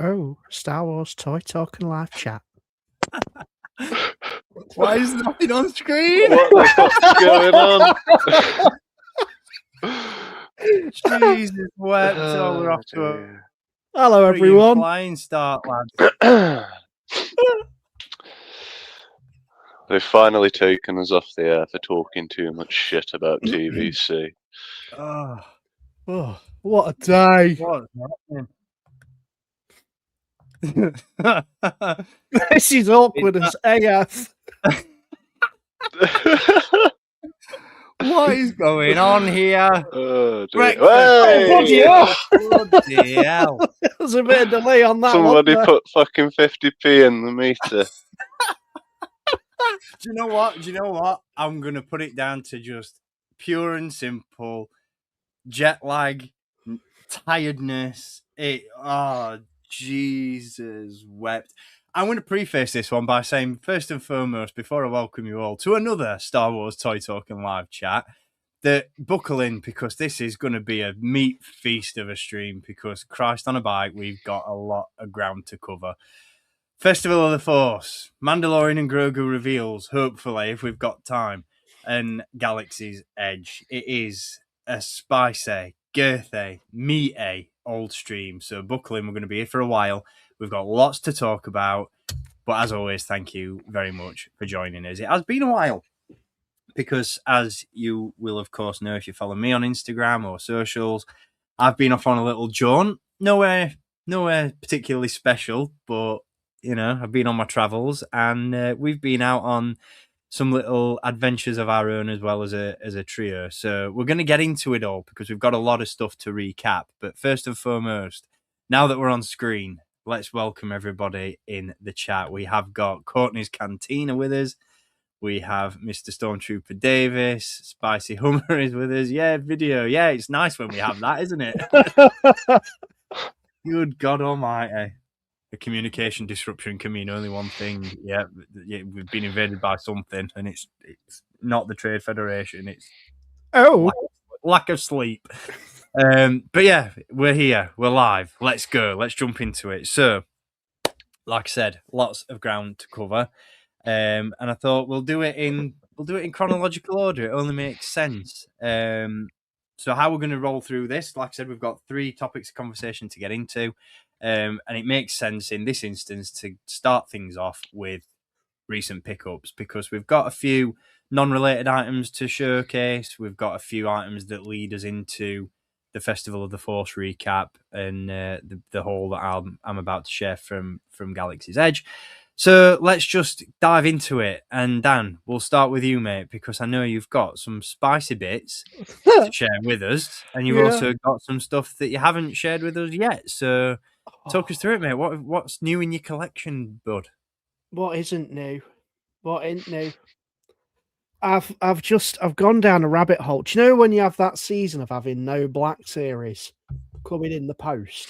Oh, Star Wars Toy Talk and Live Chat. Why is nothing on screen? What the fuck's going on? Jesus, wept. So we're off to a Hello, everyone. flying start, lads. They've finally taken us off the air for talking too much shit about TVC. Oh, what a day. What's happening? This is awkward as AF. What is going on here? Oh, Breakfast. Hey! Bloody hell. There's a bit of delay on that. Somebody put fucking 50p in the meter. Do you know what? I'm going to put it down to just pure and simple jet lag, tiredness. Jesus wept. I'm going to preface this one by saying, first and foremost, before I welcome you all to another Star Wars Toy Talk and Live Chat, that buckle in, because this is going to be a meat feast of a stream, because Christ on a bike, we've got a lot of ground to cover. Festival of the Force, Mandalorian and Grogu reveals, hopefully, if we've got time, and Galaxy's Edge. It is a spicy, girthy, meaty old stream, so buckle in, we're going to be here for a while. We've got lots to talk about, but as always, thank you very much for joining us. It has been a while, because as you will, of course, know if you follow me on Instagram or socials, I've been off on a little jaunt. Nowhere particularly special, but, you know, I've been on my travels, and we've been out on some little adventures of our own as well as a trio. So we're going to get into it all, because we've got a lot of stuff to recap. But first and foremost, now that we're on screen, let's welcome everybody in the chat. We have got Courtney's Cantina with us. We have Mr. Stormtrooper Davis. Spicy Hummer is with us. Yeah, video. Yeah, it's nice when we have that, isn't it? Good God almighty. The communication disruption can mean only one thing. Yeah, we've been invaded by something, and it's not the Trade Federation. It's lack of sleep. But yeah, we're here. We're live. Let's go. Let's jump into it. So, like I said, lots of ground to cover, and I thought we'll do it in chronological order. It only makes sense. So how we're going to roll through this? Like I said, we've got 3 topics of conversation to get into. And it makes sense in this instance to start things off with recent pickups, because we've got a few non-related items to showcase. We've got a few items that lead us into the Festival of the Force recap and the haul that I'm about to share from Galaxy's Edge. So let's just dive into it. And Dan, we'll start with you, mate, because I know you've got some spicy bits to share with us, and you've also got some stuff that you haven't shared with us yet. So talk us through it, mate. What's new in your collection, bud? What isn't new? What ain't new? I've gone down a rabbit hole. Do you know when you have that season of having no Black series coming in the post?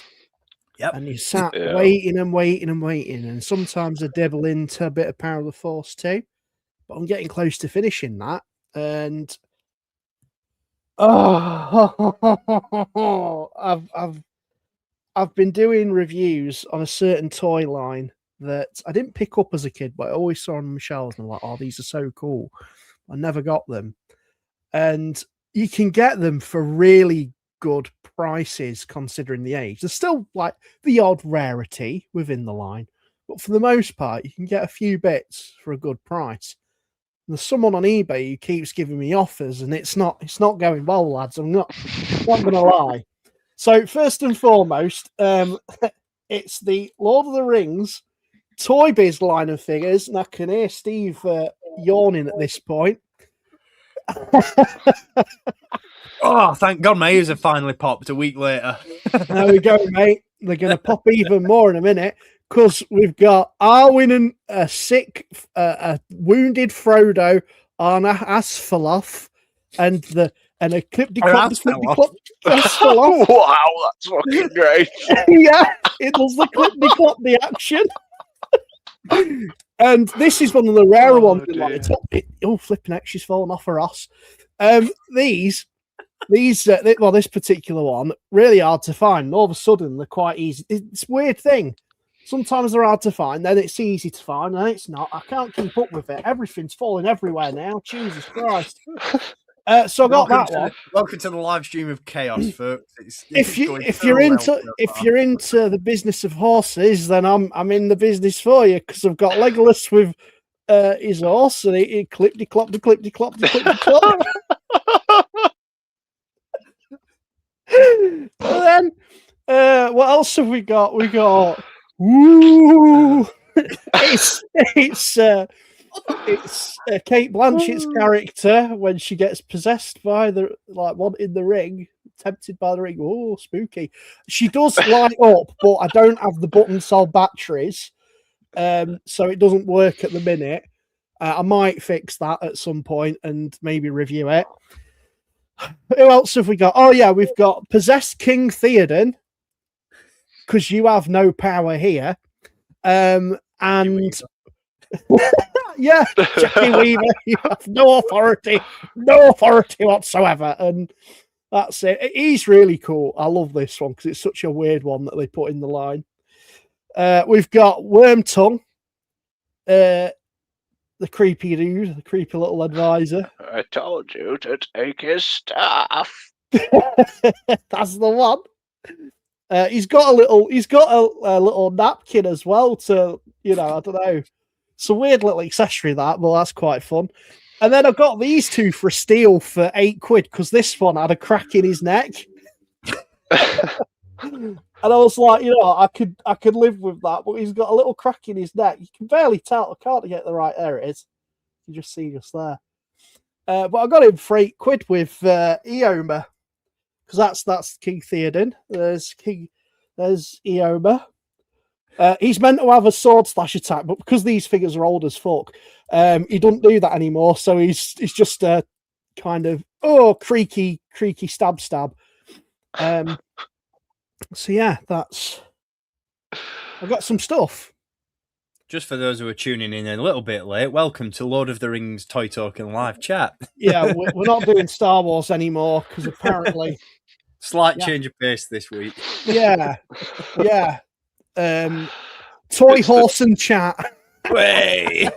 Yep. And you sat waiting, and sometimes I dabble into a bit of Power of the Force too. But I'm getting close to finishing that, and I've been doing reviews on a certain toy line that I didn't pick up as a kid, but I always saw on the shelves, and I'm like, oh, these are so cool. I never got them. And you can get them for really good prices considering the age. There's still like the odd rarity within the line, but for the most part, you can get a few bits for a good price. And there's someone on eBay who keeps giving me offers, and it's not going well, lads. I'm not gonna lie. So first and foremost, it's the Lord of the Rings Toy Biz line of figures, and I can hear Steve yawning at this point. Oh, thank God my ears have finally popped a week later. There we go, mate. They're going to pop even more in a minute, because we've got Arwen and a wounded Frodo on Asphalov, and a clip-de-clop. Wow, that's fucking great. Yeah, it does the clip-de-clop the action. And this is one of the rarer ones. Like, flipping heck, she's fallen off her ass. These These, this particular one, really hard to find. And all of a sudden, they're quite easy. It's a weird thing. Sometimes they're hard to find, then it's easy to find, and it's not. I can't keep up with it. Everything's falling everywhere now. Jesus Christ. So I got that one. Welcome to the live stream of chaos, folks. If you're into the business of horses, then I'm in the business for you, because I've got Legolas with his horse, and he clippity cloppity clippity cloppity clippity clop. And then what else have we got? We got it's Kate Blanchett's character when she gets possessed by the one in the ring, tempted by the ring. Oh, spooky! She does light up, but I don't have the button cell batteries, so it doesn't work at the minute. I might fix that at some point and maybe review it. Who else have we got? Oh yeah, we've got possessed King Theoden, because you have no power here. And yeah, Jackie Weaver, you have no authority whatsoever. And that's it. He's really cool. I love this one because it's such a weird one that they put in the line. We've got Wormtongue, the creepy dude, the creepy little advisor. I told you to take his stuff. That's the one. He's got a little napkin as well to, I don't know. It's a weird little accessory but that's quite fun. And then I've got these two for a steal for £8 because this one had a crack in his neck. And I was like, I could live with that, but he's got a little crack in his neck. You can barely tell. I can't get the right. There it is. You just see just there. But I got him for £8 with Eomer, because that's King Theoden. There's Eomer. He's meant to have a sword slash attack, but because these figures are old as fuck, he doesn't do that anymore. So he's just a kind of creaky stab. So yeah, I've got some stuff. Just for those who are tuning in a little bit late, welcome to Lord of the Rings Toy Talking live chat. Yeah, we're not doing Star Wars anymore because apparently slight change of pace this week. Yeah. Toy horse and chat. Way.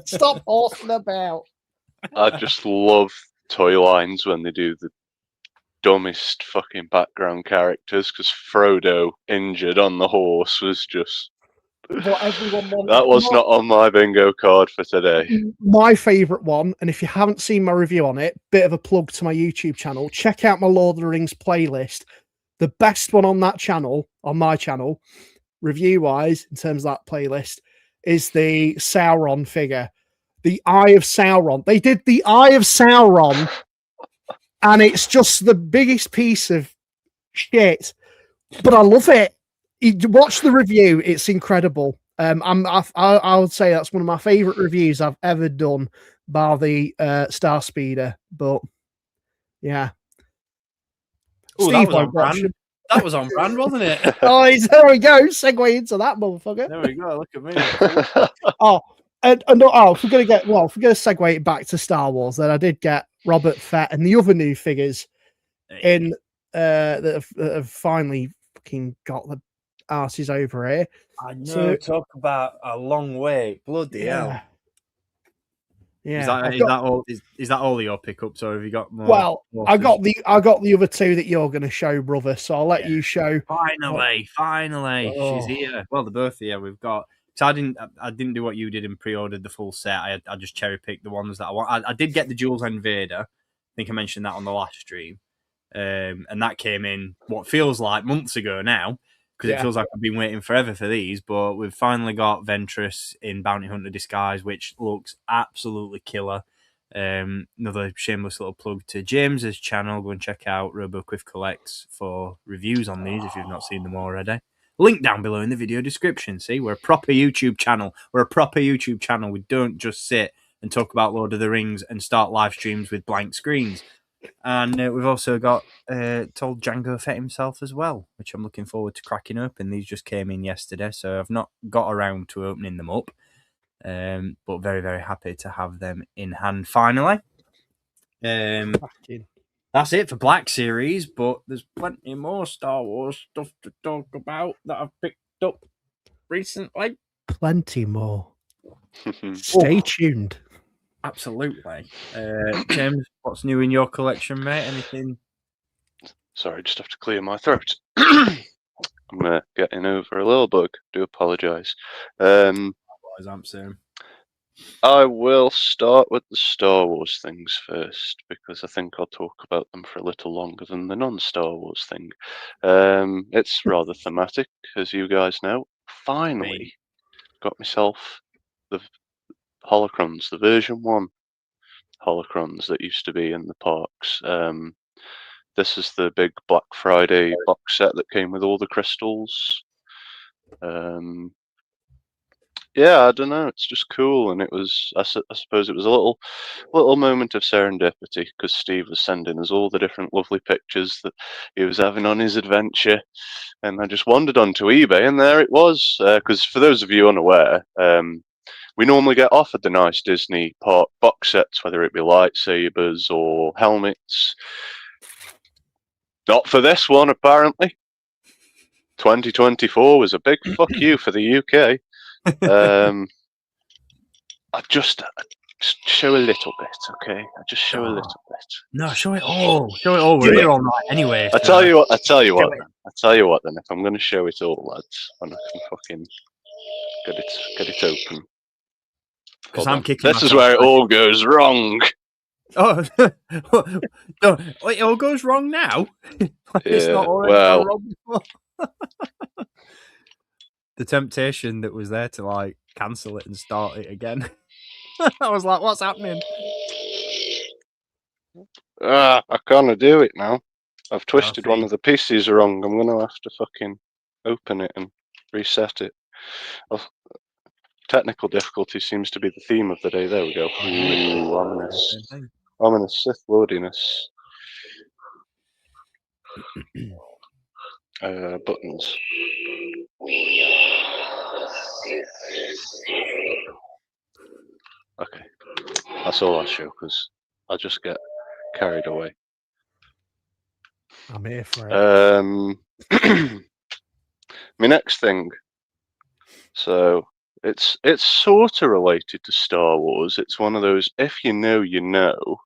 Stop horsing about. I just love toy lines when they do the dumbest fucking background characters, because Frodo injured on the horse was just what everyone wanted. That was not on my bingo card for today. My favourite one, and if you haven't seen my review on it, bit of a plug to my YouTube channel, check out my Lord of the Rings playlist. The best one on that channel, on my channel, review-wise, in terms of that playlist, is the Sauron figure. The Eye of Sauron. They did the Eye of Sauron, and it's just the biggest piece of shit. But I love it. Watch the review; it's incredible. I would say that's one of my favourite reviews I've ever done, bar the Star Speeder. But yeah, Steve, that was on brand. That was on brand, wasn't it? There we go. Segue into that motherfucker. There we go. Look at me. If we're gonna segue it back to Star Wars, then I did get Robert Fett and the other new figures in that have finally fucking got the arses over here. I know. So, talk about a long wait. Bloody hell. Yeah. Is that all your pickups, or have you got more? Well, I got the other two that you're going to show, brother. So I'll let you show. Finally, she's here. Well, they're both here. We've got. So I didn't do what you did and pre-ordered the full set. I just cherry picked the ones that I want. I did get the Jules Invader. I think I mentioned that on the last stream, and that came in what feels like months ago now. Because it feels like I've been waiting forever for these, but we've finally got Ventress in Bounty Hunter disguise, which looks absolutely killer. Another shameless little plug to James's channel. Go and check out RoboQuiff Collects for reviews on these if you've not seen them already. Link down below in the video description. See, we're a proper YouTube channel. We don't just sit and talk about Lord of the Rings and start live streams with blank screens. And we've also got told Jango Fett himself as well, which I'm looking forward to cracking open. These just came in yesterday, so I've not got around to opening them up. But very, very happy to have them in hand finally. That that's it for Black Series, but there's plenty more Star Wars stuff to talk about that I've picked up recently. Plenty more. Stay tuned. Absolutely. James, what's new in your collection, mate? Anything? Sorry, just have to clear my throat. I'm getting over a little bug. Do apologise. I'm soon. I will start with the Star Wars things first, because I think I'll talk about them for a little longer than the non-Star Wars thing. It's rather thematic, as you guys know. Finally, got myself the holocrons, the version 1 holocrons that used to be in the parks. This is the big Black Friday box set that came with all the crystals. Yeah, I don't know. It's just cool, and it was. I suppose it was a little moment of serendipity, because Steve was sending us all the different lovely pictures that he was having on his adventure, and I just wandered onto eBay, and there it was. Because for those of you unaware, we normally get offered the nice Disney park box sets, whether it be lightsabers or helmets. Not for this one, apparently. 2024 was a big fuck you for the UK. I just show a little bit, okay? I just show a little bit. No, show it all. Show it all. We're here all night anyway. I tell you what. Then. If I'm going to show it all, lads, when I can fucking get it open. Because I'm kicking. This is where it all goes wrong. Oh, no, it all goes wrong now. It's not already gone wrong before. The temptation that was there to like cancel it and start it again. I was like, "What's happening?" I can't do it now. I've twisted one of the pieces wrong. I'm gonna have to fucking open it and reset it. Technical difficulty seems to be the theme of the day. There we go. Ooh, ominous Sith Lordiness. Buttons. Okay, that's all I'll show, because I'll just get carried away. I'm here for it. My next thing. So it's sort of related to Star Wars. It's one of those, if you know, you know.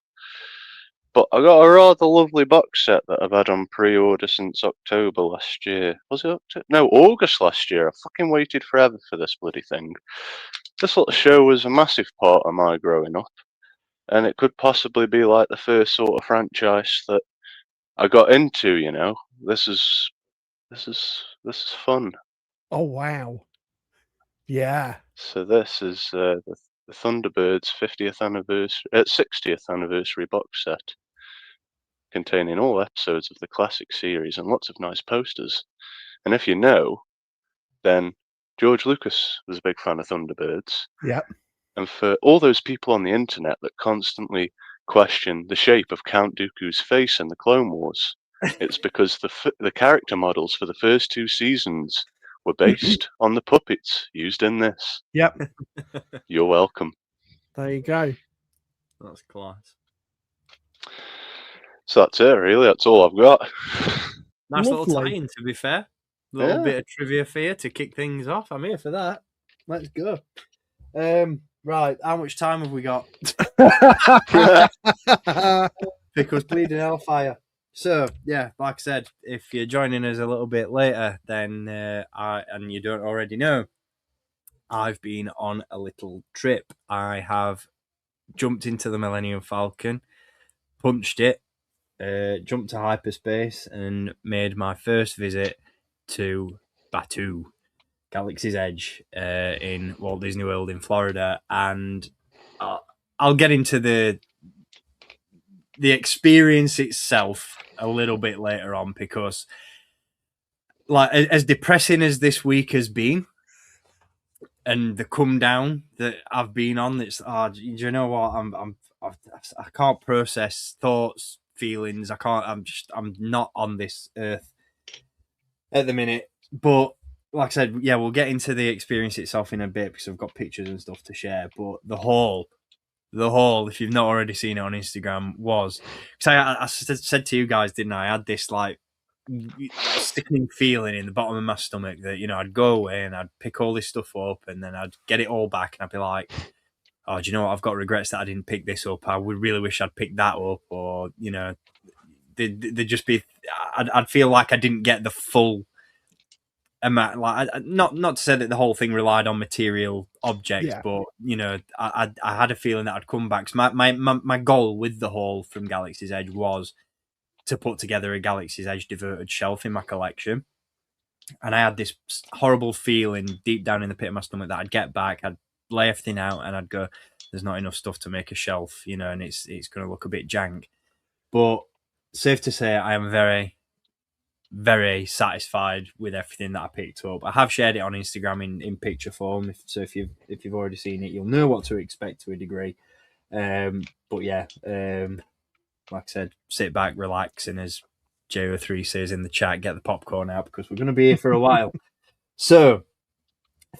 But I got a rather lovely box set that I've had on pre-order since October last year. Was it October? No, August last year. I fucking waited forever for this bloody thing. This little show was a massive part of my growing up, and it could possibly be like the first sort of franchise that I got into. You know, this is fun. Oh wow! Yeah. So this is the Thunderbirds 60th anniversary box set, containing all episodes of the classic series and lots of nice posters. And if you know, then George Lucas was a big fan of Thunderbirds. Yep. And for all those people on the internet that constantly question the shape of Count Dooku's face in the Clone Wars, it's because the character models for the first 2 seasons were based on the puppets used in this. Yep. You're welcome. There you go. That's class. So that's it, really. That's all I've got. Nice little tie-in, to be fair. A little bit of trivia for you to kick things off. I'm here for that. Let's go. Right, how much time have we got? Because bleeding hellfire. So, yeah, like I said, if you're joining us a little bit later, then and you don't already know, I've been on a little trip. I have jumped into the Millennium Falcon, punched it, jumped to hyperspace, and made my first visit to Batuu, Galaxy's Edge, in Walt Disney World in Florida. And I'll get into the experience itself a little bit later on, because like as depressing as this week has been and the come down that I've been on, it's do you know what, I can't process thoughts, feelings. I'm not on this earth at the minute. But like I said, yeah, we'll get into the experience itself in a bit, because I've got pictures and stuff to share. But the whole the haul, if you've not already seen it on Instagram, was because I said to you guys, didn't I? I had this like sickening feeling in the bottom of my stomach that, you know, I'd go away and I'd pick all this stuff up and then I'd get it all back and I'd be like, oh, do you know what? I've got regrets that I didn't pick this up. I would really wish I'd picked that up, or, you know, they'd just be, I'd feel like I didn't get the full amount. Like, not to say that the whole thing relied on material objects, but, you know, I had a feeling that I'd come back. So my goal with the haul from Galaxy's Edge was to put together a Galaxy's Edge diverted shelf in my collection. And I had this horrible feeling deep down in the pit of my stomach that I'd get back, I'd lay everything out, and I'd go, there's not enough stuff to make a shelf, you know, and it's going to look a bit jank. But safe to say, I am very, very satisfied with everything that I picked up. I have shared it on Instagram in picture form, so if you've already seen it, you'll know what to expect to a degree. But yeah, like I said, sit back, relax, and as JO3 says in the chat, get the popcorn out because we're going to be here for a while. So,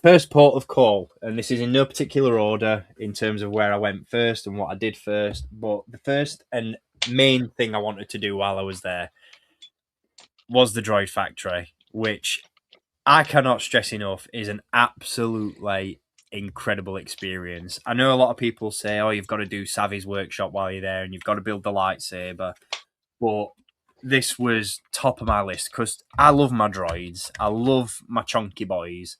first port of call, and this is in no particular order in terms of where I went first and what I did first, but the first and main thing I wanted to do while I was there was the Droid Factory, which I cannot stress enough is an absolutely incredible experience. I know a lot of people say, oh, you've got to do Savvy's workshop while you're there and you've got to build the lightsaber, but this was top of my list because I love my droids, I love my chunky boys,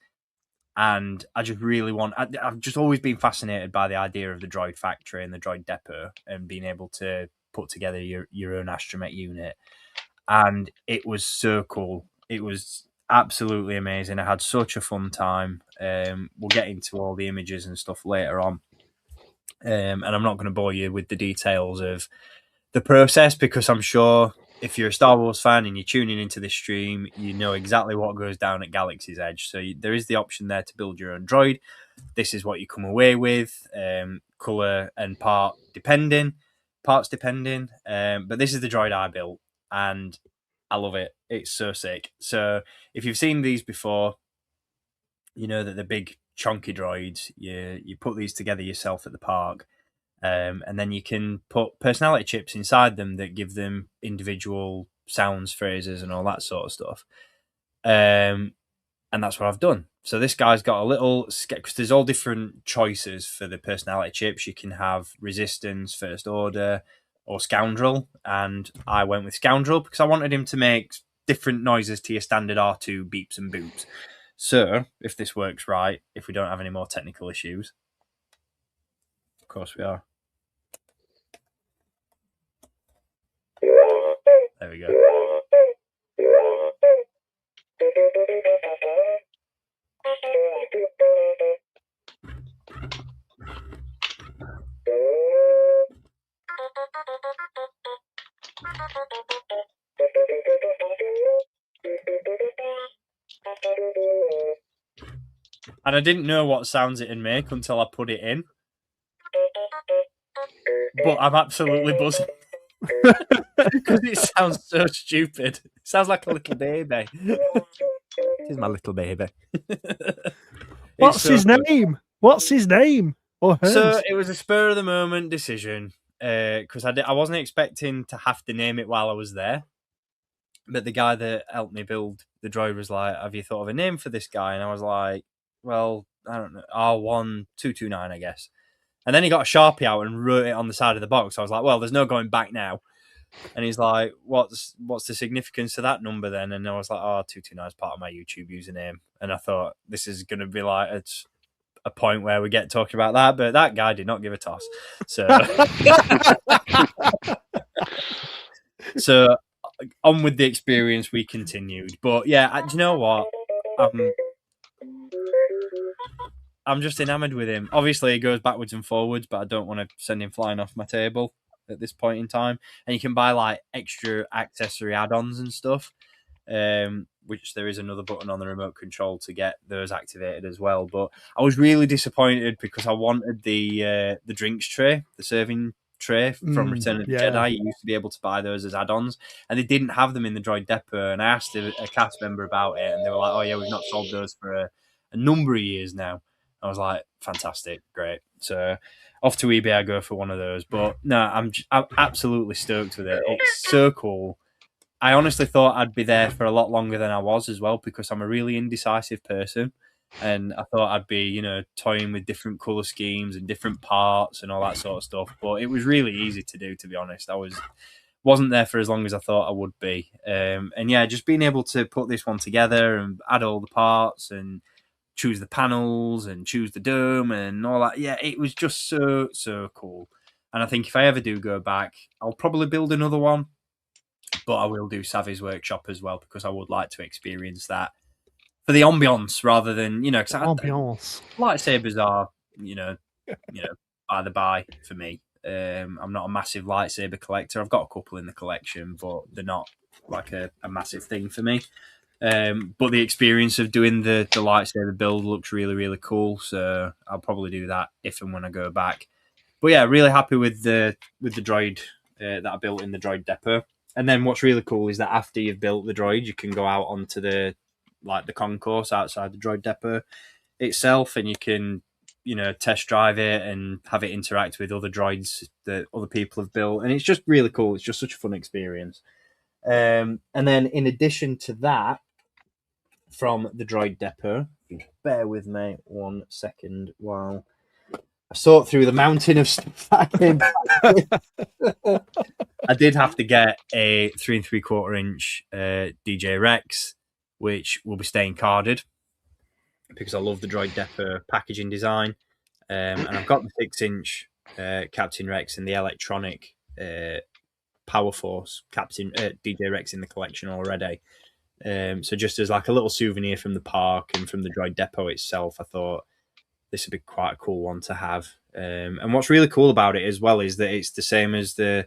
and I just really I've just always been fascinated by the idea of the Droid Factory and the Droid Depot and being able to put together your own astromech unit, and it was so cool. It was absolutely amazing. I had such a fun time. We'll get into all the images and stuff later on, and I'm not going to bore you with the details of the process because I'm sure if you're a Star Wars fan and you're tuning into this stream, you know exactly what goes down at Galaxy's Edge. So there is the option there to build your own droid. This is what you come away with, color and parts depending. But this is the droid I built, and I love it. It's so sick. So if you've seen these before, you know that the big chunky droids, you put these together yourself at the park. And then you can put personality chips inside them that give them individual sounds, phrases, and all that sort of stuff. And that's what I've done. So this guy's got a little, because there's all different choices for the personality chips. You can have Resistance, First Order, or Scoundrel. And I went with Scoundrel because I wanted him to make different noises to your standard R2 beeps and boops. So if this works right, if we don't have any more technical issues, of course we are. There we go. And I didn't know what sounds it'd make until I put it in. But I'm absolutely buzzing. Because it sounds so stupid. It sounds like a little baby. Here's my little baby. What's his name? What's his name? Or hers? So it was a spur of the moment decision because I wasn't expecting to have to name it while I was there. But the guy that helped me build the droid was like, have you thought of a name for this guy? And I was like, well, I don't know, R1229, I guess. And then he got a Sharpie out and wrote it on the side of the box. I was like, well, there's no going back now. And he's like, what's the significance of that number then? And I was like, 229 is part of my YouTube username. And I thought, this is going to be like it's a point where we get talking about that. But that guy did not give a toss. So, so on with the experience, we continued. But yeah, do you know what? I'm just enamored with him. Obviously, he goes backwards and forwards, but I don't want to send him flying off my table at this point in time. And you can buy like extra accessory add-ons and stuff, which there is another button on the remote control to get those activated as well. But I was really disappointed because I wanted the drinks tray, the serving tray from Return of the Jedi. You used to be able to buy those as add-ons, and they didn't have them in the Droid Depot. And I asked a cast member about it, and they were like, "Oh yeah, we've not sold those for a number of years now." I was like, fantastic, great. So off to eBay, I go for one of those. But no, I'm absolutely stoked with it. It's so cool. I honestly thought I'd be there for a lot longer than I was as well, because I'm a really indecisive person. And I thought I'd be, toying with different colour schemes and different parts and all that sort of stuff. But it was really easy to do, to be honest. Wasn't there for as long as I thought I would be. And yeah, just being able to put this one together and add all the parts and choose the panels and choose the dome and all that. Yeah, it was just so, so cool. And I think if I ever do go back, I'll probably build another one, but I will do Savvy's Workshop as well, because I would like to experience that for the ambiance rather than, because Ambiance. lightsabers are, by the by for me. I'm not a massive lightsaber collector. I've got a couple in the collection, but they're not like a massive thing for me. But the experience of doing the lightsaber build looks really, really cool. So I'll probably do that if and when I go back. But yeah, really happy with the droid that I built in the droid depot. And then what's really cool is that after you've built the droid, you can go out onto the concourse outside the droid depot itself, and you can test drive it and have it interact with other droids that other people have built, and it's just really cool. It's just such a fun experience. And then in addition to that, from the droid depot, bear with me 1 second while I sort through the mountain of stuff that I came back with. I did have to get a 3 3/4 inch DJ Rex, which will be staying carded, because I love the droid depot packaging design. And I've got the 6-inch Captain Rex and the electronic Power Force Captain DJ Rex in the collection already. So just as like a little souvenir from the park and from the droid depot itself, I thought this would be quite a cool one to have. And what's really cool about it as well is that it's the same as the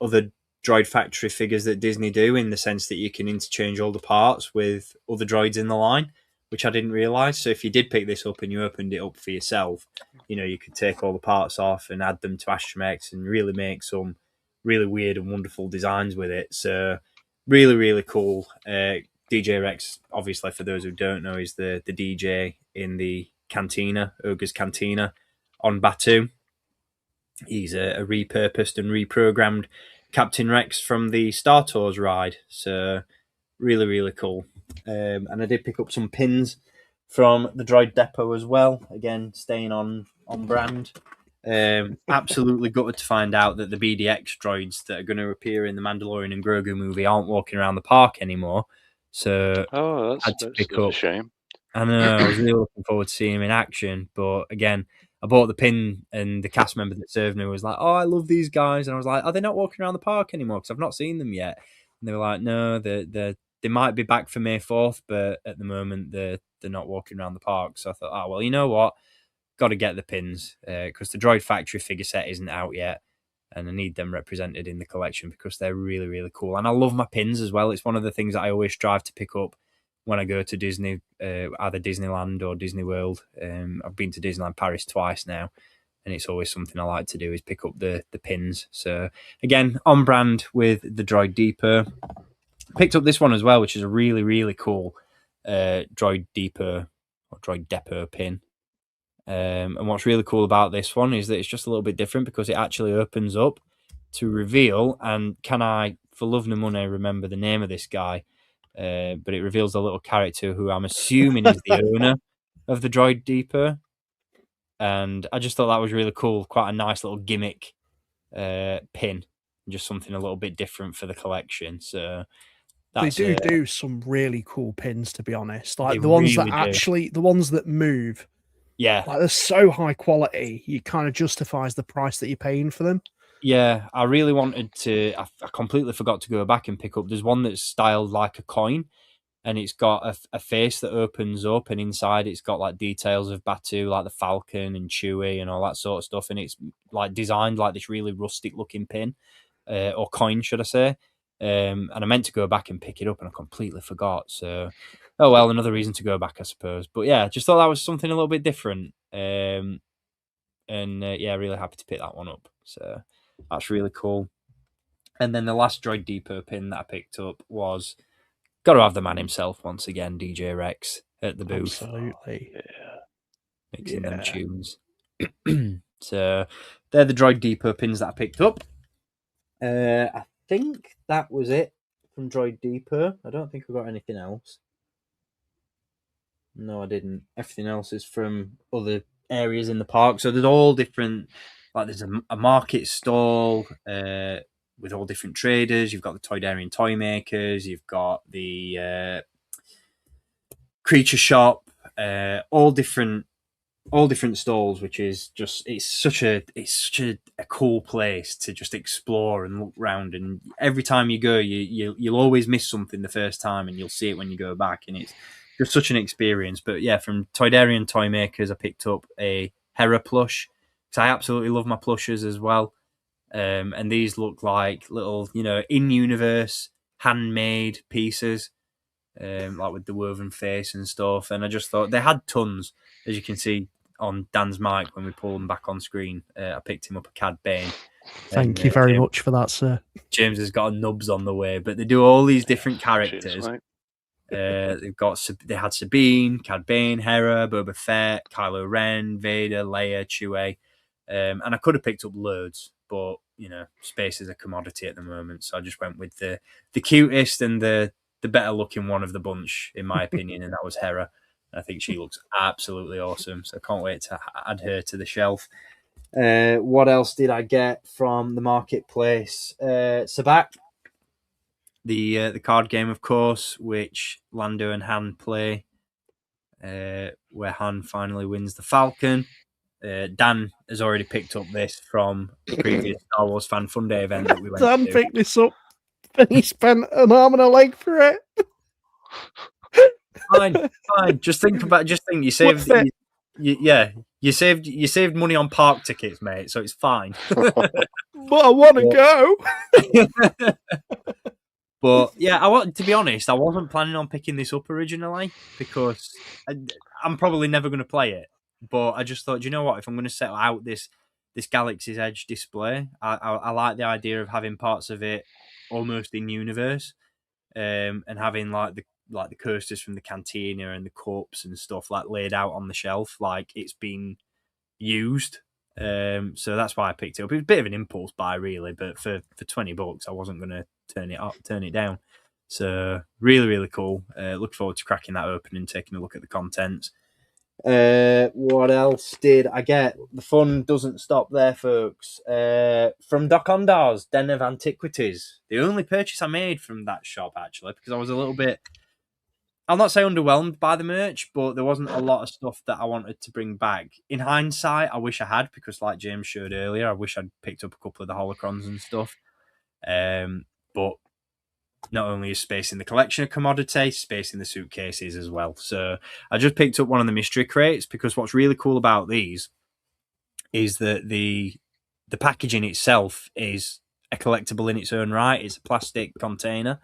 other droid factory figures that Disney do, in the sense that you can interchange all the parts with other droids in the line, which I didn't realise. So if you did pick this up and you opened it up for yourself, you could take all the parts off and add them to Astromechs and really make some really weird and wonderful designs with it. So really, really cool. DJ Rex, obviously, for those who don't know, is the DJ in the Cantina, Ogre's Cantina on Batuu. He's a repurposed and reprogrammed Captain Rex from the Star Tours ride. So really, really cool. And I did pick up some pins from the droid depot as well. Again, staying on brand. Absolutely gutted to find out that the BDX droids that are going to appear in the Mandalorian and Grogu movie aren't walking around the park anymore. So that's a shame. I know, I was really looking forward to seeing him in action. But again, I bought the pin, and the cast member that served me was like, "Oh, I love these guys." And I was like, "Are they not walking around the park anymore? Because I've not seen them yet." And they were like, "No, they might be back for May 4th, but at the moment they're not walking around the park." So I thought, "Oh, well, you know what? Got to get the pins, because the Droid Factory figure set isn't out yet, and I need them represented in the collection because they're really, really cool." And I love my pins as well. It's one of the things that I always strive to pick up when I go to Disney, either Disneyland or Disney World. I've been to Disneyland Paris twice now, and it's always something I like to do, is pick up the pins. So again, on brand with the Droid Depot. Picked up this one as well, which is a really, really cool Droid Depot or Droid Depot pin. And what's really cool about this one is that it's just a little bit different, because it actually opens up to reveal, and can I, for love nor money, remember the name of this guy? But it reveals a little character who I'm assuming is the owner of the Droid Depot. And I just thought that was really cool. Quite a nice little gimmick pin. Just something a little bit different for the collection. So they do some really cool pins, to be honest. Like the really ones that the ones that move. Yeah. Like they're so high quality, it kind of justifies the price that you're paying for them. Yeah, I really wanted to. I completely forgot to go back and pick up. There's one that's styled like a coin, and it's got a face that opens up, and inside it's got like details of Batuu, like the Falcon and Chewie and all that sort of stuff. And it's like designed like this really rustic looking pin, or coin, should I say? And I meant to go back and pick it up, and I completely forgot. So, oh well, another reason to go back, I suppose. But yeah, just thought that was something a little bit different. And yeah, really happy to pick that one up. So that's really cool. And then the last Droid Depot pin that I picked up was, got to have the man himself once again, DJ Rex at the booth. Absolutely. Mixing them tunes. So they're the Droid Depot pins that I picked up. I think that was it from Droid Depot. I don't think I got anything else. No, I didn't. Everything else is from other areas in the park. So there's all different, like there's a market stall with all different traders. You've got the Toydarian Toymakers. You've got the creature shop. All different stalls, which is just it's such a cool place to just explore and look around. And every time you go, you'll always miss something the first time, and you'll see it when you go back, and it's just such an experience. But yeah, from Toydarian Toymakers, I picked up a Hera plush because I absolutely love my plushes as well. And these look like little, in-universe handmade pieces, like with the woven face and stuff. And I just thought they had tons, as you can see on Dan's mic when we pull them back on screen. I picked him up a Cad Bane. Thank you very much for that, sir. James has got a nubs on the way, but they do all these different characters. Cheers, They had Sabine, Cad Bane, Hera, Boba Fett, Kylo Ren, Vader, Leia, Chewie, and I could have picked up loads, but space is a commodity at the moment, so I just went with the cutest and the better looking one of the bunch, in my opinion, and that was Hera. I think she looks absolutely awesome, so I can't wait to add her to the shelf. What else did I get from the marketplace? Sabak, the card game, of course, which Lando and Han play, where Han finally wins the Falcon. Dan has already picked up this from a previous Star Wars Fan Fun Day event that we went Dan to. picked this up and he spent an arm and a leg for it. Fine. Just think you saved. You saved money on park tickets, mate. So it's fine. But I want to go. But yeah, to be honest, I wasn't planning on picking this up originally because I'm probably never going to play it. But I just thought, you know what? If I'm going to set out this Galaxy's Edge display, I like the idea of having parts of it almost in universe, and having like the coasters from the Cantina and the cups and stuff like laid out on the shelf, like it's been used. So that's why I picked it up. It was a bit of an impulse buy, really, but for $20, I wasn't going to turn it down. So really, really cool. Look forward to cracking that open and taking a look at the contents. What else did I get? The fun doesn't stop there, folks. From Doc Ondar's Den of Antiquities, the only purchase I made from that shop, actually, because I was a little bit, I'll not say underwhelmed by the merch, but there wasn't a lot of stuff that I wanted to bring back. In hindsight, I wish I had, because like James showed earlier, I wish I'd picked up a couple of the holocrons and stuff. But not only is space in the collection a commodity, space in the suitcases as well. So I just picked up one of the mystery crates, because what's really cool about these is that the packaging itself is a collectible in its own right. It's a plastic container.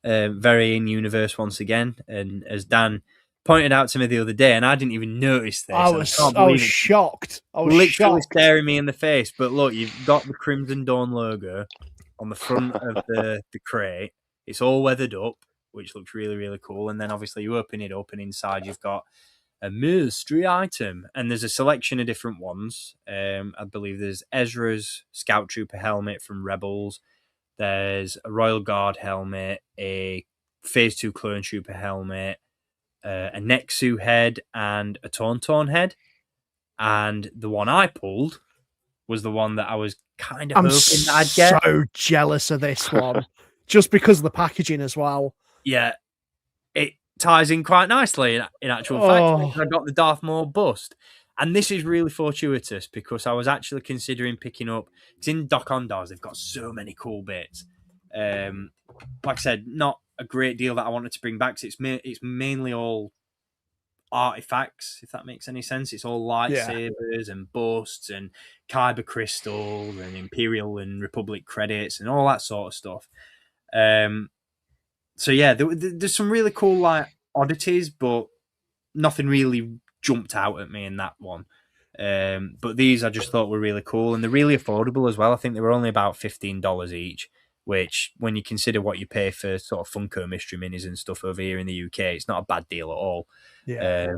Very in universe once again, and as Dan pointed out to me the other day, and I didn't even notice this. I was shocked. I was literally shocked. staring me in the face. But look, you've got the Crimson Dawn logo on the front of the crate. It's all weathered up, which looks really, really cool. And then obviously you open it up, and inside you've got a mystery item, and there's a selection of different ones. I believe there's Ezra's Scout Trooper helmet from Rebels. There's a Royal Guard helmet, a Phase 2 Clone Trooper helmet, a Nexu head, and a Tauntaun head. And the one I pulled was the one that I was kind of hoping that I'd get. I'm so jealous of this one, just because of the packaging as well. Yeah, it ties in quite nicely in actual fact. I got the Darth Maul bust. And this is really fortuitous, because I was actually considering picking up, it's in Doc Ondar's, they've got so many cool bits. Like I said, not a great deal that I wanted to bring back, because it's mainly all artifacts, if that makes any sense. It's all lightsabers and busts and kyber crystals and Imperial and Republic credits and all that sort of stuff. So yeah, there's some really cool like oddities, but nothing really jumped out at me in that one. But these I just thought were really cool, and they're really affordable as well. I think they were only about $15 each, which when you consider what you pay for sort of Funko mystery minis and stuff over here in the UK, it's not a bad deal at all. Yeah.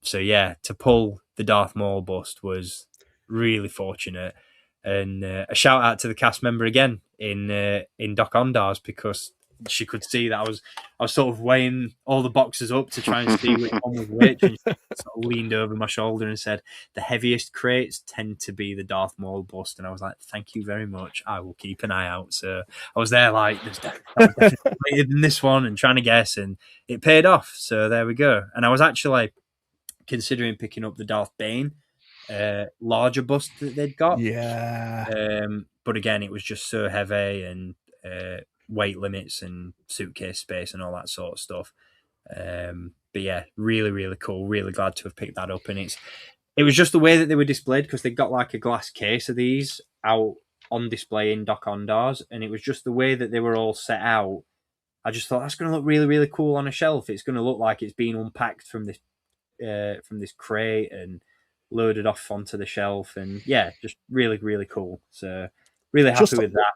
So yeah, to pull the Darth Maul bust was really fortunate. And a shout out to the cast member again in Doc Ondar's, because she could see that I was sort of weighing all the boxes up to try and see which one was which, and she sort of leaned over my shoulder and said, "The heaviest crates tend to be the Darth Maul bust." And I was like, "Thank you very much. I will keep an eye out." So I was there like, "There's definitely weighted in this one," and trying to guess, and it paid off. So there we go. And I was actually considering picking up the Darth Bane larger bust that they'd got. Yeah. But again, it was just so heavy, and weight limits and suitcase space and all that sort of stuff. But yeah, really, really cool. Really glad to have picked that up. And it was just the way that they were displayed, because they got like a glass case of these out on display in Doc Ondar's, and it was just the way that they were all set out. I just thought that's going to look really, really cool on a shelf. It's going to look like it's been unpacked from this crate and loaded off onto the shelf, and yeah, just really, really cool. So really happy with that.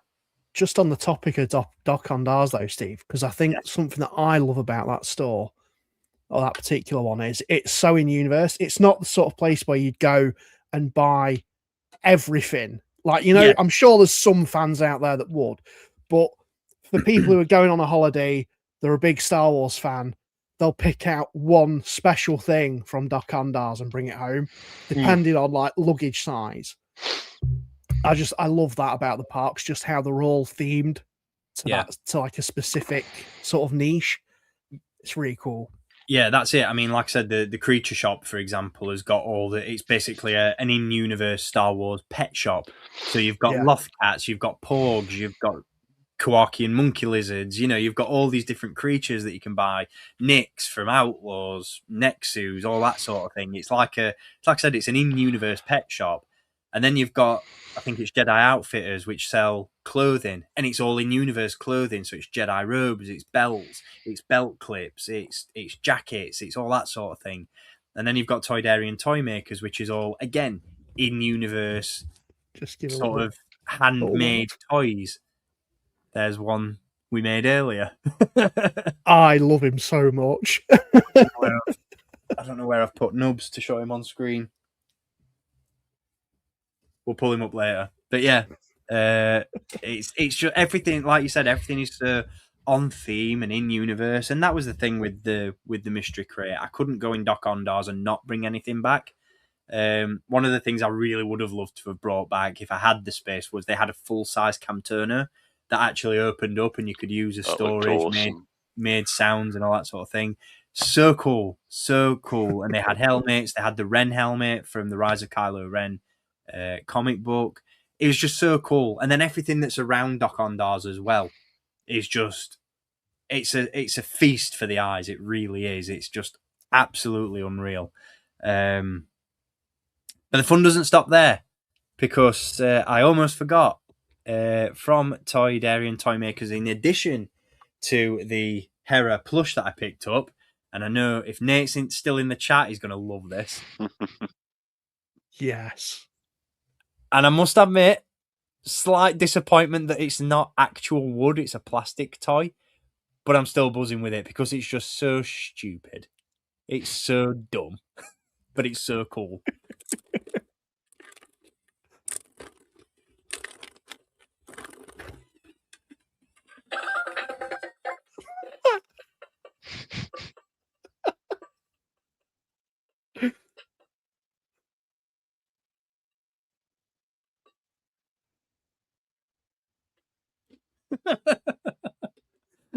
Just on the topic of Doc Ondar's though, Steve, because I think something that I love about that store, or that particular one, is it's so in universe. It's not the sort of place where you'd go and buy everything. Like, you know, I'm sure there's some fans out there that would, but for people who are going on a holiday, they're a big Star Wars fan, they'll pick out one special thing from Doc Ondar's and bring it home, depending on like luggage size. I love that about the parks, just how they're all themed to like a specific sort of niche. It's really cool. Yeah, that's it. I mean, like I said, the creature shop, for example, has got it's basically an in-universe Star Wars pet shop. So you've got loft cats, you've got porgs, you've got Kowakian monkey lizards, you know, you've got all these different creatures that you can buy, Nyx from Outlaws, Nexus, all that sort of thing. It's like I said, it's an in-universe pet shop. And then you've got, I think it's Jedi Outfitters, which sell clothing, and it's all in-universe clothing. So it's Jedi robes, it's belts, it's belt clips, it's jackets, it's all that sort of thing. And then you've got Toydarian Toymakers, which is all, again, in-universe sort of handmade toys. There's one we made earlier. I love him so much. I don't know where I've put Nubs to show him on screen. We'll pull him up later. But yeah, it's just everything, like you said, everything is on theme and in universe. And that was the thing with the mystery crate. I couldn't go in Doc Ondar's and not bring anything back. One of the things I really would have loved to have brought back if I had the space was they had a full-size Cantina that actually opened up and you could use as storage, made sounds and all that sort of thing. So cool. And they had helmets. They had the Ren helmet from the Rise of Kylo Ren comic book. It was just so cool. And then everything that's around Doc Ondar's as well is just, it's a feast for the eyes. It really is. It's just absolutely unreal. But the fun doesn't stop there, because I almost forgot, from Toydarian Toymakers, in addition to the Hera plush that I picked up, and I know if Nate's still in the chat, he's going to love this. Yes. And I must admit, slight disappointment that it's not actual wood, it's a plastic toy, but I'm still buzzing with it because it's just so stupid. It's so dumb, but it's so cool.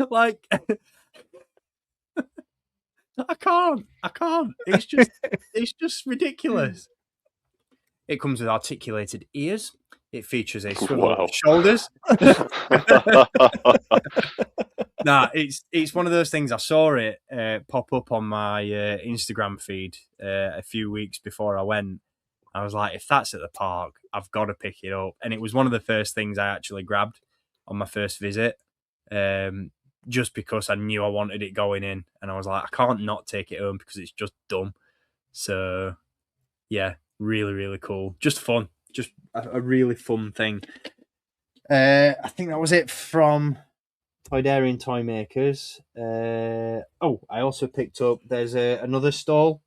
Like, I can't. It's just ridiculous. It comes with articulated ears. It features a swivel of shoulders. Nah, it's one of those things. I saw it pop up on my Instagram feed a few weeks before I went. I was like, if that's at the park, I've got to pick it up. And it was one of the first things I actually grabbed on my first visit, just because I knew I wanted it going in. And I was like, I can't not take it home because it's just dumb. So, yeah, really, really cool. Just fun. Just a really fun thing. I think that was it from Toydarian Toymakers. I also picked up, there's another stall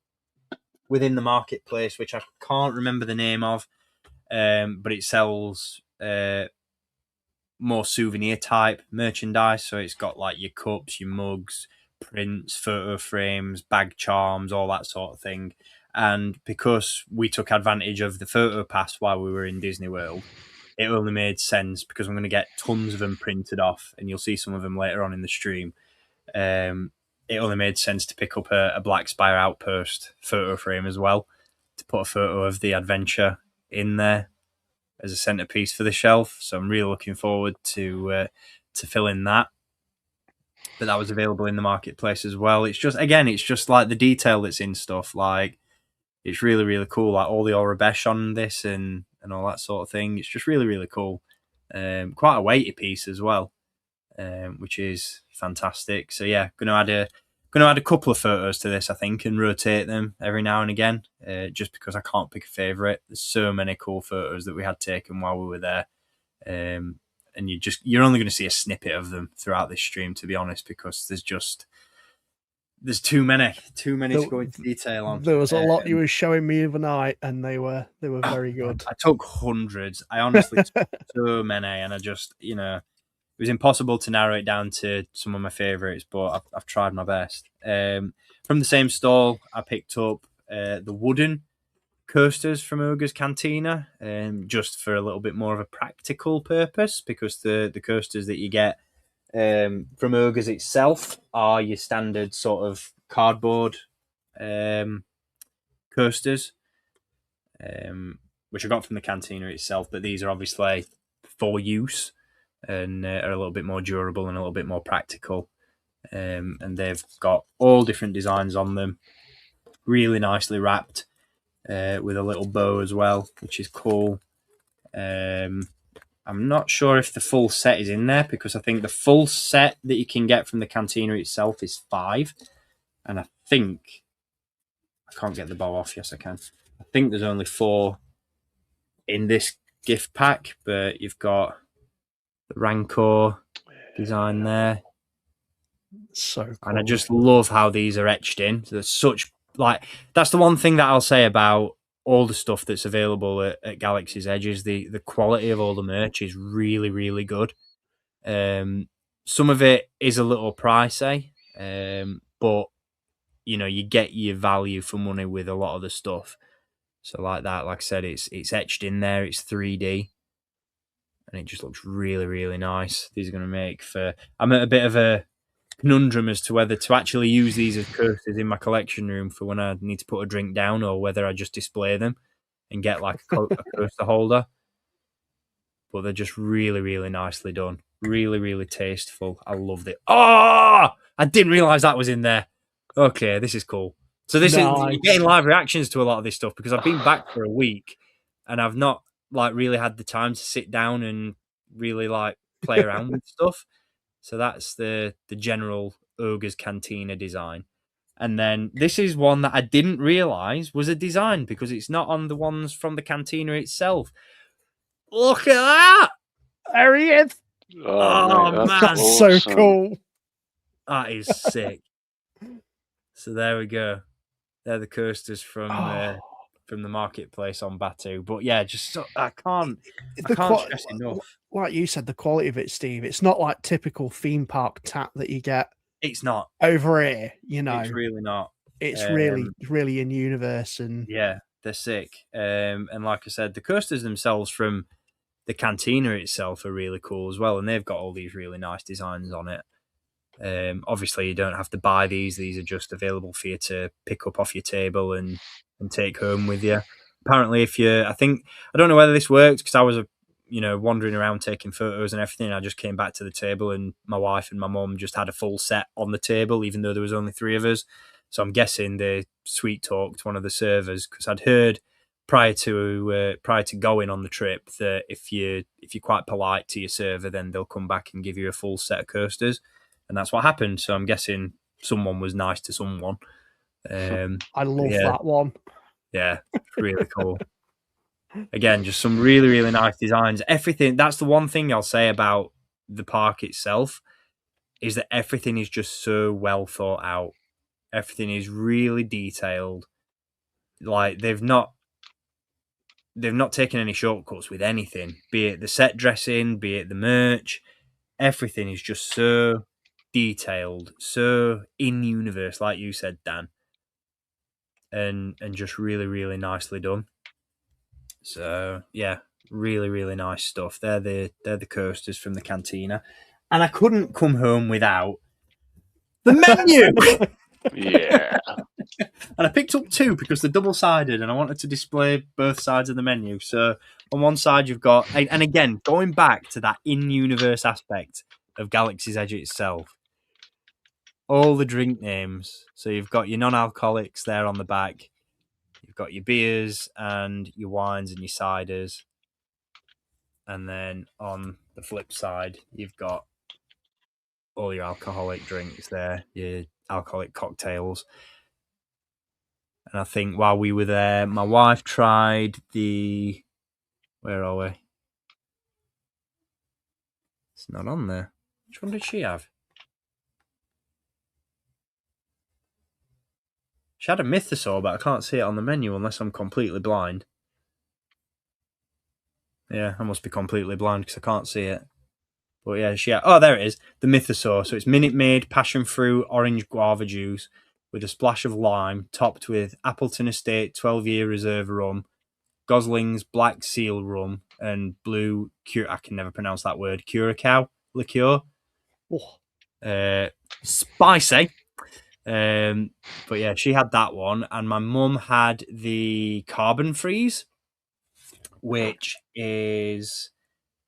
within the marketplace, which I can't remember the name of. but it sells more souvenir type merchandise. So it's got like your cups, your mugs, prints, photo frames, bag charms, all that sort of thing. And because we took advantage of the photo pass while we were in Disney World, it only made sense because I'm going to get tons of them printed off, and you'll see some of them later on in the stream. It only made sense to pick up a Black Spire Outpost photo frame as well, to put a photo of the adventure in there as a centerpiece for the shelf. So I'm really looking forward to filling that. But that was available in the marketplace as well. It's just like the detail that's in stuff. Like, it's really, really cool. Like all the Orabesh on this and all that sort of thing. It's just really, really cool. Quite a weighty piece as well, which is fantastic. So yeah, gonna add a couple of photos to this, I think, and rotate them every now and again. Just because I can't pick a favourite. There's so many cool photos that we had taken while we were there. And you're only going to see a snippet of them throughout this stream, to be honest, because there's too many to go into detail on. There was a lot you were showing me overnight, and they were very good. I took hundreds. I honestly took so many, and I just, it was impossible to narrow it down to some of my favourites, but I've tried my best. From the same stall, I picked up the wooden coasters from Ogre's Cantina, just for a little bit more of a practical purpose, because the coasters that you get from Ogre's itself are your standard sort of cardboard coasters, which I got from the Cantina itself, but these are obviously for use and are a little bit more durable and a little bit more practical. And they've got all different designs on them, really nicely wrapped, with a little bow as well, which is cool. I'm not sure if the full set is in there, because I think the full set that you can get from the Cantina itself is 5. And I think I can't get the bow off. Yes, I can. I think there's only 4 in this gift pack, but you've got the Rancor design there. So cool. And I just love how these are etched in. So that's the one thing that I'll say about all the stuff that's available at Galaxy's Edge is the quality of all the merch is really, really good. Some of it is a little pricey, but you get your value for money with a lot of the stuff. So like I said, it's etched in there. It's 3D, and it just looks really, really nice. These are going to make for. I'm at a bit of a conundrum as to whether to actually use these as coasters in my collection room for when I need to put a drink down, or whether I just display them and get like a coaster holder. But they're just really, really nicely done. Really, really tasteful. I loved it. Oh, I didn't realize that was in there. Okay, this is cool. So you're getting live reactions to a lot of this stuff, because I've been back for a week and I've not really had the time to sit down and really play around with stuff. So that's the general Ogre's Cantina design. And then this is one that I didn't realise was a design, because it's not on the ones from the Cantina itself. Look at that! There he is! Oh man, that's awesome. So cool. That is sick. So there we go. They're the coasters from the marketplace on Batuu. But yeah, I can't stress enough. Like you said, the quality of it, Steve. It's not like typical theme park tap that you get. It's not over here. It's really not. It's really in universe, and yeah, they're sick. And like I said, the coasters themselves from the Cantina itself are really cool as well, and they've got all these really nice designs on it. Obviously, you don't have to buy these; these are just available for you to pick up off your table and take home with you. Apparently, I don't know whether this works, because I was wandering around taking photos and everything. I just came back to the table, and my wife and my mum just had a full set on the table, even though there was only 3 of us. So I'm guessing they sweet talked one of the servers, because I'd heard prior to going on the trip that if you're quite polite to your server, then they'll come back and give you a full set of coasters, and that's what happened. So I'm guessing someone was nice to someone. I love that one. Yeah, really cool. Again, just some really, really nice designs. Everything. That's the one thing I'll say about the park itself, is that everything is just so well thought out. Everything is really detailed. Like, they've not they've not taken any shortcuts with anything, be it the set dressing, be it the merch. Everything is just so detailed, so in universe, like you said, Dan, and just really, really nicely done. So yeah, really, really nice stuff. They're the coasters from the Cantina, and I couldn't come home without the menu. Yeah. And I picked up 2 because they're double-sided, and I wanted to display both sides of the menu. So on one side you've got, and again, going back to that in-universe aspect of Galaxy's Edge itself, all the drink names. So you've got your non-alcoholics there on the back. You've got your beers and your wines and your ciders. And then on the flip side, you've got all your alcoholic drinks there, your alcoholic cocktails. And I think while we were there, my wife tried the... Where are we? It's not on there. Which one did she have? She had a mythosaur, but I can't see it on the menu unless I'm completely blind. Yeah, I must be completely blind because I can't see it. But yeah, she had... Oh, there it is. The mythosaur. So it's Minute Maid, passion fruit, orange guava juice with a splash of lime, topped with Appleton Estate 12-year reserve rum, Gosling's Black Seal rum, and blue... I can never pronounce that word. Curacao liqueur. Oh. Spicy. But yeah, she had that one, and my mum had the Carbon Freeze, which is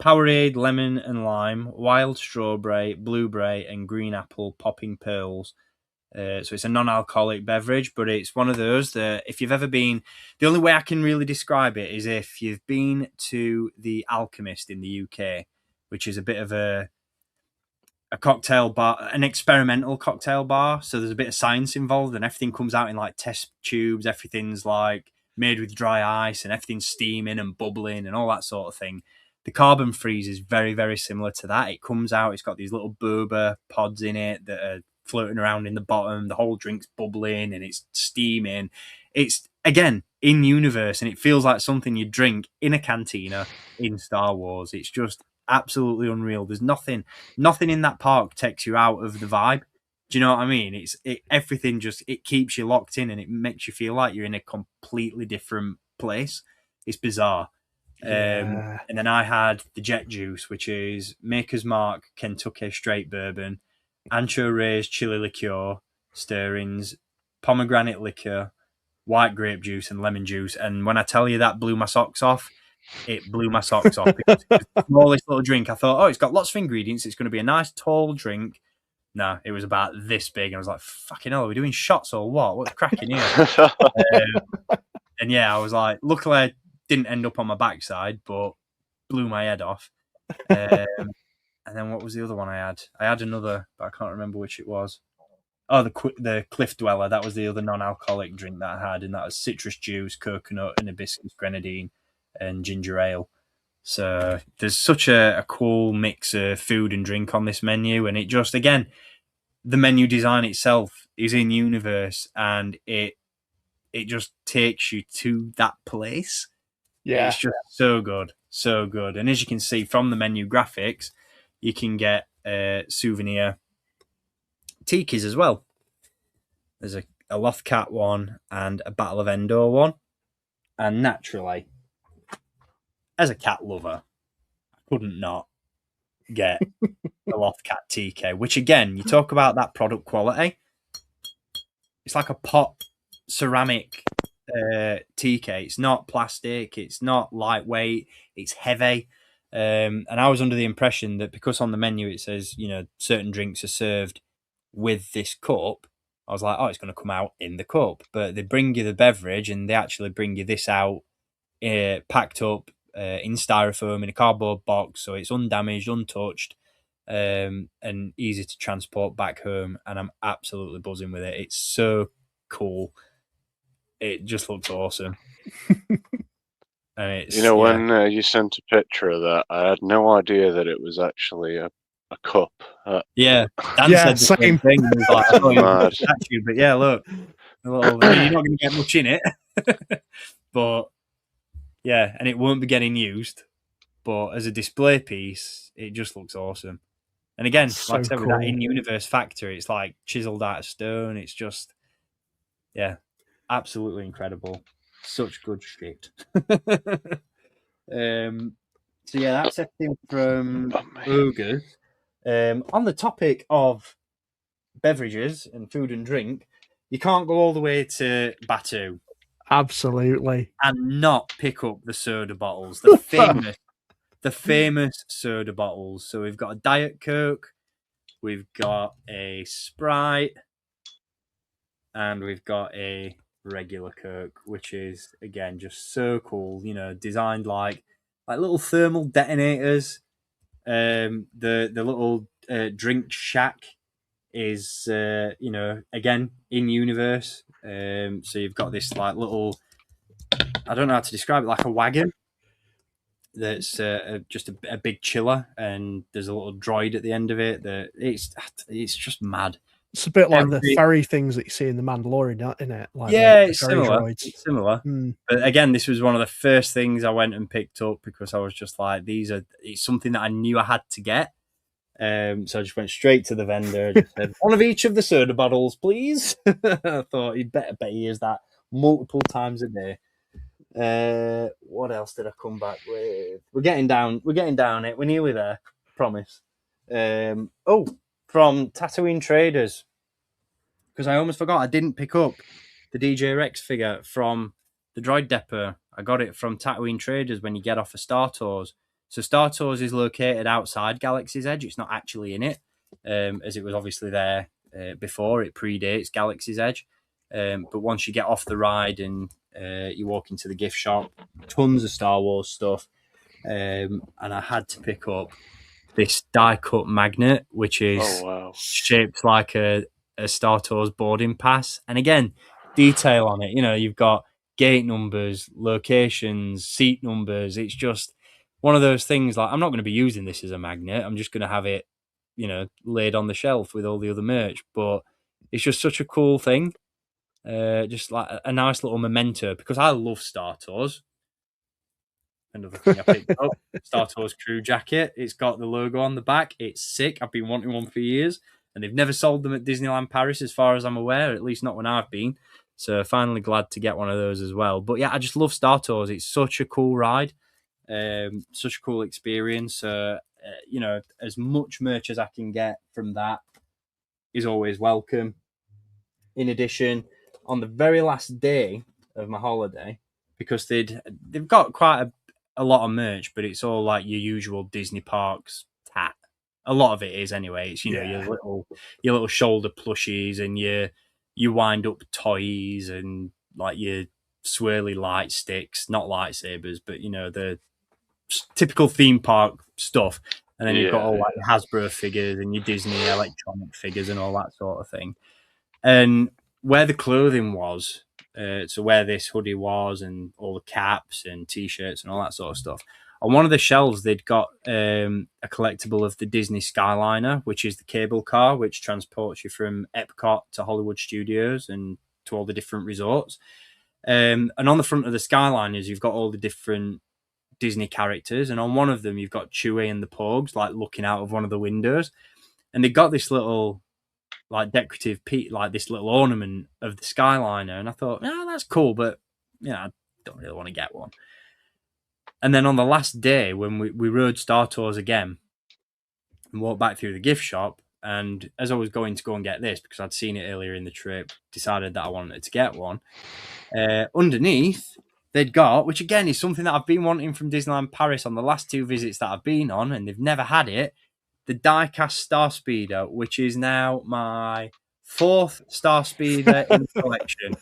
Powerade, lemon and lime, wild strawberry, blueberry, and green apple popping pearls. So it's a non-alcoholic beverage, but it's one of those that if you've ever been... The only way I can really describe it is if you've been to the Alchemist in the UK, which is a bit of a cocktail bar, an experimental cocktail bar. So there's a bit of science involved, and everything comes out in like test tubes. Everything's like made with dry ice, and everything's steaming and bubbling and all that sort of thing. The Carbon Freeze is very, very similar to that. It comes out, it's got these little boba pods in it that are floating around in the bottom. The whole drink's bubbling and it's steaming. It's, again, in universe, and it feels like something you drink in a cantina in Star Wars. It's just absolutely unreal. There's nothing in that park takes you out of the vibe. Do you know what I mean? Everything just, it keeps you locked in, and it makes you feel like you're in a completely different place. It's bizarre. Yeah. And then I had the Jet Juice, which is Maker's Mark Kentucky Straight Bourbon, Ancho Ray's Chili Liqueur, stirrings, pomegranate liquor, white grape juice, and lemon juice. And when I tell you that blew my socks off, it blew my socks off because it was the smallest little drink. I thought, oh, it's got lots of ingredients. It's going to be a nice tall drink. No, it was about this big. And I was like, fucking hell, are we doing shots or what? What's cracking here? And yeah, I was like, luckily I didn't end up on my backside, but blew my head off. And then what was the other one I had? I had another, but I can't remember which it was. Oh, the Cliff Dweller. That was the other non-alcoholic drink that I had, and that was citrus juice, coconut, and hibiscus grenadine, and ginger ale. So there's such a cool mix of food and drink on this menu, and it just, again, the menu design itself is in universe, and it just takes you to that place. Yeah. It's just so good, so good. And as you can see from the menu graphics, you can get souvenir tikis as well. There's a Lothcat one and a Battle of Endor one. And naturally, as a cat lover, I couldn't not get the Lothcat TK, which again, you talk about that product quality. It's like a pot ceramic TK. It's not plastic. It's not lightweight. It's heavy. And I was under the impression that because on the menu it says, certain drinks are served with this cup, I was like, oh, it's going to come out in the cup. But they bring you the beverage, and they actually bring you this out packed up in styrofoam in a cardboard box, so it's undamaged, untouched, and easy to transport back home. And I'm absolutely buzzing with it. It's so cool. It just looks awesome. And it's, when you sent a picture of that, I had no idea that it was actually a cup. Dan said the same thing. He was like, oh, you're a statue, but yeah, look, you're not going to get much in it. But Yeah, and it won't be getting used, but as a display piece, it just looks awesome. And again, That's like I so said, with that cool. in-universe factor, it's like chiseled out of stone. It's just, yeah, absolutely incredible. Such good shit. So yeah, that's everything from Ogres. On the topic of beverages and food and drink, you can't go all the way to Batuu Absolutely. and not pick up the soda bottles, the famous soda bottles. So we've got a Diet Coke, we've got a Sprite, and we've got a regular Coke, which is again just so cool. You know, designed like little thermal detonators. The little drink shack is again in universe. So you've got this like little, I don't know how to describe it, like a wagon that's just a big chiller, and there's a little droid at the end of it. That it's just mad. It's a bit like the ferry things that you see in The Mandalorian, isn't it? Like the It's ferry similar. droids. It's similar. Mm. But again, this was one of the first things I went and picked up because I was just like, it's something that I knew I had to get. So I just went straight to the vendor, just said, one of each of the soda bottles, please. I thought he'd better bet he hears that multiple times a day. What else did I come back with? We're getting down it. We're nearly there. Promise. From Tatooine Traders. Because I almost forgot, I didn't pick up the DJ Rex figure from the Droid Depot. I got it from Tatooine Traders when you get off of Star Tours. So Star Tours is located outside Galaxy's Edge. It's not actually in it, as it was obviously there before. It predates Galaxy's Edge. But once you get off the ride and you walk into the gift shop, tons of Star Wars stuff. And I had to pick up this die-cut magnet, which is shaped like a Star Tours boarding pass. And again, detail on it. You know, you've got gate numbers, locations, seat numbers. It's just one of those things like, I'm not going to be using this as a magnet. I'm just going to have it, laid on the shelf with all the other merch. But it's just such a cool thing. Just like a nice little memento, because I love Star Tours. Another thing I picked up, Star Tours crew jacket. It's got the logo on the back. It's sick. I've been wanting one for years, and they've never sold them at Disneyland Paris, as far as I'm aware, at least not when I've been. So finally glad to get one of those as well. But yeah, I just love Star Tours. It's such a cool ride, such a cool experience. As much merch as I can get from that is always welcome. In addition, on the very last day of my holiday, because they've got quite a lot of merch, but it's all like your usual Disney parks tat. A lot of it is anyway. It's your little shoulder plushies and your wind up toys and like your swirly light sticks, not lightsabers, but the typical theme park stuff. And then you've got all like Hasbro figures and your Disney electronic figures and all that sort of thing. And where the clothing was, so where this hoodie was and all the caps and T-shirts and all that sort of stuff, on one of the shelves they'd got a collectible of the Disney Skyliner, which is the cable car which transports you from Epcot to Hollywood Studios and to all the different resorts. And on the front of the Skyliners you've got all the different Disney characters, and on one of them you've got Chewie and the Pogues like looking out of one of the windows, and they got this little like decorative like this little ornament of the Skyliner, and I thought, that's cool, but I don't really want to get one. And then on the last day when we rode Star Tours again and walked back through the gift shop, and as I was going to go and get this because I'd seen it earlier in the trip, decided that I wanted to get one, underneath they'd got, which again is something that I've been wanting from Disneyland Paris on the last 2 visits that I've been on, and they've never had it, the die-cast Star Speeder, which is now my 4th Star Speeder in the collection.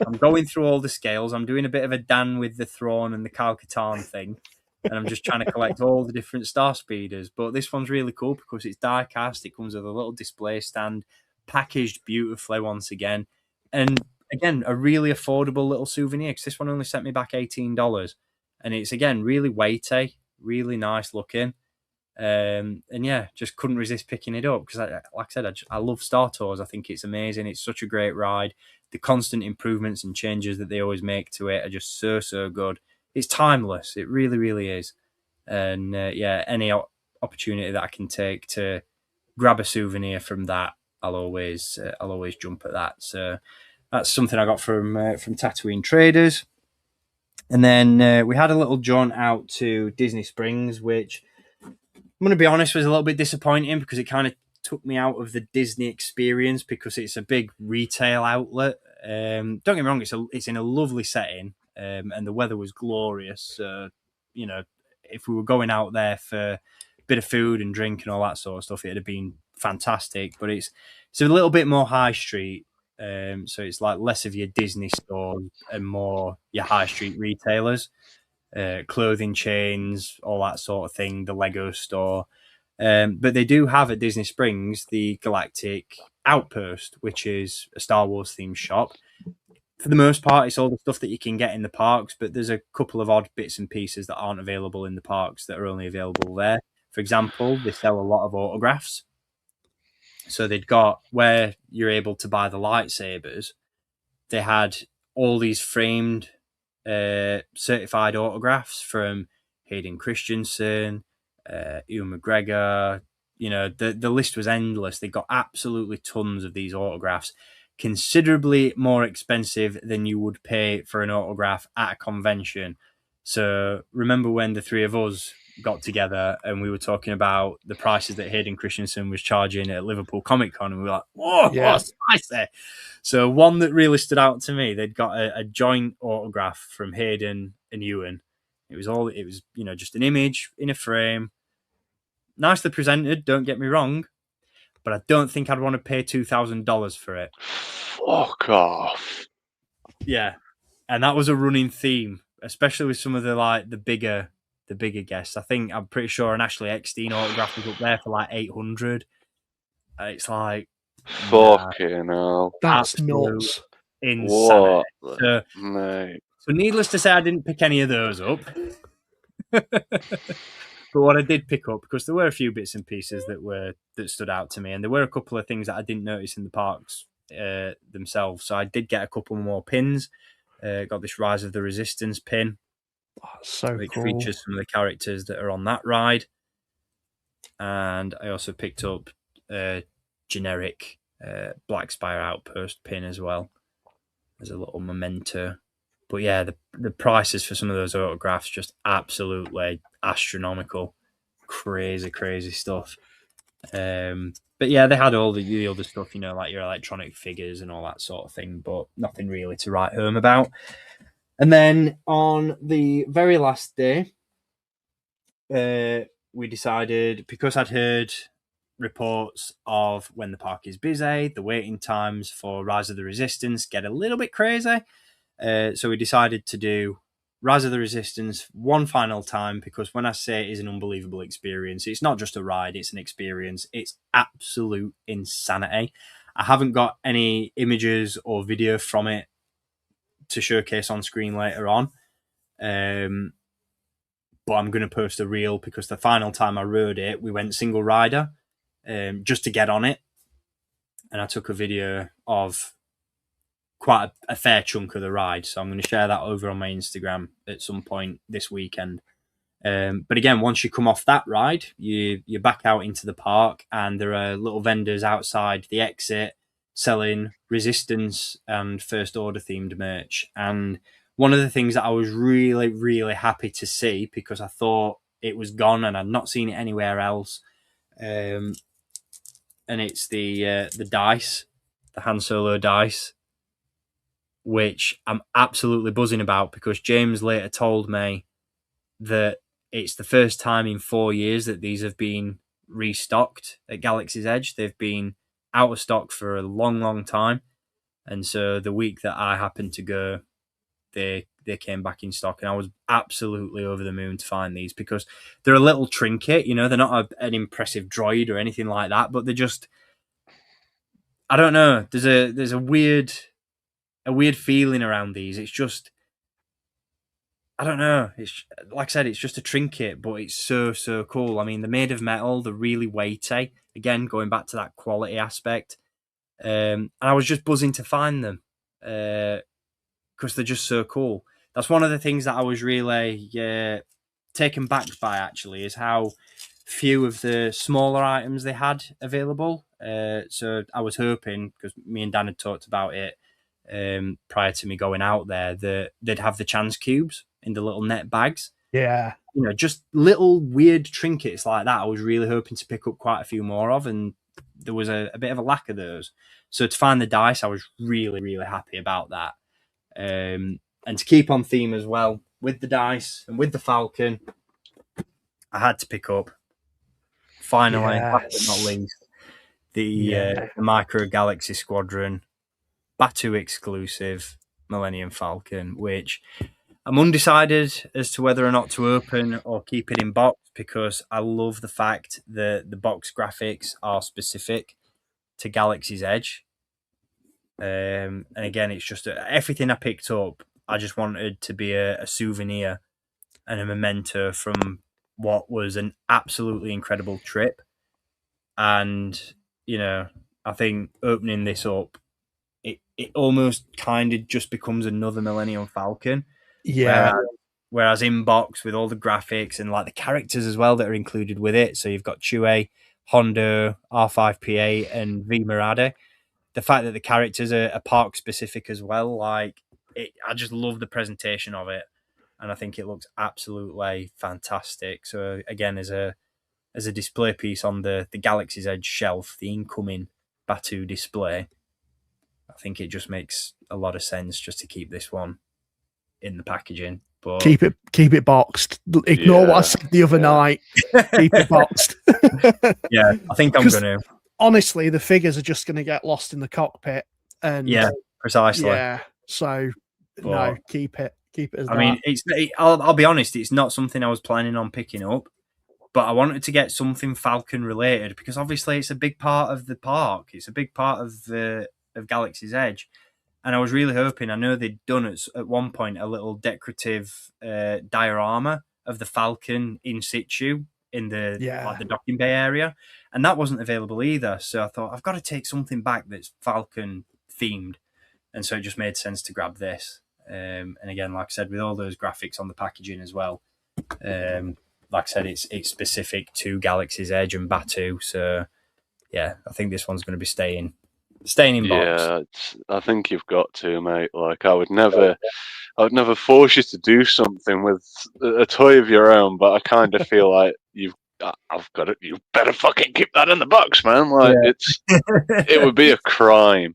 I'm going through all the scales. I'm doing a bit of a Dan with the Thrawn and the Kyle Katarn thing, and I'm just trying to collect all the different Star Speeders. But this one's really cool because it's die-cast. It comes with a little display stand, packaged beautifully once again. And again, a really affordable little souvenir because this one only sent me back $18. And it's, again, really weighty, really nice looking. And yeah, just couldn't resist picking it up because, like I said, I love Star Tours. I think it's amazing. It's such a great ride. The constant improvements and changes that they always make to it are just so good. it's timeless. It really, really is. And any opportunity that I can take to grab a souvenir from that, I'll always jump at that. So that's something I got from Tatooine Traders. And then we had a little jaunt out to Disney Springs, which I'm going to be honest was a little bit disappointing because it kind of took me out of the Disney experience because it's a big retail outlet. Don't get me wrong, it's in a lovely setting, and the weather was glorious. So, if we were going out there for a bit of food and drink and all that sort of stuff, it'd have been fantastic. But it's a little bit more high street. So it's like less of your Disney stores and more your high street retailers, clothing chains, all that sort of thing, the Lego store. But they do have at Disney Springs the Galactic Outpost, which is a Star Wars themed shop. For the most part, it's all the stuff that you can get in the parks, but there's a couple of odd bits and pieces that aren't available in the parks that are only available there. For example, they sell a lot of autographs. So they'd got where you're able to buy the lightsabers, they had all these framed certified autographs from Hayden Christensen, Ewan McGregor. The list was endless. They got absolutely tons of these autographs, considerably more expensive than you would pay for an autograph at a convention. So remember when the three of us got together and we were talking about the prices that Hayden Christensen was charging at Liverpool Comic Con, and we were like, whoa, spicy. So one that really stood out to me, they'd got a joint autograph from Hayden and Ewan. It was just an image in a frame, nicely presented, don't get me wrong, but I don't think I'd want to pay $2,000 for it. Fuck off. Yeah. And that was a running theme, especially with some of the bigger guests. I'm pretty sure an Ashley Eckstein autograph was up there for like 800. It's like fucking hell. That's nuts. Insanity. What mate. So needless to say, I didn't pick any of those up. But what I did pick up, because there were a few bits and pieces that stood out to me, and there were a couple of things that I didn't notice in the parks themselves. So I did get a couple more pins. Got this Rise of the Resistance pin, which cool. features some of the characters that are on that ride. And I also picked up a generic Black Spire Outpost pin as well as a little memento. But yeah, the prices for some of those autographs just absolutely astronomical, crazy stuff. But yeah, they had all the other stuff, like your electronic figures and all that sort of thing, but nothing really to write home about. And then on the very last day, we decided, because I'd heard reports of when the park is busy, the waiting times for Rise of the Resistance get a little bit crazy. So we decided to do Rise of the Resistance one final time, because when I say it is an unbelievable experience, it's not just a ride, it's an experience. It's absolute insanity. I haven't got any images or video from it to showcase on screen later on. But I'm going to post a reel, because the final time I rode it, we went single rider just to get on it. And I took a video of quite a fair chunk of the ride. So I'm going to share that over on my Instagram at some point this weekend. But again, once you come off that ride, you're back out into the park, and there are little vendors outside the exit selling Resistance and First Order themed merch. And one of the things that I was really, really happy to see, because I thought it was gone and I'd not seen it anywhere else, and it's the dice, the Han Solo dice, which I'm absolutely buzzing about, because James later told me that it's the first time in 4 years that these have been restocked at Galaxy's Edge. They've been out of stock for a long time. And so the week that I happened to go, they came back in stock, and I was absolutely over the moon to find these, because they're a little trinket, they're not an impressive droid or anything like that, but they're just, I don't know, there's a weird feeling around these. It's just, I don't know. It's like I said, it's just a trinket, but it's so cool. I mean, they're made of metal. They're really weighty. Again, going back to that quality aspect. And I was just buzzing to find them because they're just so cool. That's one of the things that I was really taken back by, actually, is how few of the smaller items they had available. So I was hoping, because me and Dan had talked about it prior to me going out there, that they'd have the chance cubes in the little net bags. Yeah. Just little weird trinkets like that. I was really hoping to pick up quite a few more of, and there was a bit of a lack of those. So to find the dice, I was really, really happy about that. And to keep on theme as well, with the dice and with the Falcon, I had to pick up, finally, last but not least, the Micro Galaxy Squadron Batuu exclusive Millennium Falcon, which I'm undecided as to whether or not to open or keep it in box, because I love the fact that the box graphics are specific to Galaxy's Edge. And again, it's just everything I picked up, I just wanted to be a souvenir and a memento from what was an absolutely incredible trip. And, I think opening this up, it almost kind of just becomes another Millennium Falcon. Yeah. Whereas in box, with all the graphics and like the characters as well that are included with it, so you've got Chewie, Hondo, R5PA, and V Murade. The fact that the characters are park specific as well, I just love the presentation of it, and I think it looks absolutely fantastic. So again, as a display piece on the Galaxy's Edge shelf, the incoming Batuu display, I think it just makes a lot of sense just to keep this one in the packaging. But keep it boxed. Ignore what I said the other night. Keep it boxed. Yeah, I think I'm going to. Honestly, the figures are just going to get lost in the cockpit. And yeah, precisely. Yeah, so no, keep it as I'll be honest, it's not something I was planning on picking up, but I wanted to get something Falcon related, because obviously it's a big part of the park. It's a big part of Galaxy's Edge. And I was really hoping, I know they'd done at one point a little decorative diorama of the Falcon in situ in the docking bay area, and that wasn't available either. So I thought, I've got to take something back that's Falcon themed, and so it just made sense to grab this. And again, like I said, with all those graphics on the packaging as well, like I said, it's specific to Galaxy's Edge and Batuu. So yeah, I think this one's going to be staying in box. Yeah, I think you've got to, mate. Like, I would never force you to do something with a toy of your own, but I kind of feel like I've got it. You better fucking keep that in the box, man. Like, it would be a crime.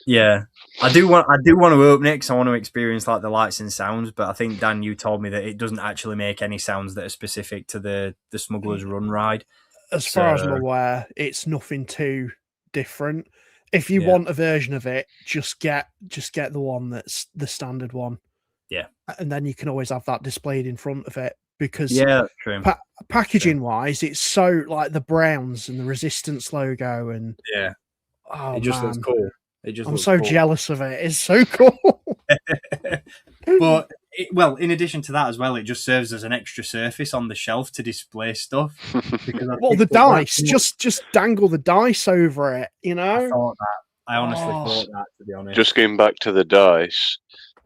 Yeah, I do want to open it because I want to experience like the lights and sounds. But I think, Dan, you told me that it doesn't actually make any sounds that are specific to the Smuggler's Run ride. As far as I'm aware, it's nothing too different. If you want a version of it, just get the one that's the standard one. Yeah. And then you can always have that displayed in front of it, because that's true. Packaging wise, it's so like the Browns and the Resistance logo, and it just looks cool. I'm so jealous of it. It's so cool. But in addition to that as well, it just serves as an extra surface on the shelf to display stuff. Well, the dice, just dangle the dice over it, I thought that. I honestly thought that, to be honest. Just getting back to the dice,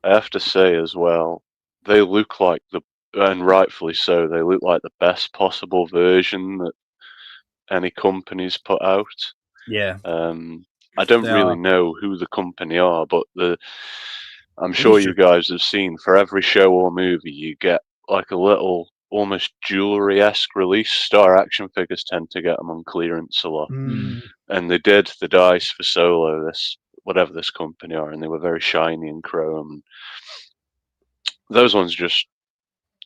I have to say as well, they look like and rightfully so, they look like the best possible version that any company's put out. Yeah. I don't really know who the company are, but I'm sure you guys have seen, for every show or movie, you get like a little almost jewelry-esque release. Star action figures tend to get them on clearance a lot. And they did the dice for Solo, whatever this company are, and they were very shiny and chrome. Those ones just,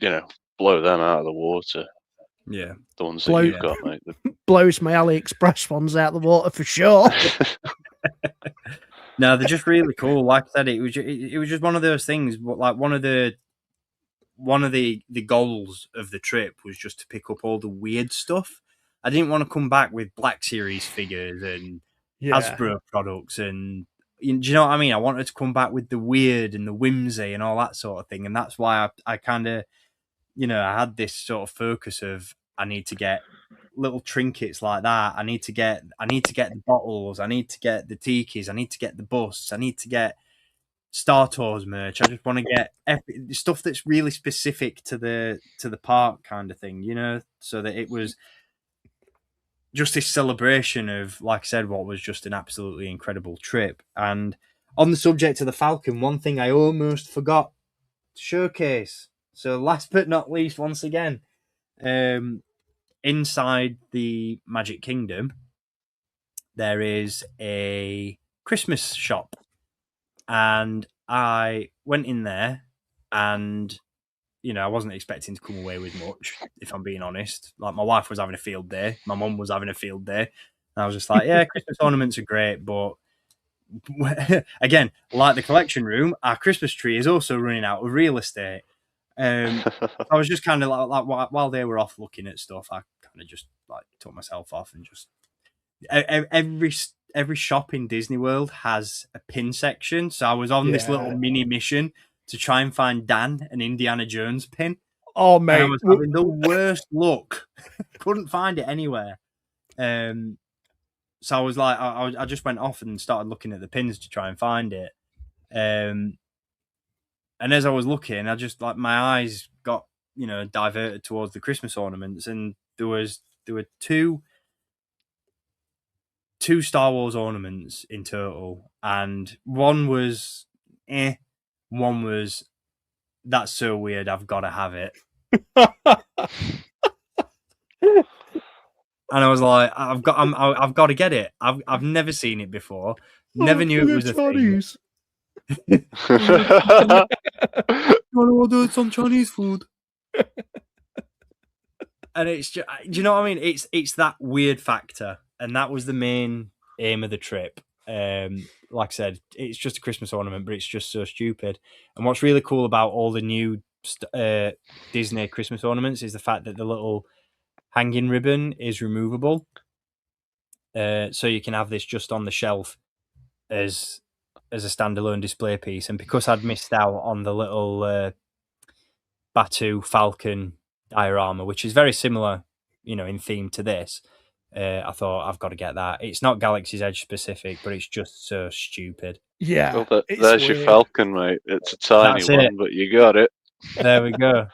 blow them out of the water. Yeah. The ones that you've got, mate. Blows my AliExpress ones out of the water for sure. No, they're just really cool. Like I said, it was just one of those things. Like one of the goals of the trip was just to pick up all the weird stuff. I didn't want to come back with Black Series figures and Hasbro products, and do you know what I mean? I wanted to come back with the weird and the whimsy and all that sort of thing, and that's why I kind of, I had this sort of focus of, I need to get little trinkets like that. I need to get the bottles. I need to get the tikis. I need to get the busts. I need to get Star Tours merch. I just want to get stuff that's really specific to the park kind of thing, you know, so that it was just this celebration of, like I said, what was just an absolutely incredible trip. And on the subject of the Falcon, one thing I almost forgot to showcase. So last but not least, once again, inside the Magic Kingdom, there is a Christmas shop. And I went in there and, you know, I wasn't expecting to come away with much, if I'm being honest. Like, my wife was having a field day. My mum was having a field day. And I was just like, yeah, Christmas ornaments are great. But again, like the collection room, our Christmas tree is also running out of real estate. I was just kind of like while they were off looking at stuff, I kind of just like took myself off and just every shop in Disney World has a pin section. So I was on this little mini mission to try and find Dan an Indiana Jones pin. Oh, mate. And I was having the worst luck. Couldn't find it anywhere. So I was like, I just went off and started looking at the pins to try and find it. And as I was looking, I just like my eyes got, you know, diverted towards the Christmas ornaments, and there were two Star Wars ornaments in total, and one was one was that's so weird, I've got to have it. And I was like, I've got to get it. I've never seen it before. Never knew it was a thing. I want to order some Chinese food. And it's just, do you know what I mean? It's that weird factor, and that was the main aim of the trip. Like I said, it's just a Christmas ornament, but it's just so stupid. And what's really cool about all the new Disney Christmas ornaments is the fact that the little hanging ribbon is removable, so you can have this just on the shelf as a standalone display piece. And because I'd missed out on the little Batuu Falcon diorama, which is very similar, you know, in theme to this, I thought I've got to get that. It's not Galaxy's Edge specific, but it's just so stupid. Yeah, well, there's your Falcon, mate. It's a tiny one, but you got it. There we go.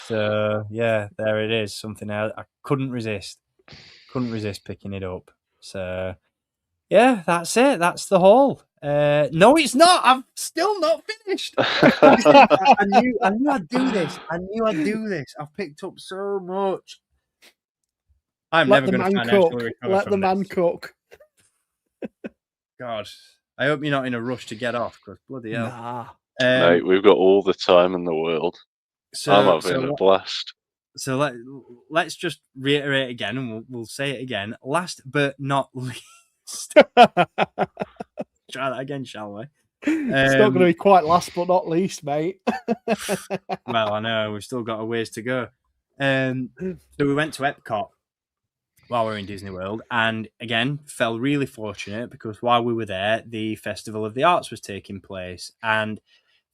So yeah, there it is. Something I couldn't resist. Couldn't resist picking it up. So yeah, that's it. That's the haul. No, it's not. I'm still not finished. I knew I'd do this. I've picked up so much. I'm never going to financially recover. Let the man cook. God, I hope you're not in a rush to get off, because bloody hell. Nah. Mate, we've got all the time in the world. I'm having a blast. So let's just reiterate again, and we'll say it again. Last but not least. Try that again, shall we? It's not going to be quite last but not least, mate. Well, I know. We've still got a ways to go. So we went to Epcot while we were in Disney World, and again, felt really fortunate because while we were there, the Festival of the Arts was taking place. And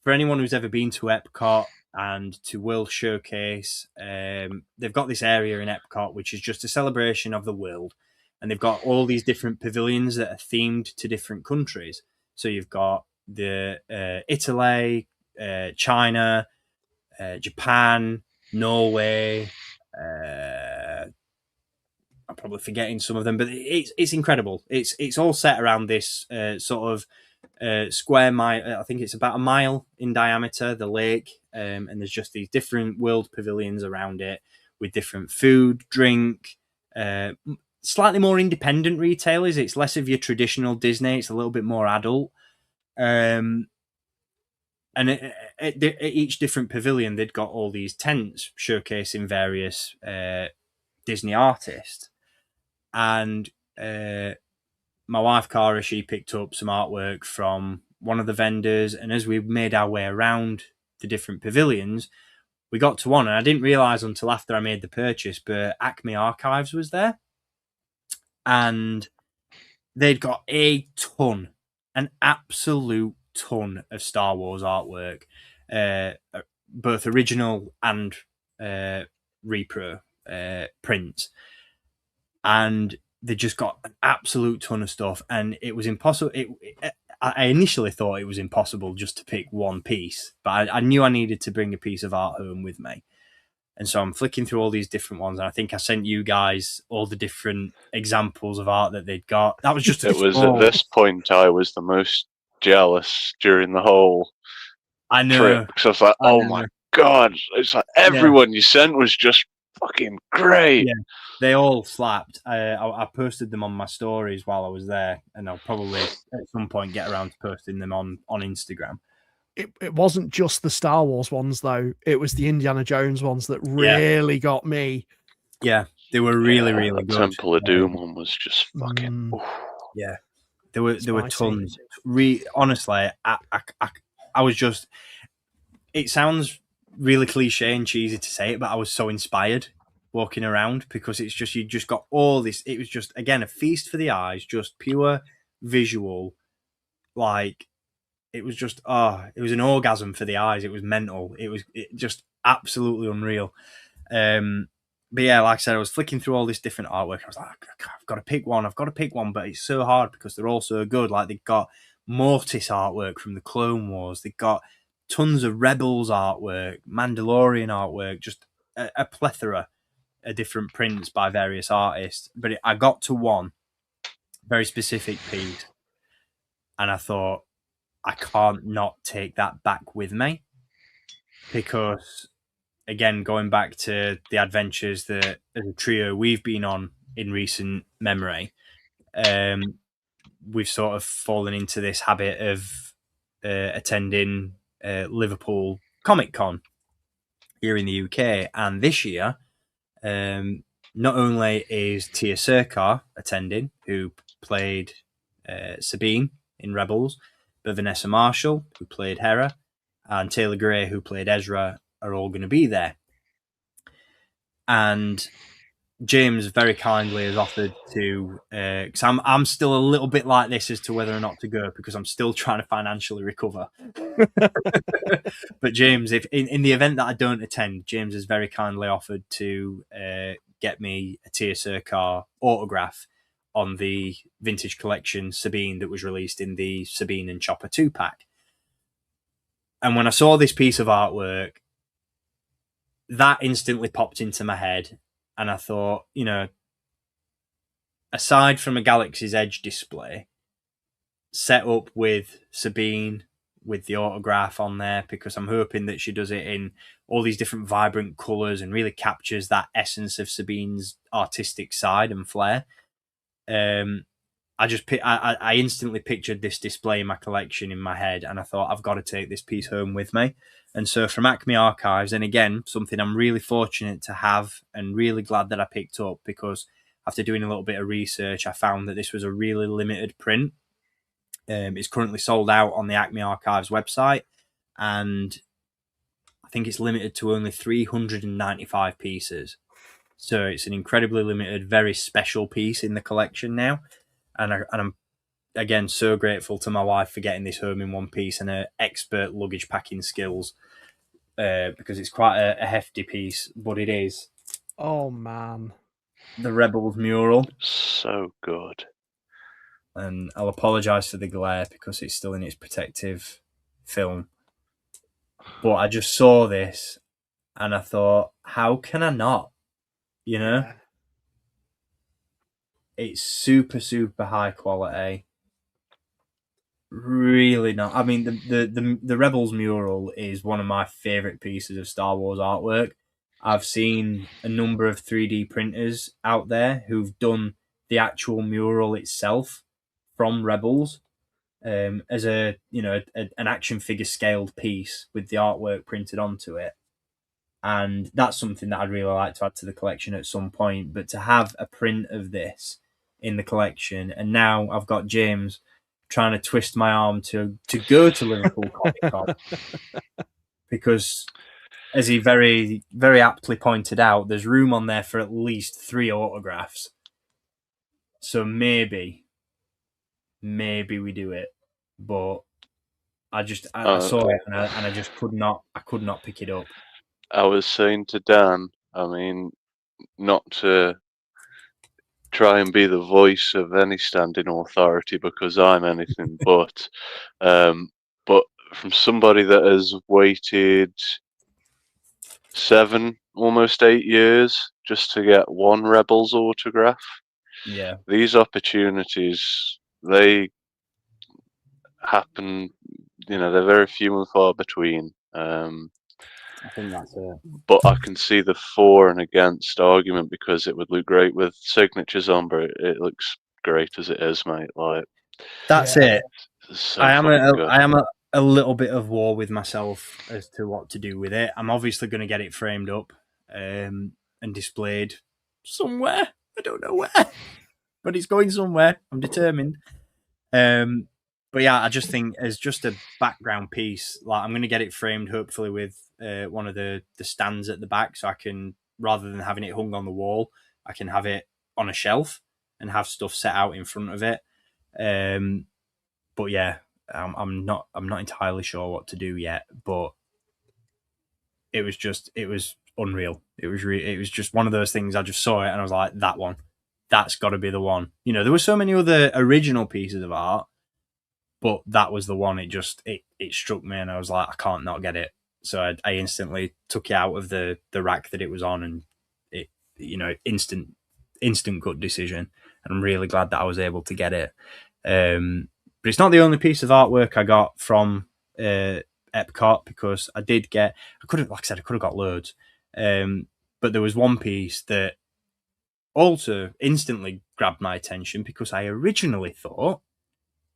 for anyone who's ever been to Epcot and to World Showcase, they've got this area in Epcot which is just a celebration of the world. And they've got all these different pavilions that are themed to different countries. So you've got the Italy, China, Japan, Norway. I'm probably forgetting some of them, but it's incredible. It's all set around this sort of square mile. I think it's about a mile in diameter, the lake, and there's just these different world pavilions around it with different food, drink, slightly more independent retailers. It's less of your traditional Disney. It's a little bit more adult. And at each different pavilion, they'd got all these tents showcasing various Disney artists. And my wife, Cara, she picked up some artwork from one of the vendors. And as we made our way around the different pavilions, we got to one. And I didn't realise until after I made the purchase, but Acme Archives was there. And they'd got an absolute ton of Star Wars artwork, both original and repro prints. And they just got an absolute ton of stuff, and it was impossible. I initially thought it was impossible just to pick one piece, but I knew I needed to bring a piece of art home with me. And so I'm flicking through all these different ones, and I think I sent you guys all the different examples of art that they'd got. That was just It was at this point I was the most jealous during the whole I know trip, because I was like, oh my god, it's like everyone you sent was just fucking great. Yeah, they all slapped. I posted them on my stories while I was there, and I'll probably at some point get around to posting them on Instagram. It wasn't just the Star Wars ones, though. It was the Indiana Jones ones that really got me. Yeah, they were really good. Temple of Doom one was just fucking... Yeah, there were tons. Honestly, I was just... It sounds really cliche and cheesy to say it, but I was so inspired walking around, because it's just, you just got all this. It was just, again, a feast for the eyes, just pure visual. Like, it was just, it was an orgasm for the eyes. It was mental. It was just absolutely unreal. But yeah, like I said, I was flicking through all this different artwork. I was like, I've got to pick one, but it's so hard because they're all so good. Like, they've got Mortis artwork from the Clone Wars. They've got tons of Rebels artwork, Mandalorian artwork, just a plethora of different prints by various artists. But I got to one very specific piece, and I thought, I can't not take that back with me, because, again, going back to the adventures that as a trio we've been on in recent memory, we've sort of fallen into this habit of attending Liverpool Comic Con here in the UK. And this year, not only is Tia Serkar attending, who played Sabine in Rebels, but Vanessa Marshall, who played Hera, and Taylor Gray, who played Ezra, are all going to be there. And James very kindly has offered to, because I'm still a little bit like this as to whether or not to go, because I'm still trying to financially recover. But James, if in the event that I don't attend, James has very kindly offered to get me a Tia Serkar autograph on the vintage collection Sabine that was released in the Sabine and Chopper 2-pack. And when I saw this piece of artwork, that instantly popped into my head. And I thought, aside from a Galaxy's Edge display set up with Sabine, with the autograph on there, because I'm hoping that she does it in all these different vibrant colours and really captures that essence of Sabine's artistic side and flair. I instantly pictured this display in my collection in my head, and I thought, I've got to take this piece home with me. And so from Acme Archives, and again, something I'm really fortunate to have and really glad that I picked up, because after doing a little bit of research, I found that this was a really limited print. It's currently sold out on the Acme Archives website, and I think it's limited to only 395 pieces. So it's an incredibly limited, very special piece in the collection now. And I'm, again, so grateful to my wife for getting this home in one piece, and her expert luggage packing skills, because it's quite a hefty piece, but it is. Oh, man. The Rebels mural. So good. And I'll apologise for the glare because it's still in its protective film. But I just saw this and I thought, how can I not? Yeah. It's super, super high quality. Really not. I mean, the Rebels mural is one of my favourite pieces of Star Wars artwork. I've seen a number of 3D printers out there who've done the actual mural itself from Rebels as an action figure scaled piece with the artwork printed onto it. And that's something that I'd really like to add to the collection at some point. But to have a print of this in the collection, and now I've got James trying to twist my arm to go to Liverpool Comic Con, because, as he very, very aptly pointed out, there's room on there for at least 3 autographs. So maybe we do it. But I saw it and I just could not pick it up. I was saying to Dan, I mean, not to try and be the voice of any standing authority because I'm anything but. But from somebody that has waited 7, almost 8 years just to get one Rebels autograph, Yeah. these opportunities, they happen, they're very few and far between. I think that's it. But I can see the for and against argument because it would look great with signatures on, but it looks great as it is, mate. Like, That's Yeah. it. it's so fucking good. I am a little bit of war with myself as to what to do with it. I'm obviously going to get it framed up and displayed somewhere. I don't know where, but it's going somewhere. I'm determined. But yeah, I just think as just a background piece, like I'm going to get it framed hopefully with one of the stands at the back, so I can, rather than having it hung on the wall, I can have it on a shelf and have stuff set out in front of it. But yeah, I'm not entirely sure what to do yet. But it was unreal. It was just one of those things. I just saw it and I was like, that's got to be the one. There were so many other original pieces of art, but that was the one. It struck me and I was like, I can't not get it. So I instantly took it out of the rack that it was on, and it, instant gut decision. And I'm really glad that I was able to get it. But it's not the only piece of artwork I got from Epcot, because I could have got loads. But there was one piece that also instantly grabbed my attention because I originally thought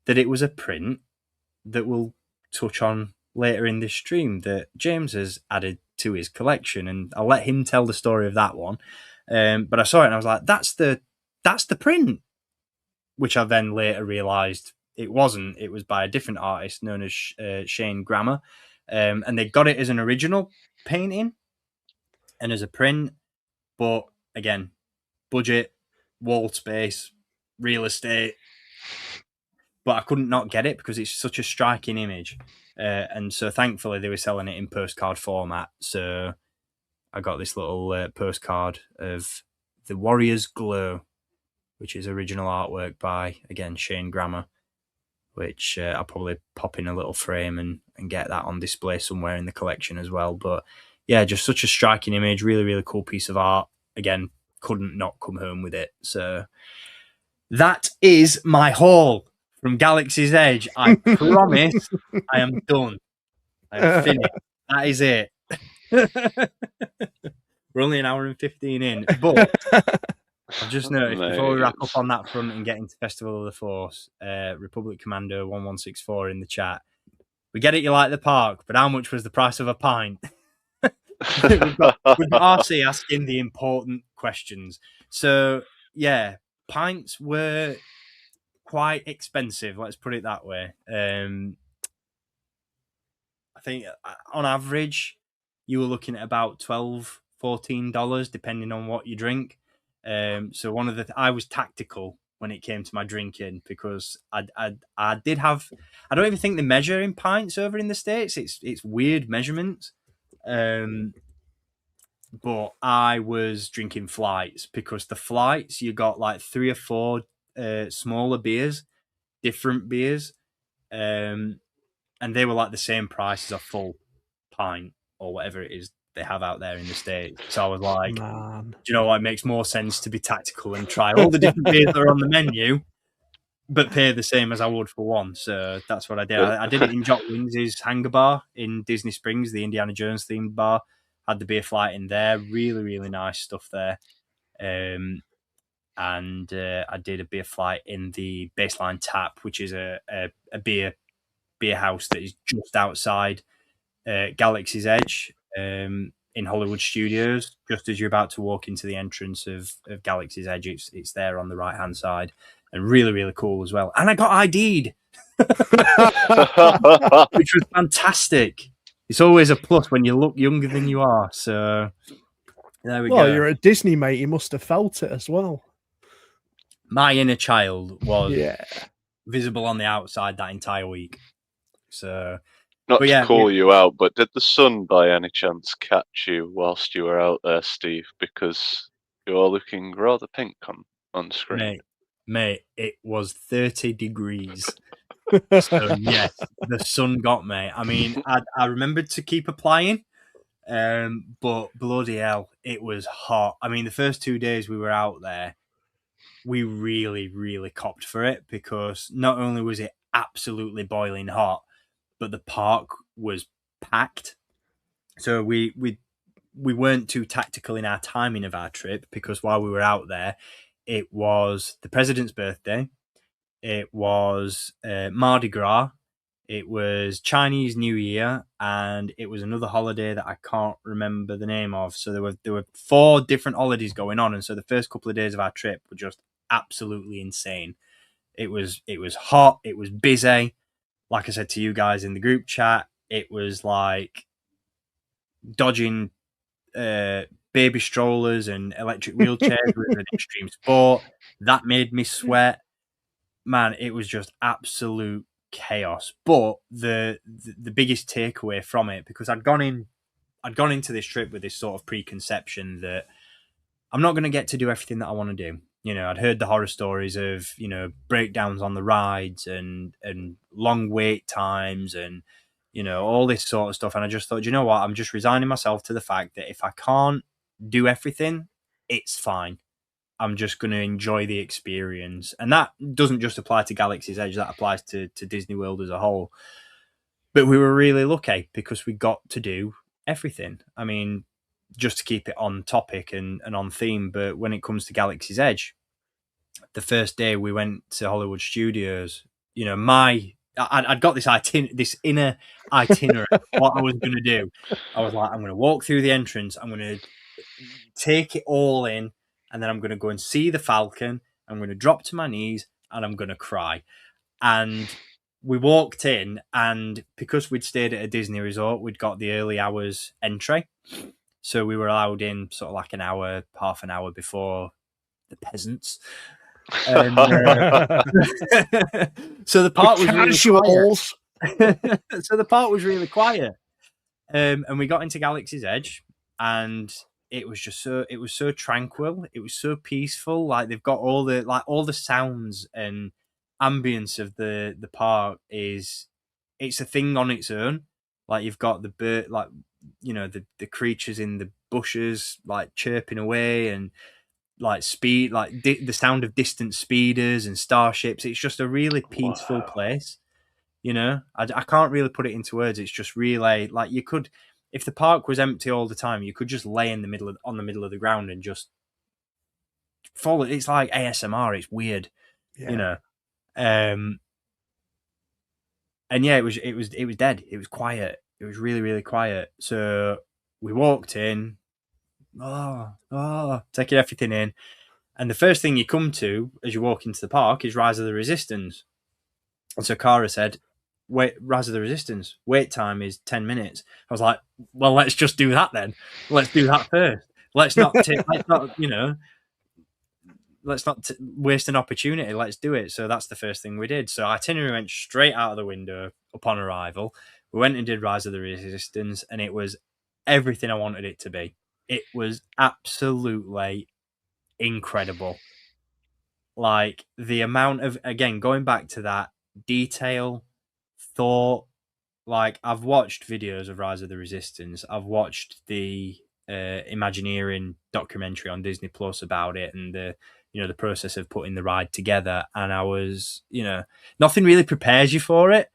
that it was a print that we'll touch on later in this stream that James has added to his collection, and I'll let him tell the story of that one. But I saw it and I was like, that's the print, which I then later realised it wasn't. It was by a different artist known as Shane Grammer, and they got it as an original painting and as a print. But again, budget, wall space, real estate. But I couldn't not get it because it's such a striking image. And so thankfully they were selling it in postcard format. So I got this little postcard of the Warrior's Glow, which is original artwork by, again, Shane Grammer, which I'll probably pop in a little frame and get that on display somewhere in the collection as well. But yeah, just such a striking image, really, really cool piece of art. Again, couldn't not come home with it. So that is my haul from Galaxy's Edge. I promise I am done. I am finished. That is it. We're only an hour and 15 in, but I've just noticed before we wrap up on that front and get into Festival of the Force, Republic Commando 1164 in the chat. We get it, you like the park, but how much was the price of a pint? we've got RC asking the important questions. So yeah, pints were quite expensive, let's put it that way. I think on average you were looking at about $12-$14 depending on what you drink. So I was tactical when it came to my drinking because I did have, I don't even think they measure in pints over in the States. It's weird measurements. But I was drinking flights because the flights, you got like 3 or 4 smaller beers, different beers, and they were like the same price as a full pint or whatever it is they have out there in the States. So I was like, Man. do you know what? It makes more sense to be tactical and try all the different beers that are on the menu, but pay the same as I would for one. So that's what I did. I did it in Jock Wings' Hangar Bar in Disney Springs, the Indiana Jones themed bar. Had the beer flight in there. Really, really nice stuff there. And I did a beer flight in the Baseline Tap, which is a beer house that is just outside Galaxy's Edge in Hollywood Studios. Just as you're about to walk into the entrance of Galaxy's Edge, it's there on the right hand side, and really, really cool as well. And I got ID'd, which was fantastic. It's always a plus when you look younger than you are. So there we go. Well, you're a Disney mate. You must have felt it as well. My inner child was visible on the outside that entire week. So, not to call you out, but did the sun by any chance catch you whilst you were out there, Steve? Because you're looking rather pink on on screen. Mate, it was 30 degrees. So yes, the sun got me. I mean, I remembered to keep applying, but bloody hell, it was hot. I mean, the first 2 days we were out there, we really, really copped for it, because not only was it absolutely boiling hot, but the park was packed. So we weren't too tactical in our timing of our trip, because while we were out there, it was the president's birthday, it was Mardi Gras, it was Chinese New Year, and it was another holiday that I can't remember the name of. So there were 4 different holidays going on, and so the first couple of days of our trip were just absolutely insane. It was hot, it was busy. Like I said to you guys in the group chat, it was like dodging baby strollers and electric wheelchairs was an extreme sport. That made me sweat. Man, it was just absolute chaos. But the biggest takeaway from it, because I'd gone into this trip with this sort of preconception that I'm not going to get to do everything that I want to do. You know, I'd heard the horror stories of, you know, breakdowns on the rides and long wait times and, you know, all this sort of stuff. And I just thought, you know what? I'm just resigning myself to the fact that if I can't do everything, it's fine. I'm just going to enjoy the experience. And that doesn't just apply to Galaxy's Edge, that applies to Disney World as a whole. But we were really lucky because we got to do everything. I mean, just to keep it on topic and on theme, but when it comes to Galaxy's Edge, the first day we went to Hollywood Studios, you know, I'd got this inner itinerary what I was going to do. I was like, I'm going to walk through the entrance, I'm going to take it all in, and then I'm going to go and see the Falcon, I'm going to drop to my knees, and I'm going to cry. And we walked in, and because we'd stayed at a Disney resort, we'd got the early hours entry. So we were allowed in sort of like half an hour before the peasants. And, so the park was really quiet. So the park was really quiet. And we got into Galaxy's Edge, and it was so tranquil. It was so peaceful. Like, they've got all the sounds and ambience of the park it's a thing on its own. Like, you've got the bird, like, you know, the creatures in the bushes like chirping away, and like speed, like the sound of distant speeders and starships. It's just a really peaceful place. You know, I can't really put it into words. It's just really, like, you could, if the park was empty all the time, you could just lay on the middle of the ground and just follow. It's like ASMR. It's weird, you know. And yeah, it was dead. It was quiet. It was really, really quiet. So we walked in, taking everything in, and the first thing you come to as you walk into the park is Rise of the Resistance. And so Cara said, "Wait, Rise of the Resistance, wait time is 10 minutes." I was like, well, let's just do that then. Let's do that first. Let's not waste an opportunity. Let's do it. So that's the first thing we did. So itinerary went straight out of the window upon arrival. We went and did Rise of the Resistance, and it was everything I wanted it to be. It was absolutely incredible. Like, the amount of, again, going back to that detail, thought. Like, I've watched videos of Rise of the Resistance. I've watched the Imagineering documentary on Disney Plus about it, and the process of putting the ride together. And I was, nothing really prepares you for it,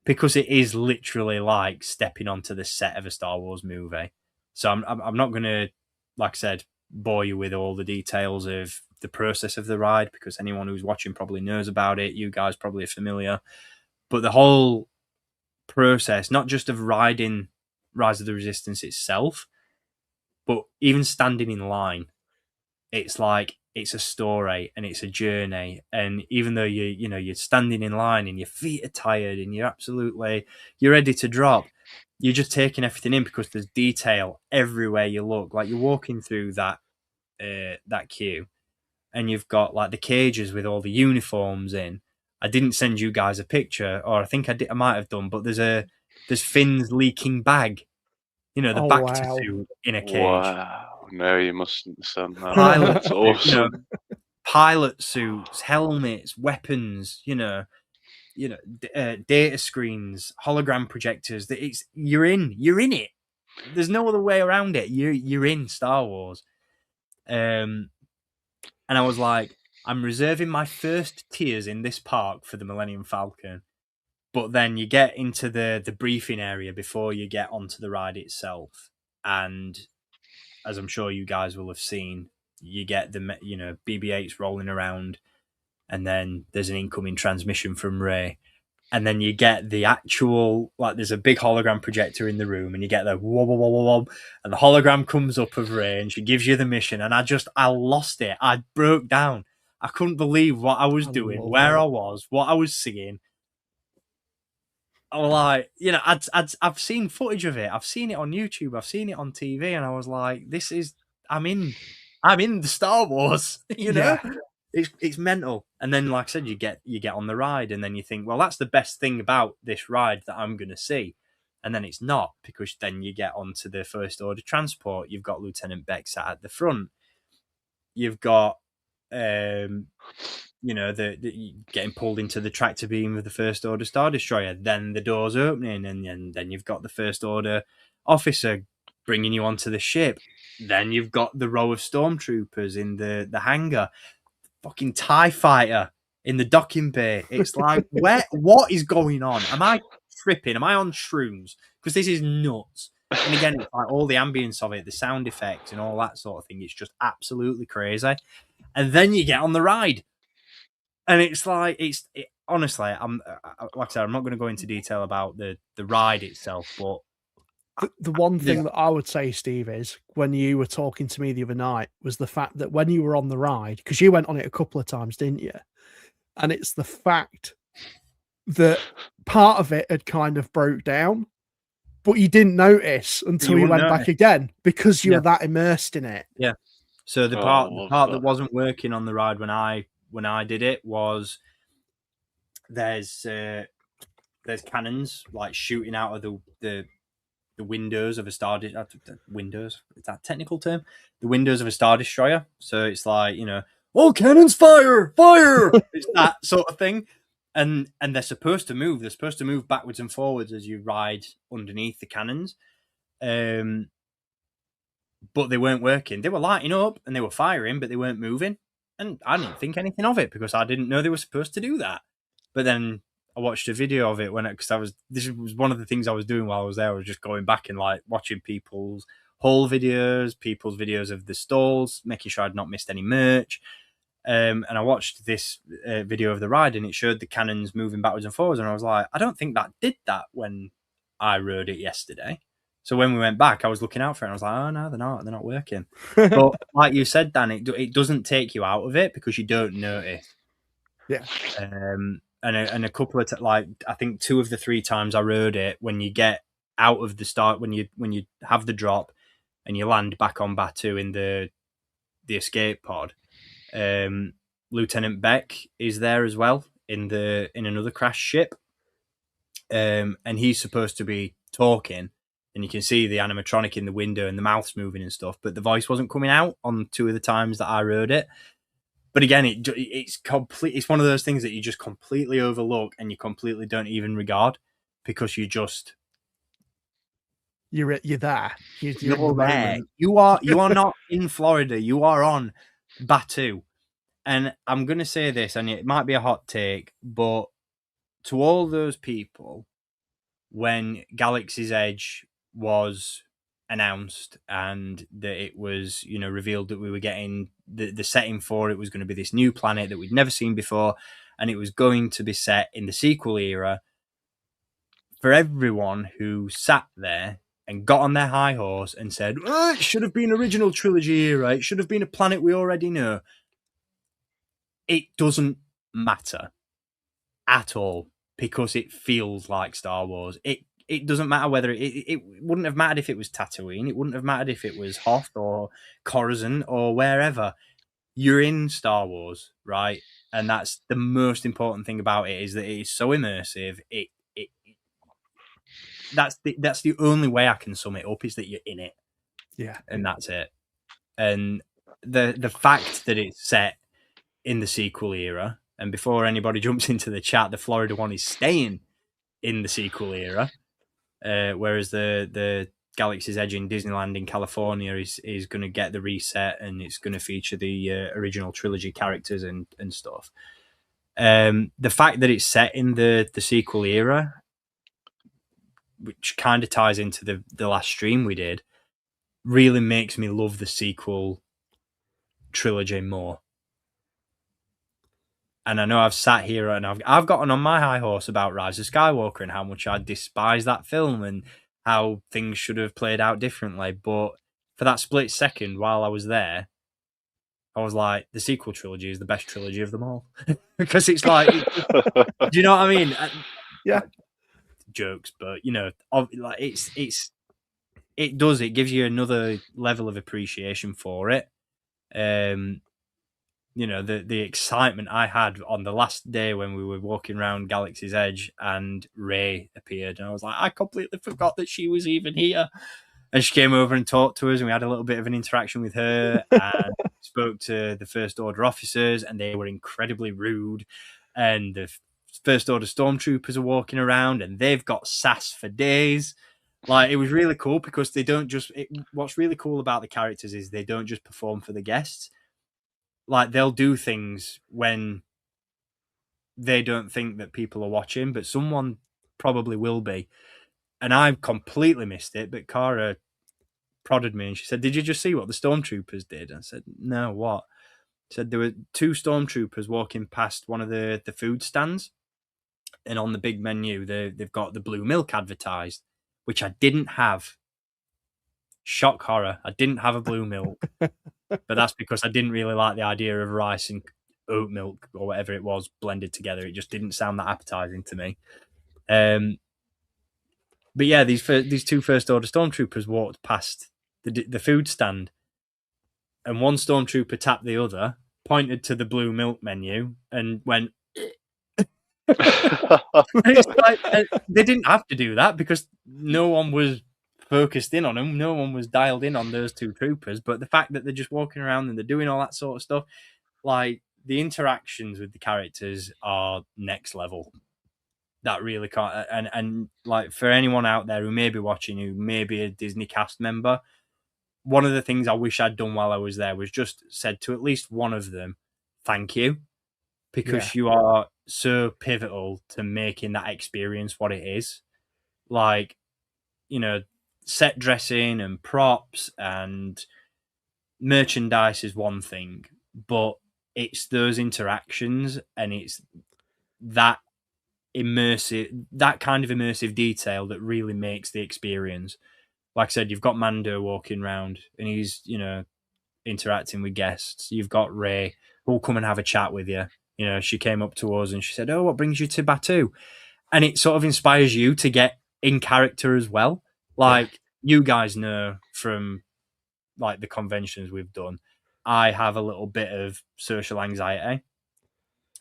because it is literally like stepping onto the set of a Star Wars movie. So I'm not going to, like I said, bore you with all the details of the process of the ride, because anyone who's watching probably knows about it. You guys probably are familiar. But the whole process, not just of riding Rise of the Resistance itself, but even standing in line, it's like, it's a story and it's a journey. And even though you're standing in line and your feet are tired and you're ready to drop, you're just taking everything in, because there's detail everywhere you look. Like, you're walking through that queue, and you've got like the cages with all the uniforms in. I didn't send you guys a picture, or I think I did. I might have done, but there's Finn's leaking bag, the Bacta suit in a cage. Wow! No, you mustn't send that. That's awesome. pilot suits, helmets, weapons, data screens, hologram projectors. That you're in it. There's no other way around it. You're in Star Wars. And I was like, I'm reserving my first tears in this park for the Millennium Falcon. But then you get into the briefing area before you get onto the ride itself, and as I'm sure you guys will have seen, you get the BB-8s rolling around, and then there's an incoming transmission from Rey, and then you get the actual, like, there's a big hologram projector in the room, and you get the wob, wob, wob, wob, and the hologram comes up of Rey, and she gives you the mission, and I lost it. I broke down. I couldn't believe what I was doing, where I was, what I was seeing. I was like, I've seen footage of it. I've seen it on YouTube. I've seen it on TV, and I was like, I'm in the Star Wars. It's mental. And then, like I said, you get on the ride, and then you think, well, that's the best thing about this ride that I'm going to see. And then it's not, because then you get onto the First Order transport. You've got Lieutenant Beck sat at the front. You've got the getting pulled into the tractor beam of the First Order Star Destroyer, then the doors opening, and then you've got the First Order officer bringing you onto the ship. Then you've got the row of stormtroopers in the hangar, fucking TIE fighter in the docking bay. It's like, what is going on? Am I tripping? Am I on shrooms? Because this is nuts. And again, it's like all the ambience of it, the sound effects and all that sort of thing. It's just absolutely crazy. And then you get on the ride, and it's like, honestly, like I said, I'm not going to go into detail about the ride itself, but the one thing that I would say, Steve, is when you were talking to me the other night was the fact that when you were on the ride, because you went on it a couple of times, didn't you? And it's the fact that part of it had kind of broke down, but you didn't notice until you went back again, because you were that immersed in it. Yeah. So the part that wasn't working on the ride when I did it was there's cannons like shooting out of the windows of a Star windows, is that a technical term? The windows of a Star Destroyer. So it's like, all cannons fire! It's that sort of thing. And they're supposed to move. They're supposed to move backwards and forwards as you ride underneath the cannons. But they weren't working. They were lighting up and they were firing, but they weren't moving. And I didn't think anything of it because I didn't know they were supposed to do that. But then I watched a video of it this was one of the things I was doing while I was there. I was just going back and like watching people's haul videos, people's videos of the stalls, making sure I'd not missed any merch. And I watched this video of the ride, and it showed the cannons moving backwards and forwards. And I was like, I don't think that did that when I rode it yesterday. So when we went back, I was looking out for it, and I was like, oh, no, they're not working. But like you said, Dan, it doesn't take you out of it because you don't notice. Yeah. And a couple of I think 2 of the 3 times I rode it, when you get out of the start, when you have the drop and you land back on Batuu in the escape pod, Lieutenant Beck is there as well in another crash ship, and he's supposed to be talking, and you can see the animatronic in the window and the mouth's moving and stuff, but the voice wasn't coming out on 2 of the times that I rode it. But again, it's complete. It's one of those things that you just completely overlook and you completely don't even regard because you're there. You're there. You are not in Florida. You are on Batuu. And I'm going to say this, and it might be a hot take, but to all those people, when Galaxy's Edge was announced and that it was, revealed that we were getting the setting for it was going to be this new planet that we'd never seen before, and it was going to be set in the sequel era, for everyone who sat there and got on their high horse and said, it should have been original trilogy era, it should have been a planet we already know. It doesn't matter at all because it feels like Star Wars. It doesn't matter whether it wouldn't have mattered if it was Tatooine. It wouldn't have mattered if it was Hoth or Coruscant or wherever. You're in Star Wars, right? And that's the most important thing about it, is that it is so immersive. That's the only way I can sum it up, is that you're in it. Yeah. And that's it. And the fact that it's set in the sequel era. And before anybody jumps into the chat, the Florida one is staying in the sequel era, whereas the Galaxy's Edge in Disneyland in California is going to get the reset, and it's going to feature the original trilogy characters and stuff. The fact that it's set in the sequel era, which kind of ties into the last stream we did, really makes me love the sequel trilogy more. And I know I've sat here and I've gotten on my high horse about Rise of Skywalker and how much I despise that film and how things should have played out differently. But for that split second while I was there, I was like, the sequel trilogy is the best trilogy of them all. Because it's like, do you know what I mean? Yeah. Jokes, but like it gives you another level of appreciation for it. The excitement I had on the last day when we were walking around Galaxy's Edge and Rey appeared, and I was like, I completely forgot that she was even here. And she came over and talked to us, and we had a little bit of an interaction with her and spoke to the First Order officers, and they were incredibly rude. And the First Order stormtroopers are walking around, and they've got sass for days. Like, it was really cool because they don't just... what's really cool about the characters is they don't just perform for the guests. Like, they'll do things when they don't think that people are watching, but someone probably will be. And I completely missed it, but Cara prodded me and she said, "Did you just see what the stormtroopers did?" I said, "No, what?" She said there were 2 stormtroopers walking past one of the food stands, and on the big menu, they've got the blue milk advertised, which I didn't have. Shock horror. I didn't have a blue milk. But that's because I didn't really like the idea of rice and oat milk or whatever it was blended together. It just didn't sound that appetizing to me. But yeah, these 2 First Order stormtroopers walked past the food stand, and one stormtrooper tapped the other, pointed to the blue milk menu, and went. It's like, they didn't have to do that because no one was focused in on them. No one was dialed in on those 2 troopers. But the fact that they're just walking around and they're doing all that sort of stuff, like, the interactions with the characters are next level. That really can't. And like, for anyone out there who may be watching, who may be a Disney cast member, one of the things I wish I'd done while I was there was just said to at least one of them, "Thank you," because you are so pivotal to making that experience what it is. Like, set dressing and props and merchandise is one thing, but it's those interactions and it's that kind of immersive detail that really makes the experience. Like I said, you've got Mando walking around and he's, interacting with guests. You've got Rey who'll come and have a chat with you. She came up to us and she said, "Oh, what brings you to Batuu?" And it sort of inspires you to get in character as well. Like, you guys know from like the conventions we've done, I have a little bit of social anxiety.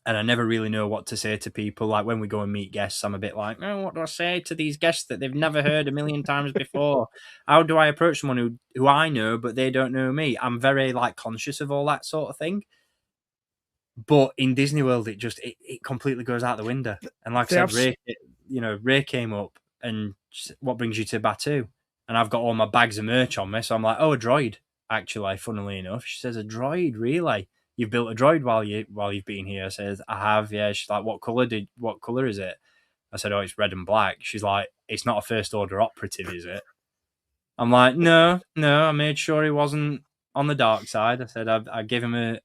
And I never really know what to say to people. Like, when we go and meet guests, I'm a bit like, "Oh, what do I say to these guests that they've never heard a million times before? How do I approach someone who I know, but they don't know me?" I'm very, like, conscious of all that sort of thing. But in Disney World, it completely goes out the window. And like I said, Ray came up and said, "What brings you to Batuu?" And I've got all my bags of merch on me. So I'm like, "Oh, a droid." Actually, funnily enough, she says, "A droid, really? You've built a droid while you've been here?" I says, "I have, yeah." She's like, what color is it?" I said, "Oh, it's red and black." She's like, "It's not a First Order operative, is it?" I'm like, no, I made sure he wasn't on the dark side. I said, I gave him a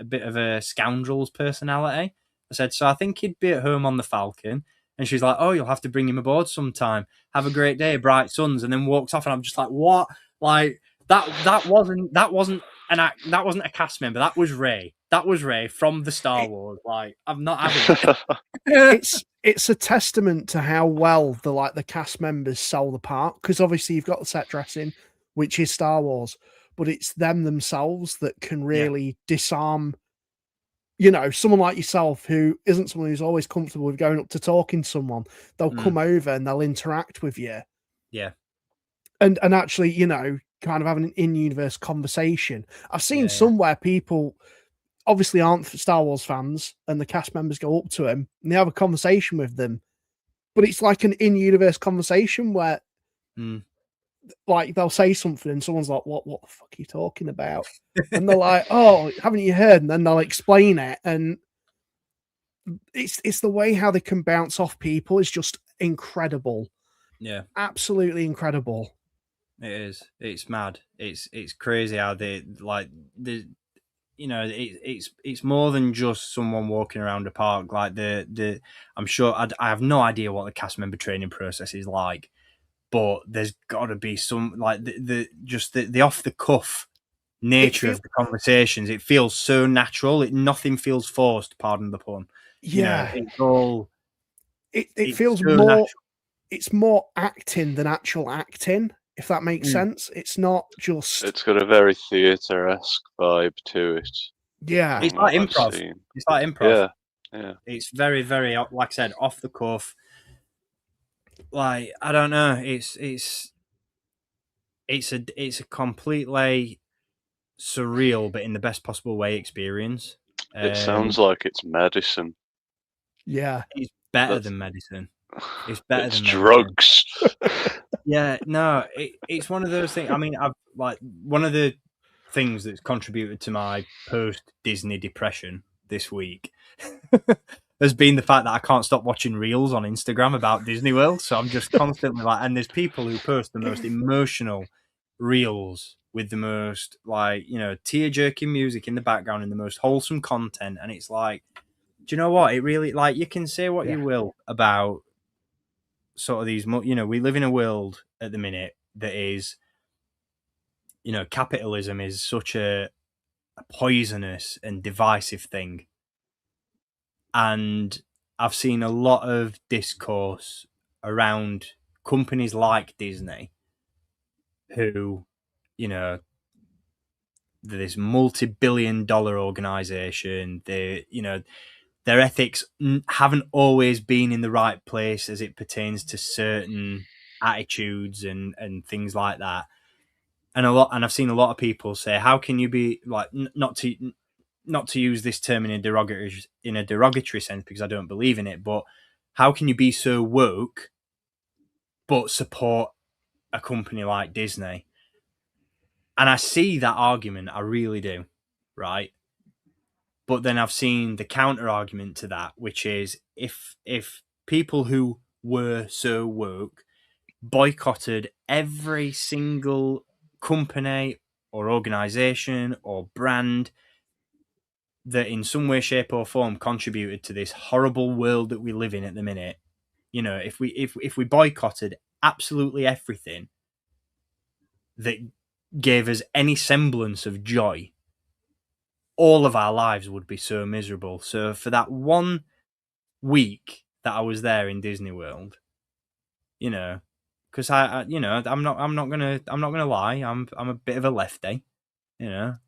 bit of a scoundrel's personality. I said, "So I think he'd be at home on the Falcon." And she's like, "Oh, you'll have to bring him aboard sometime. Have a great day, bright suns." And then walks off, and I'm just like, what? Like, that wasn't a cast member. That was Rey. That was Rey from the Star Wars. Like, I'm not having it. It's a testament to how well the cast members sell the part, because obviously you've got the set dressing, which is Star Wars, but it's them themselves that can really disarm, someone like yourself who isn't someone who's always comfortable with going up to talking to someone. They'll come over and they'll interact with you. Yeah. And actually, kind of having an in-universe conversation. I've seen somewhere people, obviously aren't Star Wars fans, and the cast members go up to him and they have a conversation with them, but it's like an in-universe conversation where like they'll say something and someone's like, what the fuck are you talking about? And they're like, oh, haven't you heard? And then they'll explain it, and it's the way how they can bounce off people is just incredible. Yeah, absolutely incredible. It is. It's mad. It's crazy how they it's more than just someone walking around a park. Like I'm sure I have no idea what the cast member training process is like, but there's got to be some like the off the cuff nature of the conversations. It feels so natural. Nothing feels forced. Pardon the pun. Yeah, it's all. It feels so more. Natural. It's more acting than actual acting, if that makes sense. It's not just. It's got a very theatre-esque vibe to it. Yeah, it's like improv. It's like improv. Yeah. It's very, very, like I said, off the cuff. Like, I don't know. It's a completely surreal, but in the best possible way, experience. It sounds like it's medicine. Yeah, it's better than medicine. It's better than drugs. Yeah, no, it's one of those things. I mean, I've like one of the things that's contributed to my post-Disney depression this week has been the fact that I can't stop watching reels on Instagram about Disney World. So I'm just constantly like, and there's people who post the most emotional reels with the most like, tear-jerking music in the background and the most wholesome content. And it's like, do you know what? It really, like, you can say what you will about sort of these, we live in a world at the minute that is, capitalism is such a poisonous and divisive thing. And I've seen a lot of discourse around companies like Disney who, this multi-billion-dollar organization, their ethics haven't always been in the right place as it pertains to certain attitudes and things like that. And I've seen a lot of people say, how can you be like, not to use this term in a derogatory sense because I don't believe in it, but how can you be so woke but support a company like Disney? And I see that argument, I really do, right? But then I've seen the counter argument to that, which is if people who were so woke boycotted every single company or organization or brand that in some way, shape or form contributed to this horrible world that we live in at the minute, if we boycotted absolutely everything that gave us any semblance of joy, all of our lives would be so miserable. So for that 1 week that I was there in Disney World, because I'm not gonna lie, I'm a bit of a lefty, when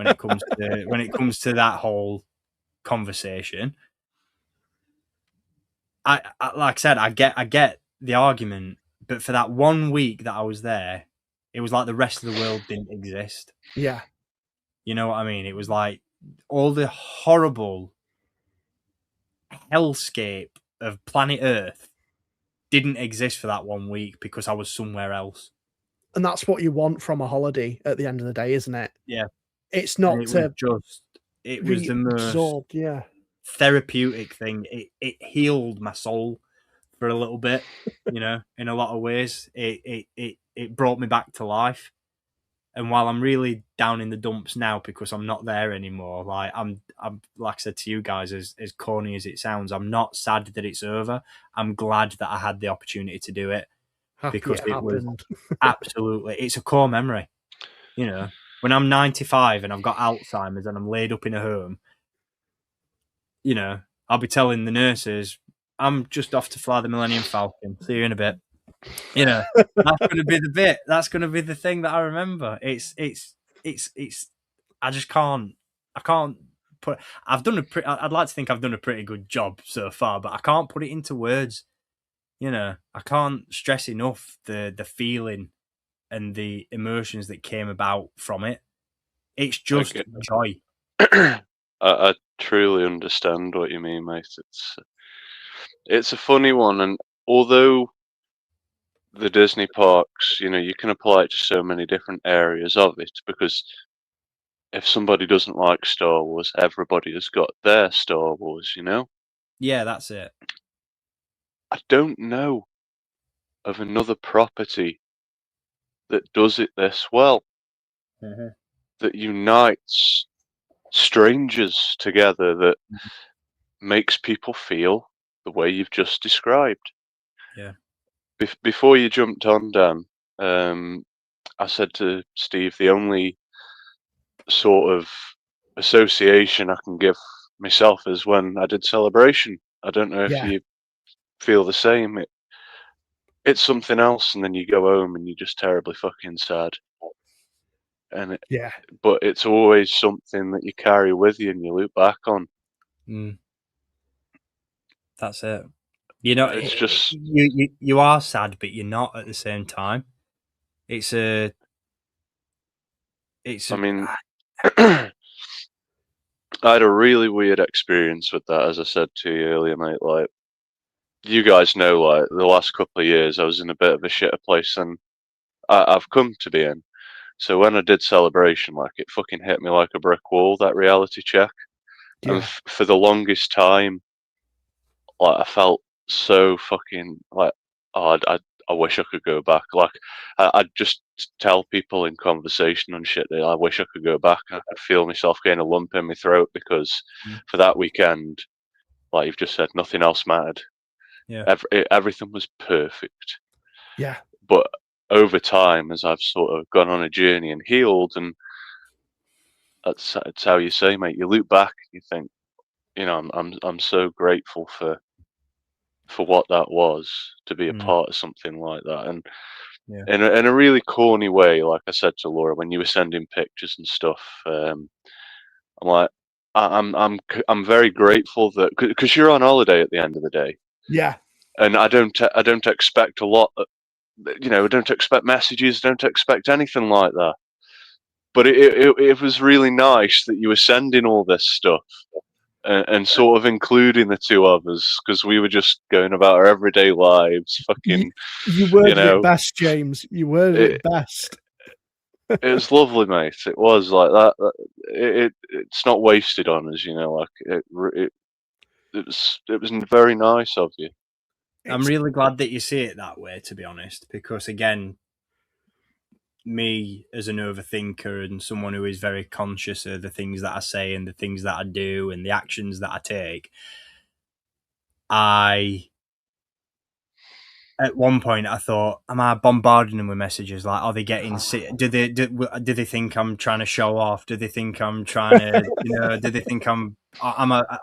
it comes to that whole conversation. I like I said, I get the argument, but for that 1 week that I was there, it was like the rest of the world didn't exist. Yeah. You know what I mean? It was like all the horrible hellscape of planet Earth didn't exist for that 1 week because I was somewhere else. And that's what you want from a holiday at the end of the day, isn't it? Yeah. It's not it was the most therapeutic thing. It healed my soul for a little bit, in a lot of ways. It brought me back to life. And while I'm really down in the dumps now because I'm not there anymore, like I'm like I said to you guys, as corny as it sounds, I'm not sad that it's over. I'm glad that I had the opportunity to do it because it was absolutely, it's a core memory. When I'm 95 and I've got Alzheimer's and I'm laid up in a home, I'll be telling the nurses, I'm just off to fly the Millennium Falcon. See you in a bit. That's going to be the bit. That's going to be the thing that I remember. It's. I just can't. I can't put. I'd like to think I've done a pretty good job so far, but I can't put it into words. I can't stress enough the feeling and the emotions that came about from it. It's just joy. I truly understand what you mean, mate. It's a funny one, and although the Disney parks, you can apply it to so many different areas of it, because if somebody doesn't like Star Wars, everybody has got their Star Wars, Yeah, that's it. I don't know of another property that does it this well, that unites strangers together, that makes people feel the way you've just described. Yeah. Before you jumped on, Dan, I said to Steve, the only sort of association I can give myself is when I did Celebration. I don't know if you feel the same. It's something else, and then you go home and you're just terribly fucking sad. And but it's always something that you carry with you and you look back on. That's it. It's just you are sad, but you're not at the same time. I mean, I had a really weird experience with that, as I said to you earlier, mate. Like, you guys know, like, the last couple of years I was in a bit of a shitter place than I've come to be in. So when I did Celebration, like, it fucking hit me like a brick wall, that reality check. Yeah. And for the longest time, like, I felt so fucking like, oh, I wish I could go back. Like, I'd just tell people in conversation and shit that I wish I could go back. I could feel myself getting a lump in my throat, because for that weekend, like you've just said, nothing else mattered. Yeah, everything was perfect. Yeah. But over time, as I've sort of gone on a journey and healed, and that's how you say, mate. You look back, and you think, I'm so grateful for what that was, to be a part of something like that. And in a really corny way, like I said to Laura when you were sending pictures and stuff, I'm like, I'm very grateful that, because you're on holiday at the end of the day. Yeah. And I don't expect a lot. I don't expect messages. Don't expect anything like that. But it was really nice that you were sending all this stuff. And sort of including the two others, because we were just going about our everyday lives. Fucking, you worded it best, James. You worded it best. It was lovely, mate. It was like that. It's not wasted on us, like it was very nice of you. I'm really glad that you see it that way, to be honest, because again, me as an overthinker and someone who is very conscious of the things that I say and the things that I do and the actions that I take, at one point I thought, am I bombarding them with messages? Like, are they getting sick? Do they think I'm trying to show off? Do they think I'm trying to, do they think are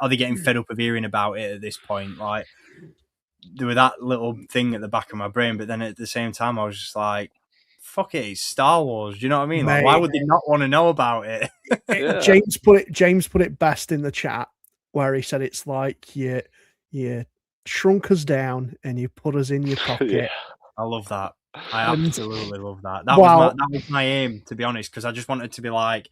they getting fed up of hearing about it at this point? Like, there was that little thing at the back of my brain, but then at the same time I was just like, fuck it, it's Star Wars. Do you know what I mean? Like, why would they not want to know about it? Yeah. James put it best in the chat, where he said it's like you shrunk us down and you put us in your pocket. Yeah. I love that. I absolutely love that. That was my aim, to be honest, because I just wanted to be like,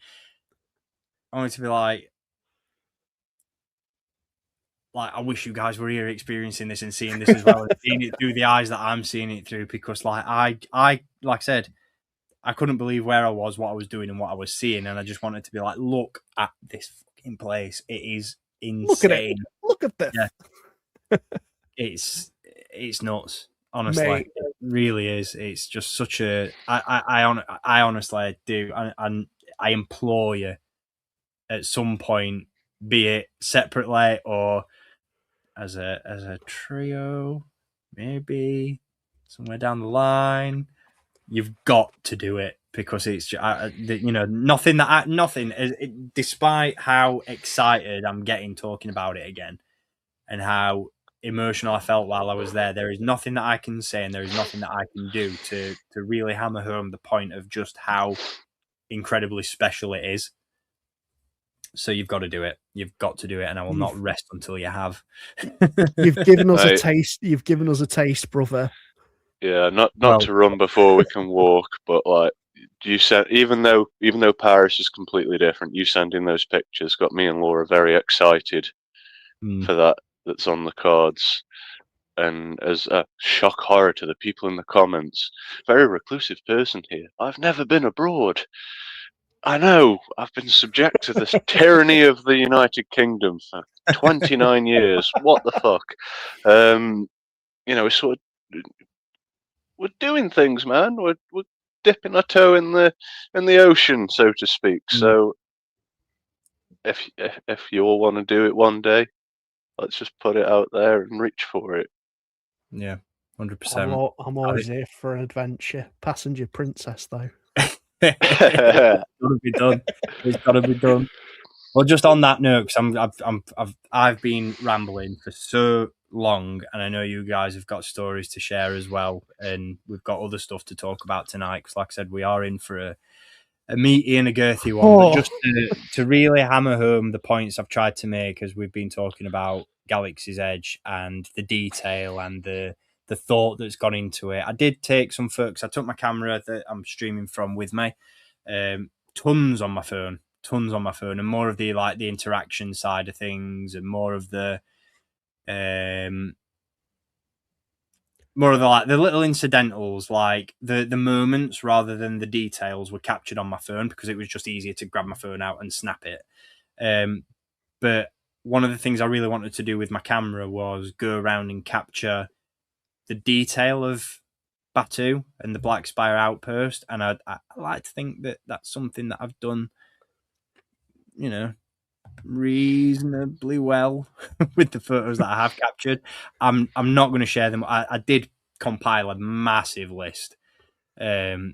I wish you guys were here experiencing this and seeing this as well, and seeing it through the eyes that I'm seeing it through, because like I said, I couldn't believe where I was, what I was doing, and what I was seeing, and I just wanted to be like, look at this fucking place. It is insane. Look at this. Yeah. It's nuts. Honestly, Mate. It really is. It's just such a. I honestly do, and I implore you, at some point, be it separately or as a trio, maybe somewhere down the line, you've got to do it, because it's nothing. Despite how excited I'm getting talking about it again, and how emotional I felt while I was there is nothing that I can say, and there is nothing that I can do to really hammer home the point of just how incredibly special it is. So you've got to do it. You've got to do it, and I will not rest until you have. You've given us a taste. You've given us a taste, brother. Yeah, not to run before we can walk, but like you said even though Paris is completely different, you sending those pictures got me and Laura very excited for that. That's on the cards. And as a shock horror to the people in the comments, very reclusive person here. I've never been abroad. I know. I've been subject to this tyranny of the United Kingdom for 29 years. What the fuck? Sort of, we're doing things, man. We're dipping our toe in the ocean, so to speak. So if you all want to do it one day, let's just put it out there and reach for it. Yeah, 100%. I'm always here for an adventure. Passenger princess, though. It's gotta be done. It's gotta be done. Well, just on that note, because I've been rambling for so long, and I know you guys have got stories to share as well, and we've got other stuff to talk about tonight. Because, like I said, we are in for a meaty and a girthy one. But just to really hammer home the points I've tried to make, as we've been talking about Galaxy's Edge and the detail and the thought that's gone into it. I did take some photos. I took my camera that I'm streaming from with me. Tons on my phone, and more of the interaction side of things, and more of the little incidentals, like the moments rather than the details, were captured on my phone because it was just easier to grab my phone out and snap it. But one of the things I really wanted to do with my camera was go around and capture the detail of Batuu and the Black Spire Outpost, and I like to think that that's something that I've done, reasonably well with the photos that I have captured. I'm not going to share them. I did compile a massive list, but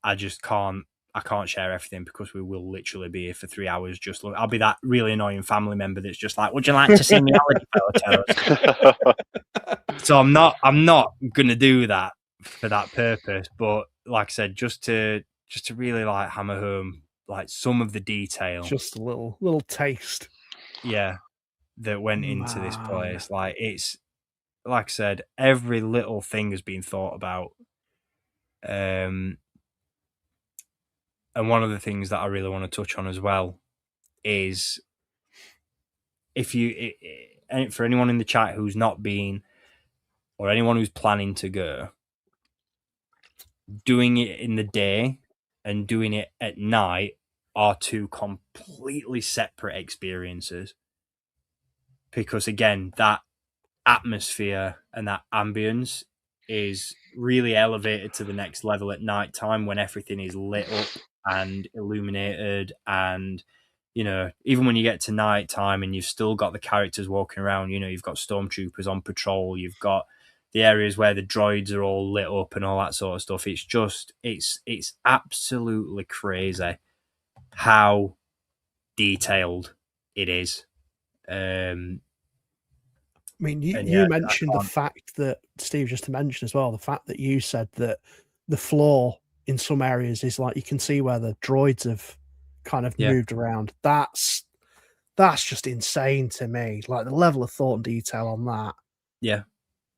I just can't. I can't share everything because we will literally be here for 3 hours. Just look, I'll be that really annoying family member that's just like, "Would you like to see me photos?" So I'm not gonna do that for that purpose. But like I said, just to really hammer home some of the detail, just a little taste, that went into this place. It's like I said, every little thing has been thought about. And one of the things that I really want to touch on as well is for anyone in the chat who's not been, or anyone who's planning to go, doing it in the day and doing it at night are two completely separate experiences. Because again, that atmosphere and that ambience is really elevated to the next level at night time when everything is lit up and illuminated, and even when you get to night time and you've still got the characters walking around, you've got stormtroopers on patrol, you've got the areas where the droids are all lit up and all that sort of stuff. It's just it's absolutely crazy how detailed it is. I mean, you mentioned the fact that Steve just mentioned as well, the fact that you said that the floor in some areas is you can see where the droids have kind of moved around. That's just insane to me. The level of thought and detail on that. Yeah.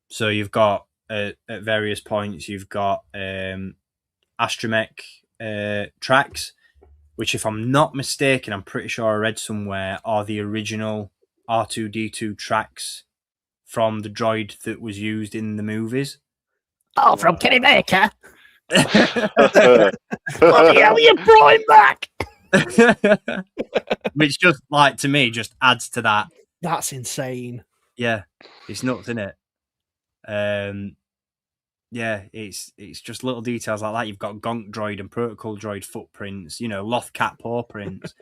So you've got at various points, you've got astromech tracks, which, if I'm not mistaken, I'm pretty sure I read somewhere, are the original R2-D2 tracks from the droid that was used in the movies. Oh, from Kenny Baker. Bloody hell, you brought him back. Which just, to me, just adds to that. That's insane. Yeah, it's nuts, isn't it? Yeah, it's just little details like that. You've got Gonk droid and protocol droid footprints, Loth cat paw prints.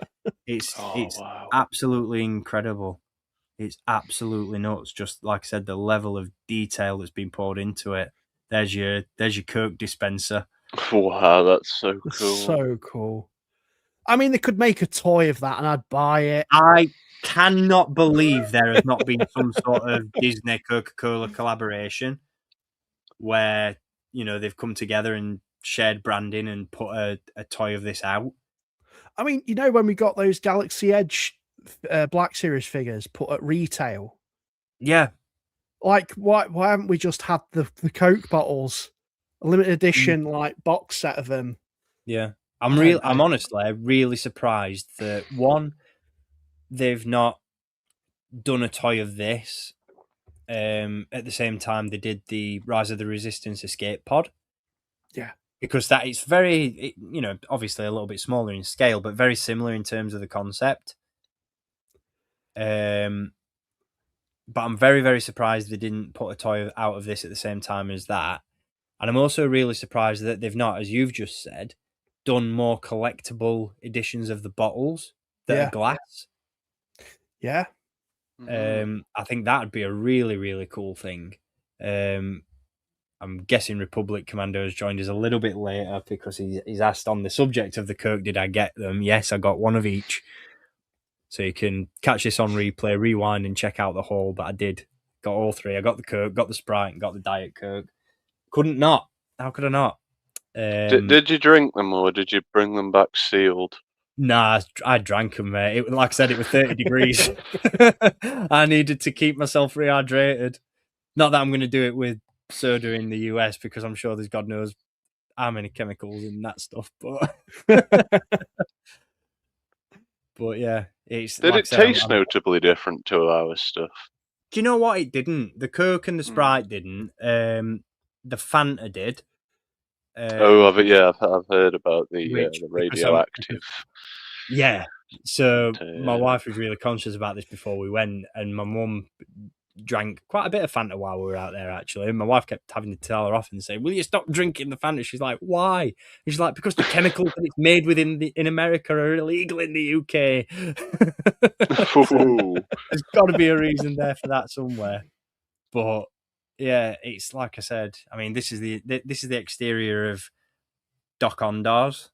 It's wow. Absolutely incredible. It's absolutely nuts. Just like I said, the level of detail that's been poured into it. There's your Coke dispenser. Wow, that's so cool. So cool. I mean, they could make a toy of that and I'd buy it. I cannot believe there has not been some sort of Disney Coca-Cola collaboration where, they've come together and shared branding and put a toy of this out. I mean, when we got those Galaxy Edge Black Series figures put at retail. Yeah. Why haven't we just had the Coke bottles a limited edition like box set of them. Yeah, I I'm don't know. honestly really surprised that one, they've not done a toy of this. At the same time, they did the Rise of the Resistance escape pod. Yeah. Because that is very, obviously a little bit smaller in scale, but very similar in terms of the concept. But I'm very, very surprised they didn't put a toy out of this at the same time as that. And I'm also really surprised that they've not, as you've just said, done more collectible editions of the bottles that are glass. Yeah. I think that would be a really, really cool thing. I'm guessing Republic Commando has joined us a little bit later because he's asked on the subject of the Kirk, did I get them? Yes, I got one of each. So you can catch this on replay, rewind, and check out the haul. But I did. Got all three. I got the Kirk, got the Sprite, and got the Diet Kirk. Couldn't not. How could I not? Did you drink them or did you bring them back sealed? Nah, I drank them, mate. Like I said, it was 30 degrees. I needed to keep myself rehydrated. Not that I'm going to do it with soda in the US because I'm sure there's God knows how many chemicals in that stuff. But but yeah, it's. Did like it taste notably different to our stuff? Do you know what? It didn't. The Coke and the Sprite didn't. The Fanta did. I've heard about the radioactive. Yeah. So my wife was really conscious about this before we went, and my mum drank quite a bit of Fanta while we were out there, actually. And my wife kept having to tell her off and say, will you stop drinking the Fanta? She's like, why? And she's like, because the chemicals that it's made with in America are illegal in the UK. So there's got to be a reason there for that somewhere. But yeah, it's like I said, I mean, this is the exterior of Doc Ondar's,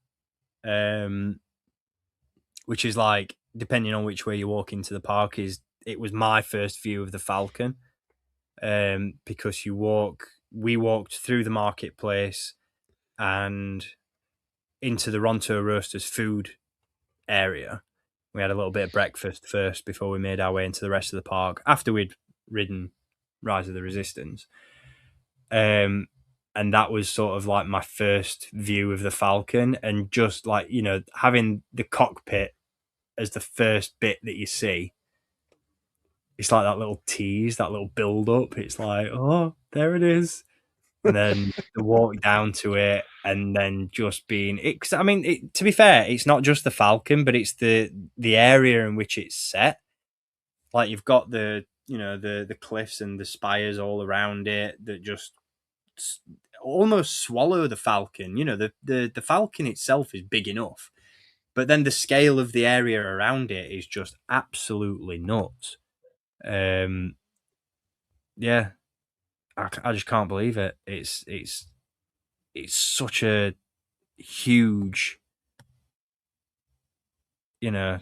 which is like, depending on which way you walk into the park, it was my first view of the Falcon, because we walked through the marketplace and into the Ronto Roasters food area. We had a little bit of breakfast first before we made our way into the rest of the park after we'd ridden Rise of the Resistance. And that was sort of like my first view of the Falcon, and just like, having the cockpit as the first bit that you see, it's like that little tease, that little build up. It's like, oh, there it is. And then the walk down to it, and then just being it. 'Cause, I mean, to be fair, it's not just the Falcon, but it's the area in which it's set. Like, you've got the cliffs and the spires all around it that just almost swallow the Falcon. The Falcon itself is big enough, but then the scale of the area around it is just absolutely nuts. Yeah, I just can't believe it. It's such a huge, not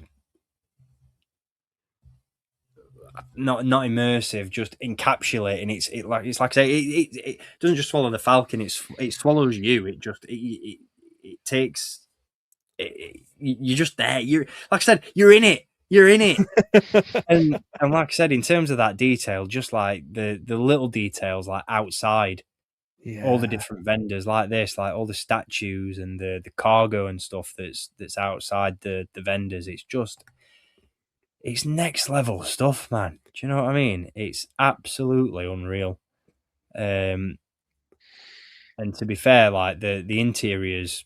immersive, just encapsulating. It's like I say, it doesn't just swallow the Falcon. It swallows you. It just it takes. You're just there. You're, like I said, you're in it. You're in it. and like I said, in terms of that detail, just like the little details, like outside, all the different vendors, like this, like all the statues and the cargo and stuff that's outside the vendors. It's next level stuff, man. Do you know what I mean? It's absolutely unreal. And to be fair, like the interiors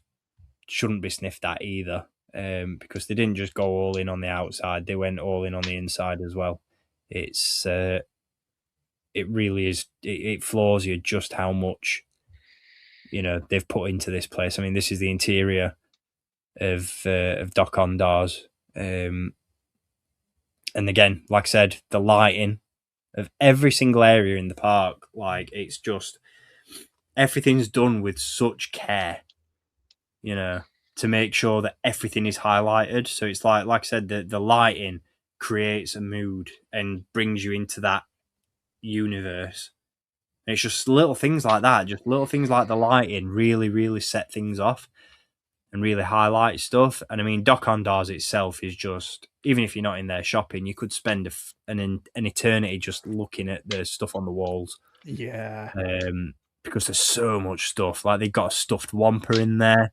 shouldn't be sniffed at either, because they didn't just go all in on the outside; they went all in on the inside as well. It's it really is. It floors you just how much they've put into this place. I mean, this is the interior of Doc Ondar's, and again, like I said, the lighting of every single area in the park, like, it's just everything's done with such care, to make sure that everything is highlighted. So it's like I said, the lighting creates a mood and brings you into that universe. And it's just little things like that, just little things like the lighting really, really set things off and really highlight stuff. And I mean, Doc Ondar's itself is just, even if you're not in there shopping, you could spend an eternity just looking at the stuff on the walls. Yeah. because there's so much stuff. Like they've got a stuffed Wampa in there,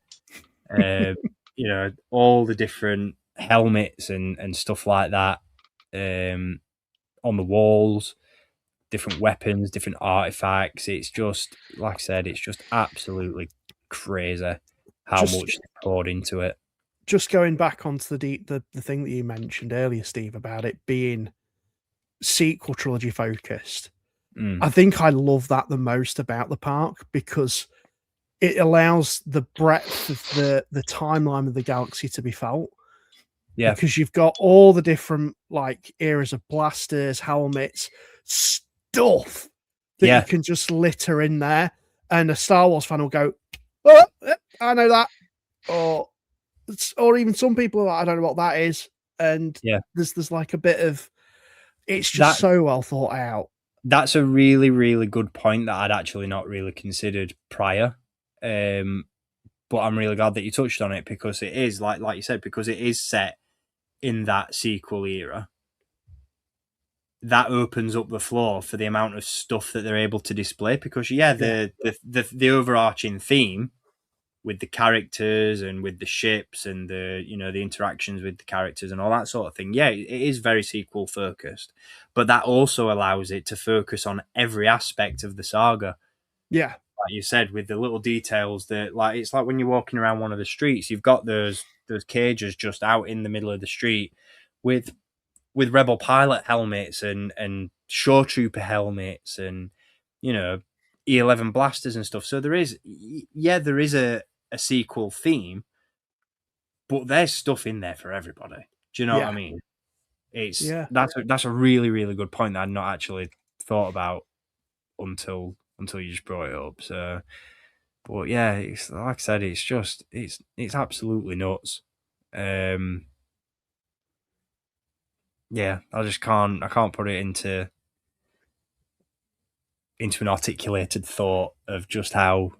you know, all the different helmets and stuff like that on the walls, different weapons, different artifacts. It's just, like I said, it's just absolutely crazy how much they poured into it. Just going back onto the thing that you mentioned earlier, Steve, about it being sequel trilogy focused. I think I love that the most about the park, because it allows the breadth of the timeline of the galaxy to be felt. Yeah. Because you've got all the different like eras of blasters, helmets, stuff that you can just litter in there, and a Star Wars fan will go, "Oh, I know that," or even some people are like, "I don't know what that is," and there's like a bit of, it's just so well thought out. That's a really, really good point that I'd actually not really considered prior. But I'm really glad that you touched on it, because it is, like you said, because it is set in that sequel era. That opens up the floor for the amount of stuff that they're able to display, because the overarching theme with the characters and with the ships and the interactions with the characters and all that sort of thing, it is very sequel focused, but that also allows it to focus on every aspect of the saga. Yeah, like you said, with the little details that, like, it's like when you're walking around one of the streets, you've got those cages just out in the middle of the street with rebel pilot helmets and shore trooper helmets and E11 blasters and stuff. So there is a sequel theme, but there's stuff in there for everybody. Do you know what I mean? That's a really, really good point that I'd not actually thought about until you just brought it up. So, but yeah, it's like I said, it's absolutely nuts. Yeah, I can't put it into an articulated thought of just how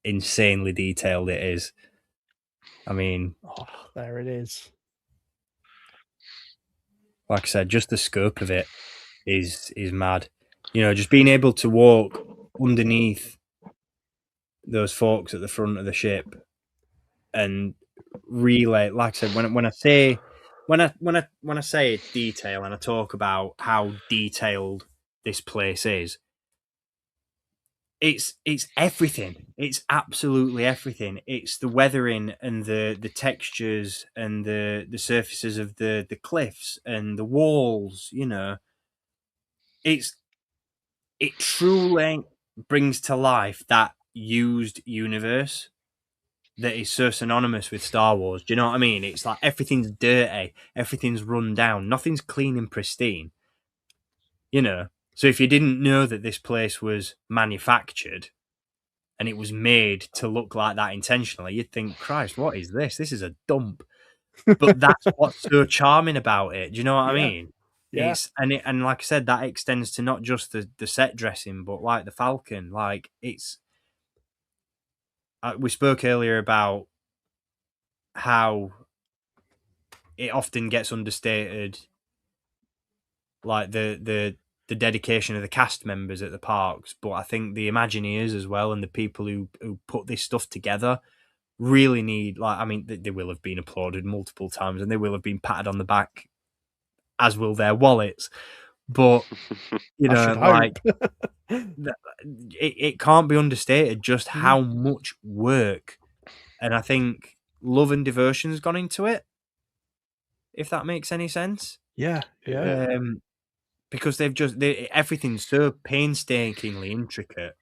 insanely detailed it is. I mean, there it is. Like I said, just the scope of it is mad. Just being able to walk underneath those forks at the front of the ship and relay, like I said, when I say detail and I talk about how detailed this place is, it's everything. It's absolutely everything. It's the weathering and the textures and the surfaces of the cliffs and the walls. It truly brings to life that used universe that is so synonymous with Star Wars. Do you know what I mean? It's like everything's dirty, everything's run down, nothing's clean and pristine. So if you didn't know that this place was manufactured and it was made to look like that intentionally, you'd think, Christ, what is this? This is a dump. But that's what's so charming about it. Do you know what I mean? Yeah. And like I said, that extends to not just the set dressing, but like the Falcon. Like we spoke earlier about how it often gets understated, like the dedication of the cast members at the parks, but I think the Imagineers as well and the people who put this stuff together really need, like, I mean, they will have been applauded multiple times and they will have been patted on the back, as will their wallets. But like it can't be understated just how much work, and I think love and devotion's gone into it, if that makes any sense. Yeah. Because everything's so painstakingly intricate,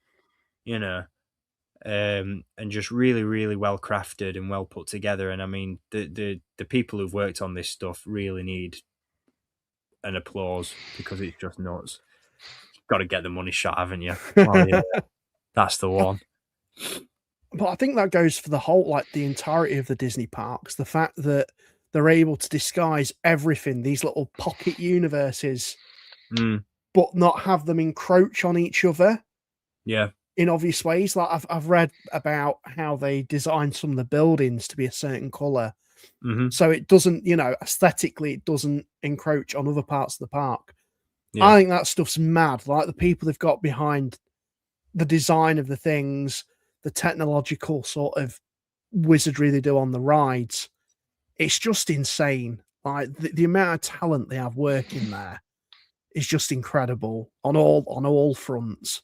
and just really, really well crafted and well put together. And I mean, the people who've worked on this stuff really need an applause, because it's just nuts. You've got to get the money shot, haven't you? Well, yeah, that's the one. But I think that goes for the entirety of the Disney parks. The fact that they're able to disguise everything, these little pocket universes, but not have them encroach on each other. Yeah. In obvious ways. Like I've read about how they designed some of the buildings to be a certain color. So it doesn't, aesthetically, it doesn't encroach on other parts of the park. Yeah. I think that stuff's mad. Like the people they've got behind the design of the things, the technological sort of wizardry they do on the rides, it's just insane. Like the amount of talent they have working there is just incredible on all fronts.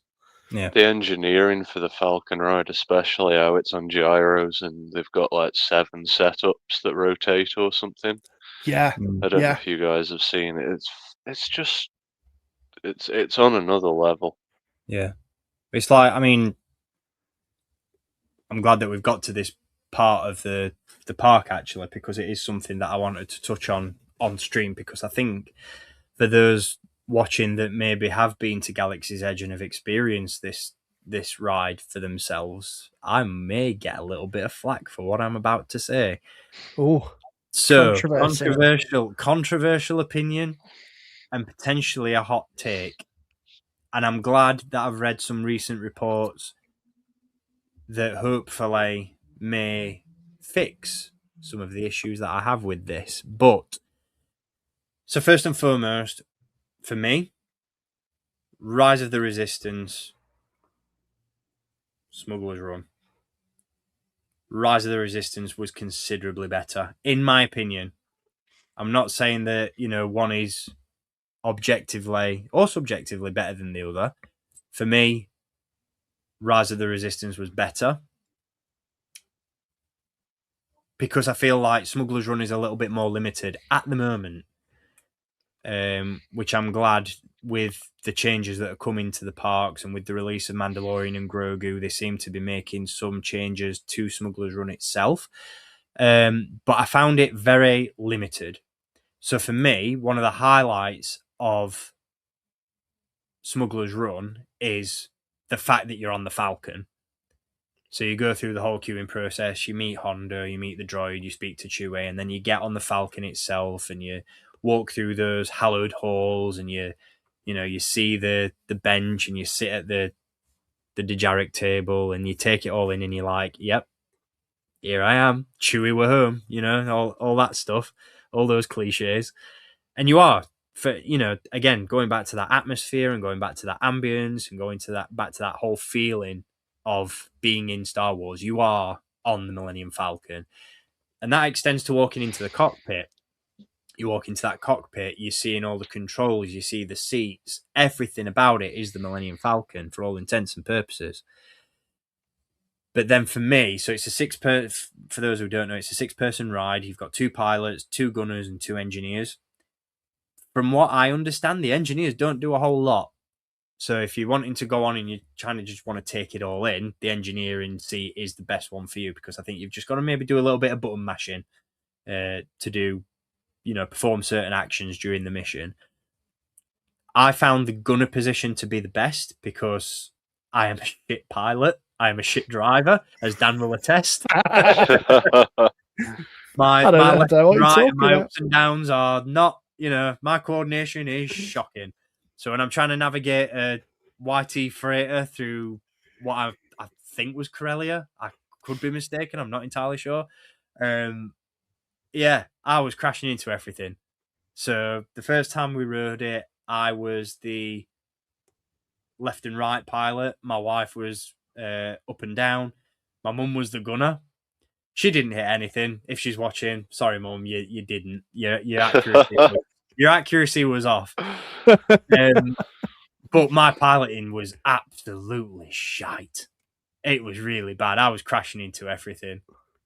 Yeah. The engineering for the Falcon ride, especially how it's on gyros and they've got like 7 setups that rotate or something. Yeah, I don't know if you guys have seen it. It's just it's on another level. Yeah. It's like, I mean, I'm glad that we've got to this part of the park actually, because it is something that I wanted to touch on stream, because I think for those watching that maybe have been to Galaxy's Edge and have experienced this ride for themselves, I may get a little bit of flack for what I'm about to say. Oh, So controversial opinion and potentially a hot take. And I'm glad that I've read some recent reports that hopefully may fix some of the issues that I have with this. But so first and foremost, for me, Rise of the Resistance, Smuggler's Run. Rise of the Resistance was considerably better, in my opinion. I'm not saying that, one is objectively or subjectively better than the other. For me, Rise of the Resistance was better, because I feel like Smuggler's Run is a little bit more limited at the moment, which I'm glad with the changes that are coming to the parks and with the release of Mandalorian and Grogu, they seem to be making some changes to Smuggler's Run itself. But I found it very limited. So for me, one of the highlights of Smuggler's Run is the fact that you're on the Falcon. So you go through the whole queuing process, you meet Honda, you meet the droid, you speak to Chewie, and then you get on the Falcon itself and you walk through those hallowed halls and you see the bench and you sit at the Dejaric table and you take it all in and you're like, yep, here I am, Chewie, we're home, all that stuff, all those cliches. And you are, for again, going back to that atmosphere and going back to that ambience and going to back to that whole feeling of being in Star Wars, you are on the Millennium Falcon. And that extends to walking into the cockpit. You walk into that cockpit, you're seeing all the controls, you see the seats, everything about it is the Millennium Falcon for all intents and purposes. But then for me, so it's for those who don't know, it's a 6-person ride. You've got 2 pilots, 2 gunners, and 2 engineers. From what I understand, the engineers don't do a whole lot. So if you're wanting to go on and you're trying to just want to take it all in, the engineering seat is the best one for you, because I think you've just got to maybe do a little bit of button mashing to do, perform certain actions during the mission. I found the gunner position to be the best because I am a shit pilot. I am a shit driver, as Dan will attest. my ups and downs are not, my coordination is shocking. So when I'm trying to navigate a YT freighter through what I think was Corellia, I could be mistaken, I'm not entirely sure. I was crashing into everything. So the first time we rode it, I was the left and right pilot. My wife was up and down. My mum was the gunner. She didn't hit anything. If she's watching, sorry, Mum, you didn't. Your accuracy was off. But my piloting was absolutely shite. It was really bad. I was crashing into everything.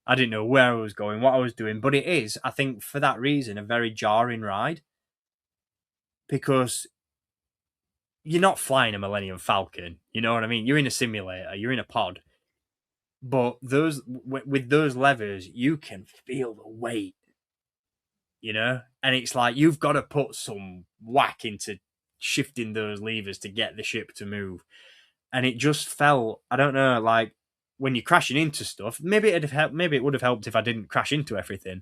I didn't know where I was going, what I was doing. But it is, I think, for that reason, a very jarring ride. Because you're not flying a Millennium Falcon. You know what I mean? You're in a simulator. You're in a pod. But with those levers, you can feel the weight, and it's like you've got to put some whack into shifting those levers to get the ship to move. And it just felt, I don't know, like when you're crashing into stuff, maybe it would have helped if I didn't crash into everything.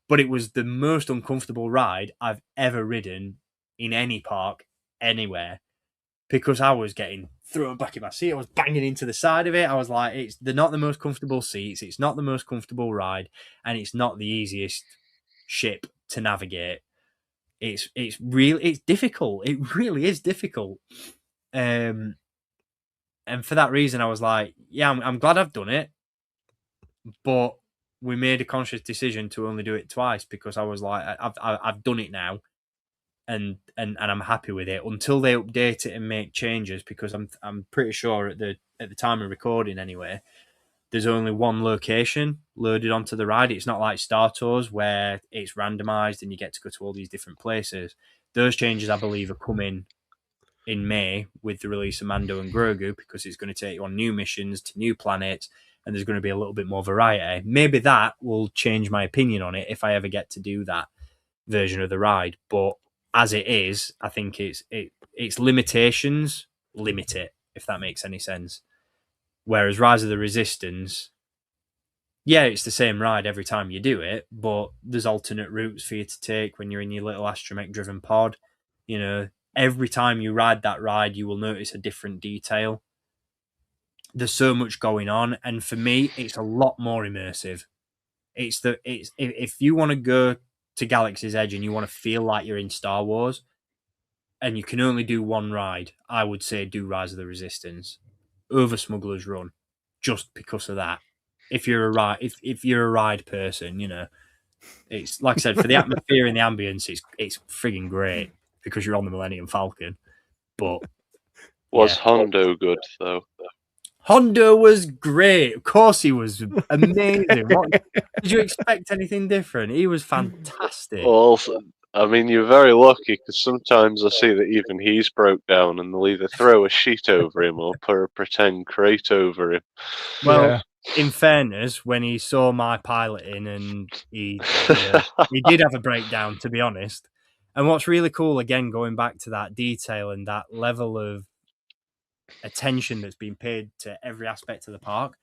But it was the most uncomfortable ride I've ever ridden in any park anywhere. Because I was getting thrown back in my seat. I was banging into the side of it. I was like, they're not the most comfortable seats. It's not the most comfortable ride. And it's not the easiest ship to navigate. It's difficult. It really is difficult. And for that reason, I was like, yeah, I'm glad I've done it, but we made a conscious decision to only do it twice because I was like, I've done it now, and I'm happy with it until they update it and make changes, because I'm pretty sure at the time of recording anyway, there's only one location loaded onto the ride. It's not like Star Tours where it's randomized and you get to go to all these different places. Those changes, I believe, are coming in May with the release of Mando and Grogu, because it's going to take you on new missions to new planets, and there's going to be a little bit more variety. Maybe that will change my opinion on it if I ever get to do that version of the ride. But as it is, I think its limitations limit it, if that makes any sense. Whereas Rise of the Resistance, yeah, it's the same ride every time you do it, but there's alternate routes for you to take when you're in your little astromech-driven pod. You know, every time you ride that ride, you will notice a different detail. There's so much going on, and for me, it's a lot more immersive. It's if you want to go to Galaxy's Edge and you want to feel like you're in Star Wars, and you can only do one ride, I would say do Rise of the Resistance over Smuggler's Run, just because of that. If you're a ride person, you know, it's like I said, for the atmosphere and the ambience, it's frigging great because you're on the Millennium Falcon. But was Hondo good though? Hondo was great. Of course, he was amazing. Did you expect anything different? He was fantastic. Well, I mean, you're very lucky, because sometimes I see that even he's broke down and they'll either throw a sheet over him or put a pretend crate over him. Well, in fairness, when he saw my piloting, and he did have a breakdown, to be honest. And what's really cool, again, going back to that detail and that level of attention that's been paid to every aspect of the park.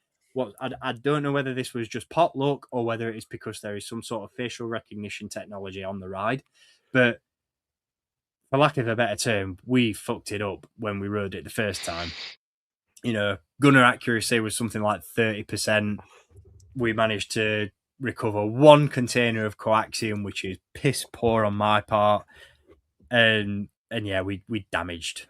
I don't know whether this was just pot luck or whether it is because there is some sort of facial recognition technology on the ride, but for lack of a better term, we fucked it up when we rode it the first time. You know, gunner accuracy was something like 30%. We managed to recover one container of coaxium, which is piss poor on my part, and yeah, we damaged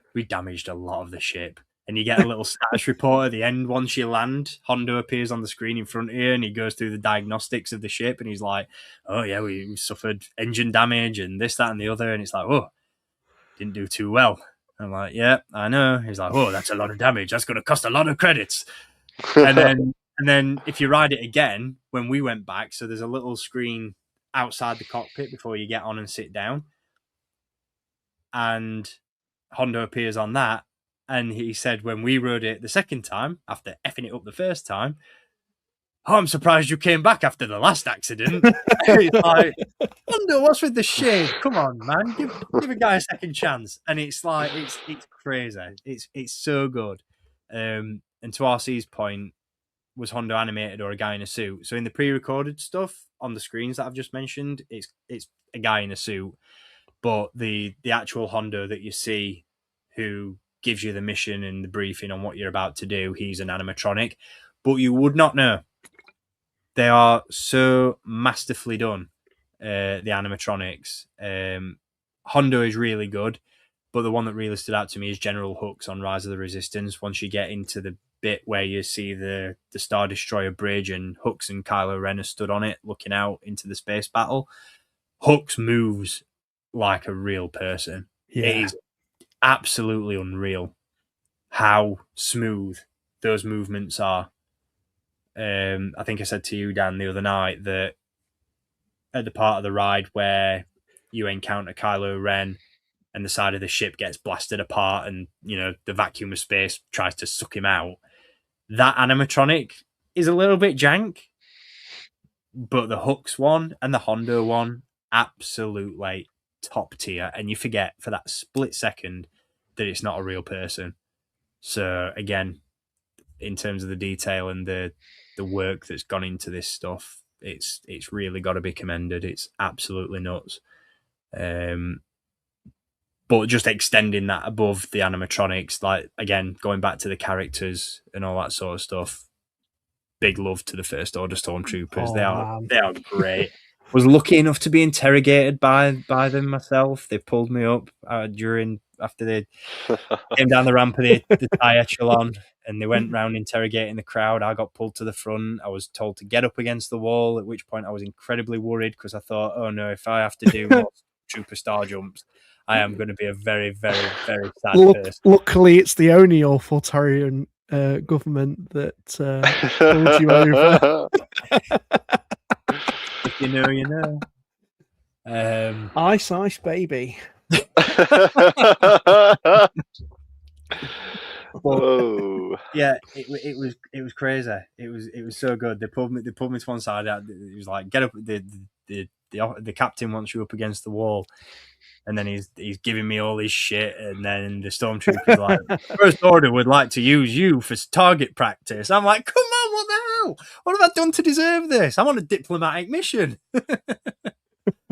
a lot of the ship. And you get a little status report at the end once you land. Hondo appears on the screen in front of you, and he goes through the diagnostics of the ship, and he's like, "Oh yeah, we suffered engine damage and this, that, and the other." And it's like, "Oh, didn't do too well." I'm like, "Yeah, I know." He's like, "Oh, that's a lot of damage. That's going to cost a lot of credits." And then if you ride it again, when we went back, so there's a little screen outside the cockpit before you get on and sit down, and Hondo appears on that. And he said when we rode it the second time, after effing it up the first time, "Oh, I'm surprised you came back after the last accident." It's like, Hondo, what's with the shade? Come on, man. Give a guy a second chance. And it's like, it's crazy. It's so good. And to RC's point, was Hondo animated or a guy in a suit? So in the pre-recorded stuff on the screens that I've just mentioned, it's a guy in a suit. But the actual Hondo that you see, who gives you the mission and the briefing on what you're about to do, he's an animatronic. But you would not know. They are so masterfully done, the animatronics. Hondo is really good, but the one that really stood out to me is General Hux on Rise of the Resistance. Once you get into the bit where you see the Star Destroyer bridge and Hux and Kylo Ren are stood on it looking out into the space battle, Hux moves like a real person. Yeah. It is absolutely unreal how smooth those movements are. I think I said to you, Dan, the other night that at the part of the ride where you encounter Kylo Ren and the side of the ship gets blasted apart and, you know, the vacuum of space tries to suck him out, that animatronic is a little bit jank, but the Hux one and the Hondo one, absolutely top tier. And you forget for that split second that it's not a real person. So again, in terms of the detail and the work that's gone into this stuff, it's really got to be commended. It's absolutely nuts. But just extending that above the animatronics, like again, going back to the characters and all that sort of stuff. Big love to the First Order Stormtroopers. Oh, they are great. Was lucky enough to be interrogated by them myself. They pulled me up during after they came down the ramp of the Thai echelon and they went round interrogating the crowd. I got pulled to the front. I was told to get up against the wall, at which point I was incredibly worried because I thought, oh no, if I have to do more trooper star jumps, I am going to be a very, very, very sad person. Luckily, it's the only authoritarian government that pulled you over. If you know, you know. Ice, baby. Oh. Yeah, it was crazy. It was so good. They pulled me to one side. It was like, get up. The captain wants you up against the wall, and then he's giving me all his shit. And then the stormtrooper's like, First Order would like to use you for target practice. I'm like, come on, what the hell? What have I done to deserve this? I'm on a diplomatic mission.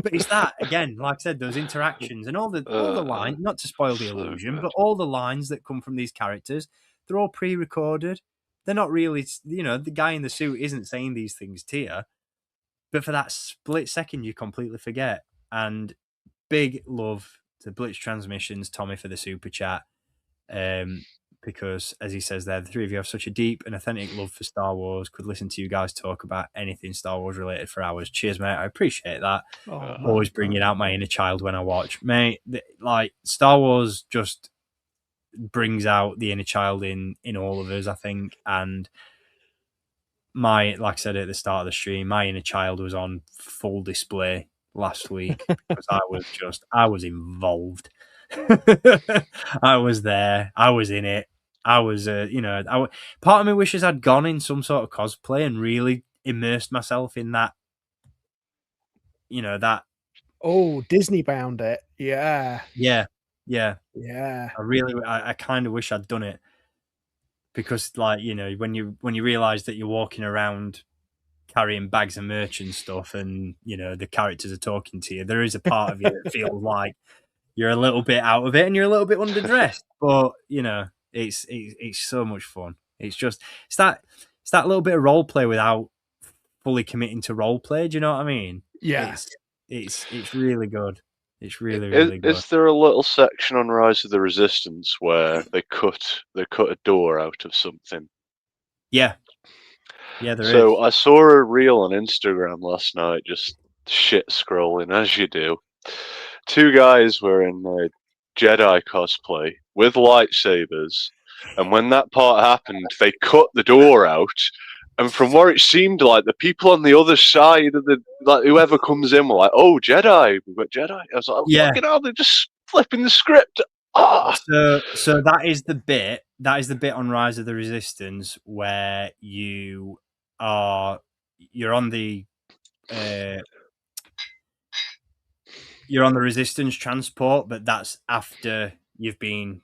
But it's that again, like I said, those interactions and all the lines. Not to spoil the illusion, but all the lines that come from these characters, they're all pre-recorded. They're not really, the guy in the suit isn't saying these things to you, but for that split second, you completely forget. And big love to Blitz Transmissions, Tommy, for the super chat. Because, as he says there, the three of you have such a deep and authentic love for Star Wars. Could listen to you guys talk about anything Star Wars related for hours. Cheers, mate. I appreciate that. Always bringing out my inner child when I watch. Mate, Star Wars just brings out the inner child in all of us, I think. And like I said at the start of the stream, my inner child was on full display last week because I was involved. I was there. I was in it. I was, part of me wishes I'd gone in some sort of cosplay and really immersed myself in that. That. Oh, Disney bound it. Yeah. Yeah. I kind of wish I'd done it because, like, when you realize that you're walking around carrying bags of merch and stuff, and the characters are talking to you, there is a part of you that feels like you're a little bit out of it and you're a little bit underdressed, but it's so much fun. It's that little bit of role play without fully committing to role play. Do you know what I mean? Yeah, it's really good. It's really good. Is there a little section on Rise of the Resistance where they cut a door out of something? Yeah, there is. So I saw a reel on Instagram last night, just shit scrolling as you do. Two guys were in Jedi cosplay with lightsabers, and when that part happened, they cut the door out. And from what it seemed like, the people on the other side of whoever comes in were like, "Oh, Jedi, we've got Jedi." I was like, yeah, fucking hell, they're just flipping the script. Ah. So that is the bit. That is the bit on Rise of the Resistance where you're on the Resistance transport, but that's after you've been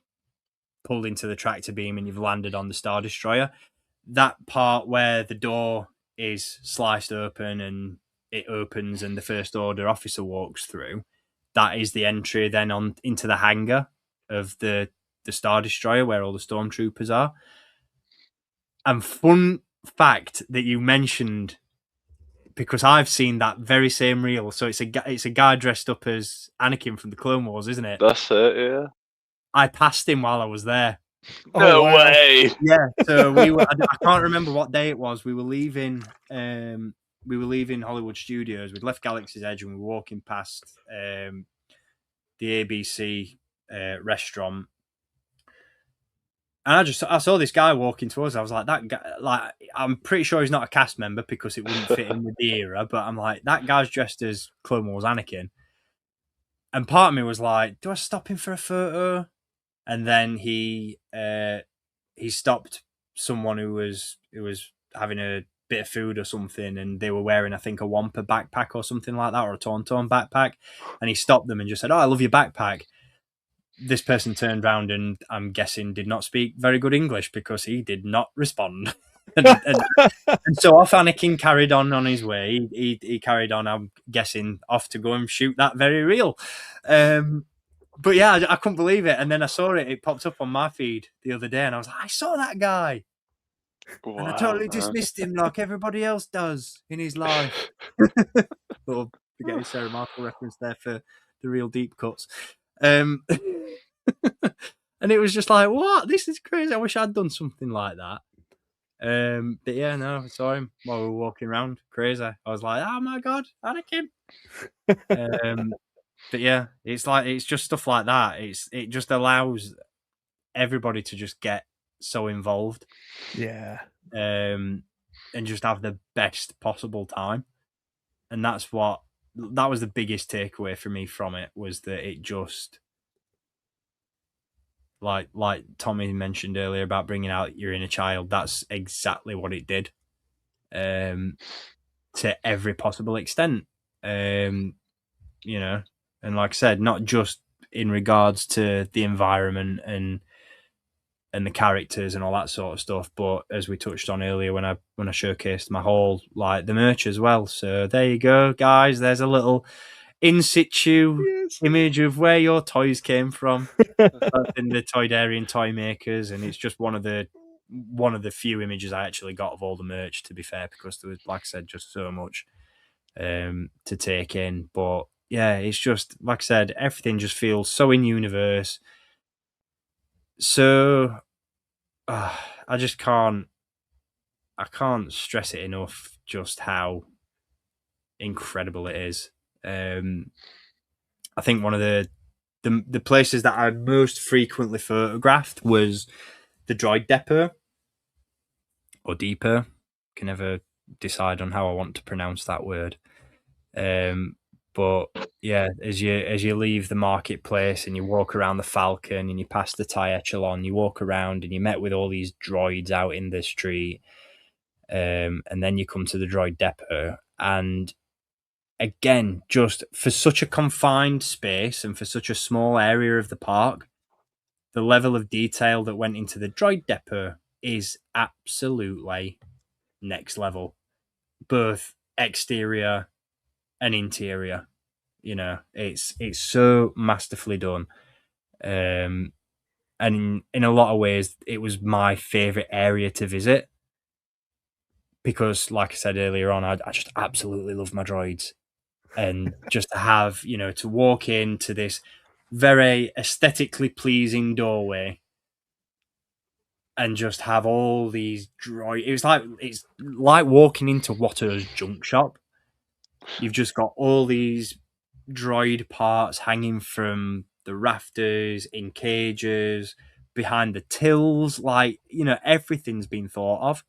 pulled into the tractor beam and you've landed on the Star Destroyer. That part where the door is sliced open and it opens and the First Order officer walks through, that is the entry then on into the hangar of the Star Destroyer where all the stormtroopers are. And fun fact that you mentioned, because I've seen that very same reel. So it's a guy dressed up as Anakin from the Clone Wars, isn't it? That's it, yeah. I passed him while I was there. No way. Yeah. So I can't remember what day it was. We were leaving Hollywood Studios. We'd left Galaxy's Edge and we were walking past the ABC restaurant. And I saw this guy walking towards us. I was like, that guy, like, I'm pretty sure he's not a cast member because it wouldn't fit in with the era. But I'm like, that guy's dressed as Clone Wars Anakin. And part of me was like, do I stop him for a photo? And then he stopped someone who was having a bit of food or something, and they were wearing, I think, a Wampa backpack or something like that, or a Tauntaun backpack. And he stopped them and just said, "Oh, I love your backpack." This person turned around and I'm guessing did not speak very good English because he did not respond. and so off Anakin carried on his way. He carried on, I'm guessing, off to go and shoot that very reel. But yeah, I couldn't believe it. And then I saw it. It popped up on my feed the other day and I was like, I saw that guy. Wow, and I totally dismissed him like everybody else does in his life. Little forgetting Sarah Marshall reference there for the real deep cuts. And it was just like, what? This is crazy. I wish I'd done something like that. But yeah, no, I saw him while we were walking around. Crazy. I was like, oh my god, Anakin. But yeah, it's just stuff like that. It just allows everybody to just get so involved. Yeah. And just have the best possible time. And that was the biggest takeaway for me from it, was that it just, like Tommy mentioned earlier about bringing out your inner child, that's exactly what it did, to every possible extent. You know, and like I said, not just in regards to the environment and the characters and all that sort of stuff, but as we touched on earlier when I showcased my haul, like the merch as well. So there you go, guys. There's a little in situ image of where your toys came from. That's in the Toydarian Toymakers, and it's just one of the few images I actually got of all the merch, to be fair, because there was, like I said, just so much to take in. But yeah, it's just, like I said, everything just feels so in universe. So I just can't stress it enough just how incredible it is. I think one of the places that I most frequently photographed was the droid depot, or depot. Can never decide on how I want to pronounce that word. But yeah, as you leave the marketplace and you walk around the Falcon and you pass the TIE Echelon, you walk around and you met with all these droids out in the street, and then you come to the droid depot, and again, just for such a confined space and for such a small area of the park, the level of detail that went into the droid depot is absolutely next level, both exterior and interior. You know, it's so masterfully done. And in a lot of ways, it was my favorite area to visit because, like I said earlier on, I just absolutely love my droids. And just to have, to walk into this very aesthetically pleasing doorway and just have all these droids. It's like walking into Watto's junk shop. You've just got all these droid parts hanging from the rafters, in cages, behind the tills. Everything's been thought of.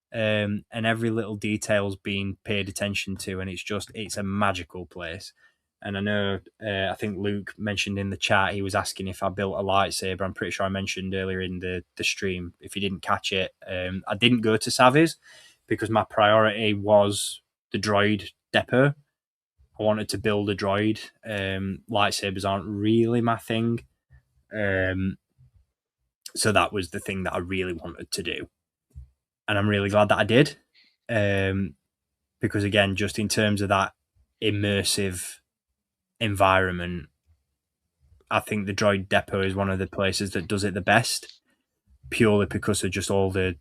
And every little detail's been paid attention to, and it's a magical place. And I know, I think Luke mentioned in the chat, he was asking if I built a lightsaber. I'm pretty sure I mentioned earlier in the stream, if you didn't catch it, I didn't go to Savvy's because my priority was the droid depot. I wanted to build a droid. Lightsabers aren't really my thing. So that was the thing that I really wanted to do. And I'm really glad that I did. Because again, just in terms of that immersive environment, I think the droid depot is one of the places that does it the best, purely because of just all the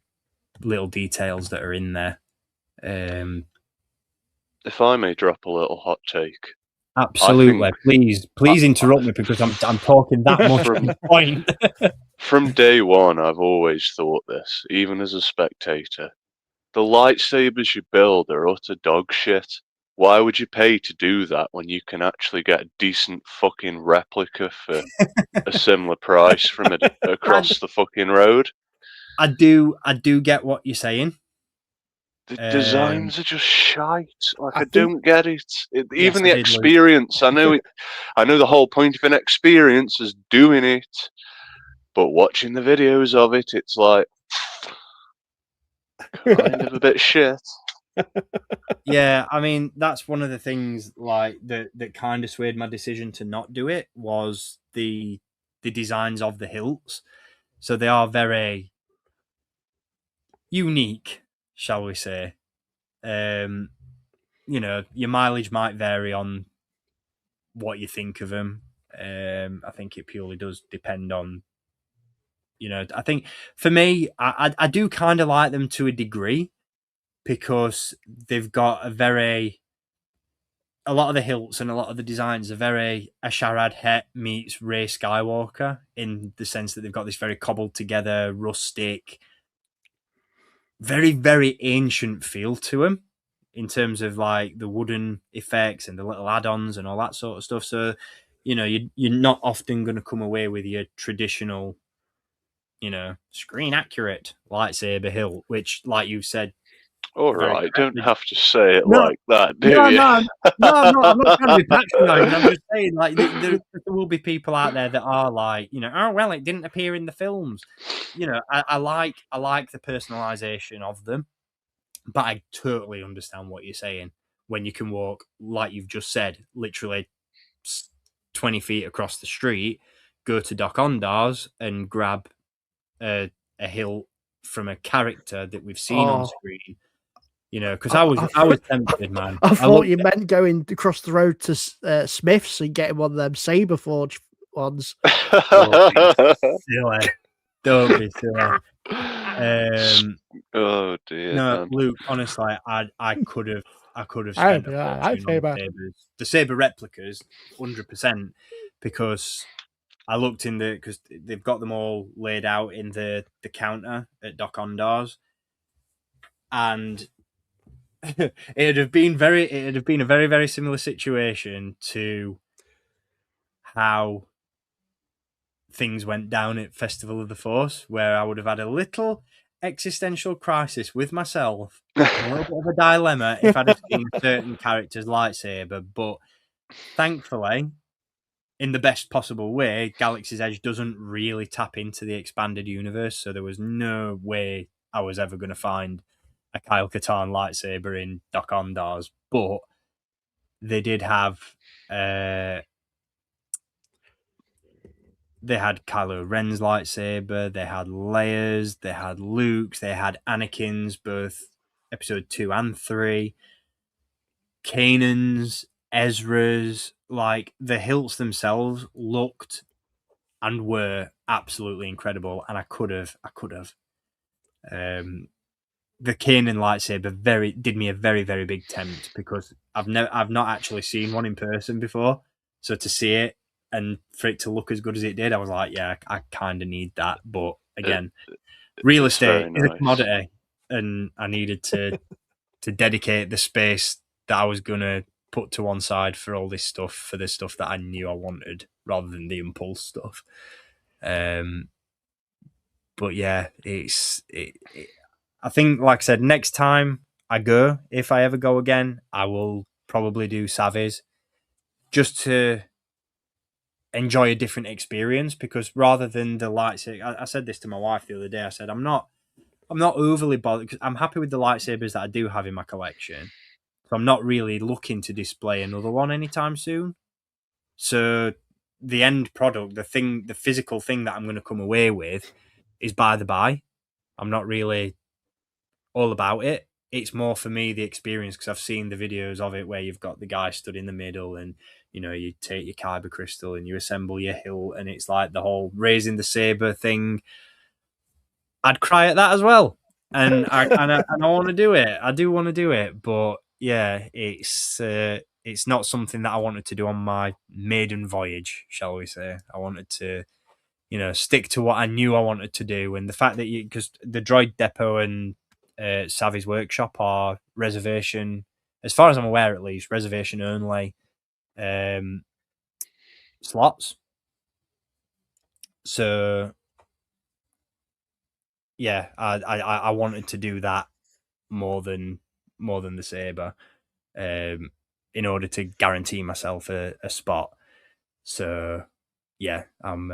little details that are in there. If I may drop a little hot take. Absolutely. Please interrupt me because I'm talking that much from point. From day one, I've always thought this, even as a spectator. The lightsabers you build are utter dog shit. Why would you pay to do that when you can actually get a decent fucking replica for a similar price from across the fucking road? I do get what you're saying. The designs are just shite. I don't get it. Even the experience. I know the whole point of an experience is doing it, but watching the videos of it, it's like kind of a bit shit. Yeah, I mean, that's one of the things that kind of swayed my decision to not do it was the designs of the hilts. So they are very unique, shall we say. Your mileage might vary on what you think of them. I think it purely does depend on, I think for me, I do kind of like them to a degree because they've got a very a lot of the hilts and a lot of the designs are very Asharad Het meets Rey Skywalker, in the sense that they've got this very cobbled together, rustic, very, very ancient feel to them, in terms of like the wooden effects and the little add-ons and all that sort of stuff. So, you're not often going to come away with your traditional, screen accurate lightsaber hilt, which, like you said, All very right, correctly. don't have to say it No, like that, do No, you? I'm not trying to be patronising. I'm just saying, like, there will be people out there that are like, oh well, it didn't appear in the films. I like the personalisation of them, but I totally understand what you're saying when you can walk, like you've just said, literally 20 feet across the street, go to Doc Ondar's and grab a hilt from a character that we've seen on screen. Because I was tempted, man. I thought you meant going across the road to Smith's and getting one of them Saber Forge ones. Silly. Don't be silly. Oh dear. No, man. Luke. Honestly, I could have spent a fortune on sabers. The saber replicas, 100%, because I looked because they've got them all laid out in the counter at Doc Ondar's, and it'd have been a very, very similar situation to how things went down at Festival of the Force, where I would have had a little existential crisis with myself, a little bit of a dilemma if I'd have seen certain characters' lightsaber. But thankfully, in the best possible way, Galaxy's Edge doesn't really tap into the expanded universe, so there was no way I was ever going to find a Kyle Katarn lightsaber in Doc Ondar's, but they did have they had Kylo Ren's lightsaber, they had Leia's, they had Luke's, they had Anakin's, both episode 2 and 3, Kanan's, Ezra's. Like, the hilts themselves looked and were absolutely incredible, and I could have. The Kanan lightsaber did me a very, very big tempt, because I've not actually seen one in person before. So to see it and for it to look as good as it did, I was like, yeah, I kind of need that. But again, real estate is a commodity, and I needed to dedicate the space that I was gonna put to one side for all this stuff, for the stuff that I knew I wanted, rather than the impulse stuff. But yeah, I think, like I said, next time I go, if I ever go again, I will probably do Savvy's, just to enjoy a different experience, because rather than the lightsaber, I said this to my wife the other day, I said, I'm not overly bothered, because I'm happy with the lightsabers that I do have in my collection. So I'm not really looking to display another one anytime soon. So the end product, the physical thing that I'm going to come away with, is by the by. I'm not really all about it. It's more for me the experience, because I've seen the videos of it where you've got the guy stood in the middle, and you take your kyber crystal and you assemble your hilt, and it's like the whole raising the saber thing. I'd cry at that as well, and I want to do it. I do want to do it, but yeah, it's not something that I wanted to do on my maiden voyage, shall we say. I wanted to stick to what I knew I wanted to do, and the fact that because the Droid Depot and Savvy's Workshop are reservation, as far as I'm aware at least, reservation only slots. So yeah, I wanted to do that more than the saber, in order to guarantee myself a spot. So yeah, I'm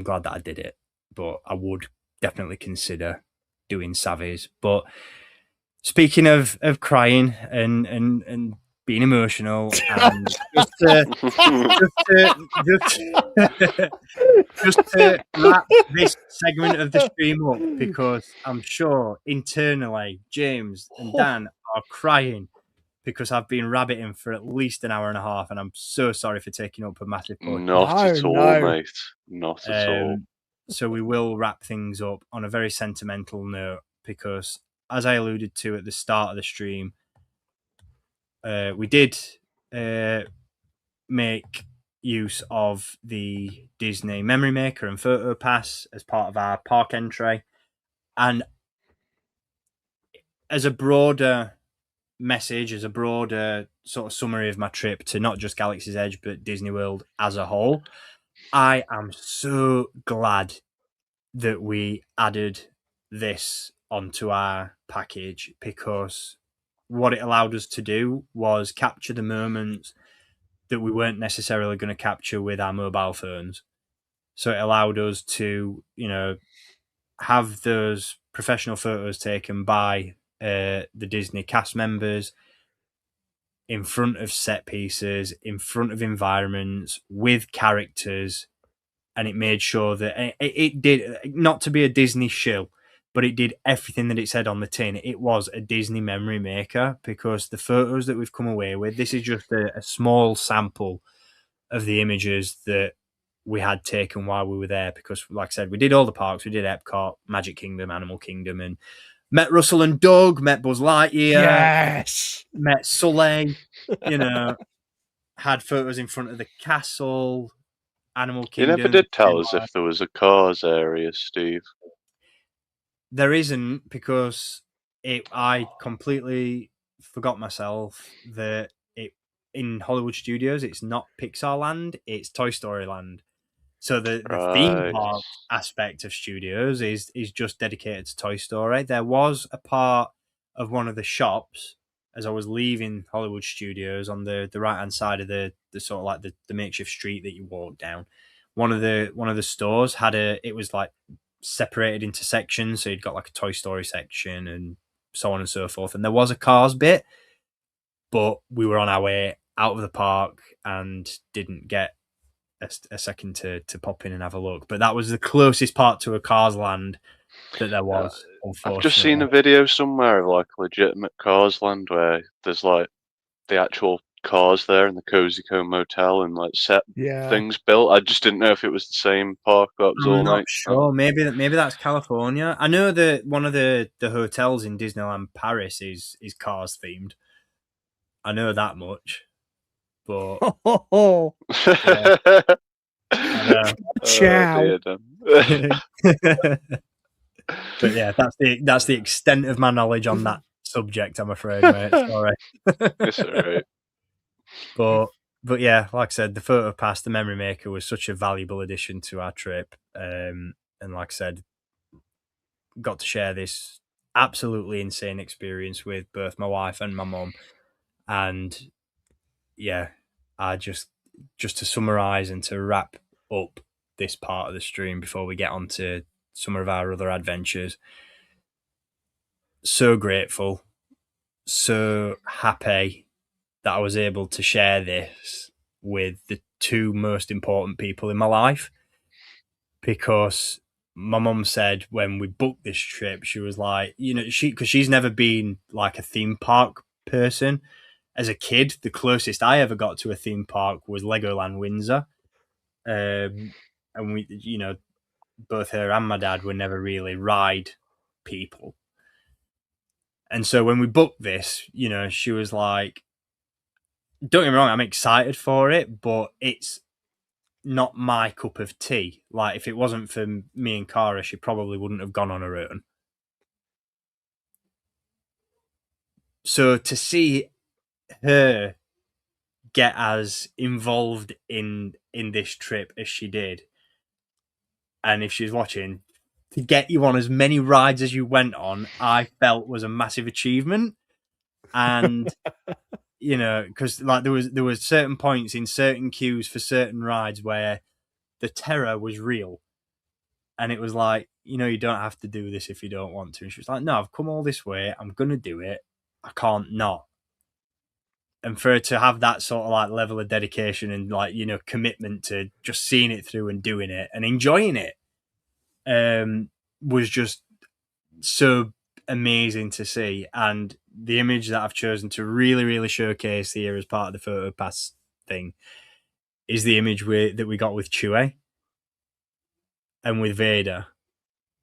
glad that I did it, but I would definitely consider doing Savvy's. But speaking of crying and being emotional, and just to wrap this segment of the stream up, because I'm sure internally James and Dan are crying, because I've been rabbiting for at least an hour and a half, and I'm so sorry for taking up a massive portion. Not at all, mate. Not at all. So we will wrap things up on a very sentimental note, because, as I alluded to at the start of the stream, we did make use of the Disney Memory Maker and Photo Pass as part of our park entry. And as a broader message, as a broader sort of summary of my trip to not just Galaxy's Edge, but Disney World as a whole, I am so glad that we added this onto our package, because what it allowed us to do was capture the moments that we weren't necessarily going to capture with our mobile phones. So it allowed us to, have those professional photos taken by the Disney cast members in front of set pieces, in front of environments, with characters. And it made sure that it did, not to be a Disney shill, but it did everything that it said on the tin. It was a Disney memory maker, because the photos that we've come away with, this is just a small sample of the images that we had taken while we were there. Because, like I said, we did all the parks. We did Epcot, Magic Kingdom, Animal Kingdom, and met Russell and Doug, met Buzz Lightyear, Yes, met Sully, had photos in front of the castle, Animal You Kingdom. never did tell us if there was a cars area, Steve. There isn't, because I completely forgot myself that in Hollywood Studios, it's not Pixar Land, it's Toy Story Land. So the theme Right. park aspect of Studios is just dedicated to Toy Story. There was a part of one of the shops as I was leaving Hollywood Studios on the right hand side of the sort of like the makeshift street that you walk down. One of the stores had it was like separated into sections, so you'd got like a Toy Story section and so on and so forth. And there was a Cars bit, but we were on our way out of the park and didn't get a second to pop in and have a look. But that was the closest part to a Cars Land that there was. I've just seen a video somewhere of like a legitimate Cars Land where there's like the actual cars there in the Cozy Cone Motel and like set things built. I just didn't know if it was the same park that was all I'm not night. sure. Maybe that's California. I know that one of the hotels in Disneyland Paris is Cars themed. I know that much. But yeah. I know. Ciao. But yeah, that's the extent of my knowledge on that subject, I'm afraid, mate. Sorry. It's alright. But yeah, like I said, the Photo Pass, the Memory Maker, was such a valuable addition to our trip. And like I said, got to share this absolutely insane experience with both my wife and my mum. And yeah, I just to summarize and to wrap up this part of the stream before we get on to some of our other adventures. So grateful, so happy that I was able to share this with the two most important people in my life, because my mum said when we booked this trip, she was like, because she's never been like a theme park person. As a kid, the closest I ever got to a theme park was Legoland Windsor. And we, both her and my dad were never really ride people. And so when we booked this, she was like, don't get me wrong, I'm excited for it, but it's not my cup of tea. Like, if it wasn't for me and Cara, she probably wouldn't have gone on her own. So to see her get as involved in this trip as she did, and if she's watching, to get you on as many rides as you went on, I felt was a massive achievement. And because like there was certain points in certain queues for certain rides where the terror was real, and it was like, you don't have to do this if you don't want to. And she was like, no, I've come all this way, I'm gonna do it, I can't not. And for her to have that sort of like level of dedication and like, commitment to just seeing it through and doing it and enjoying it, was just so amazing to see. And the image that I've chosen to really, really showcase here as part of the Photo Pass thing is the image that we got with Chewie and with Vader,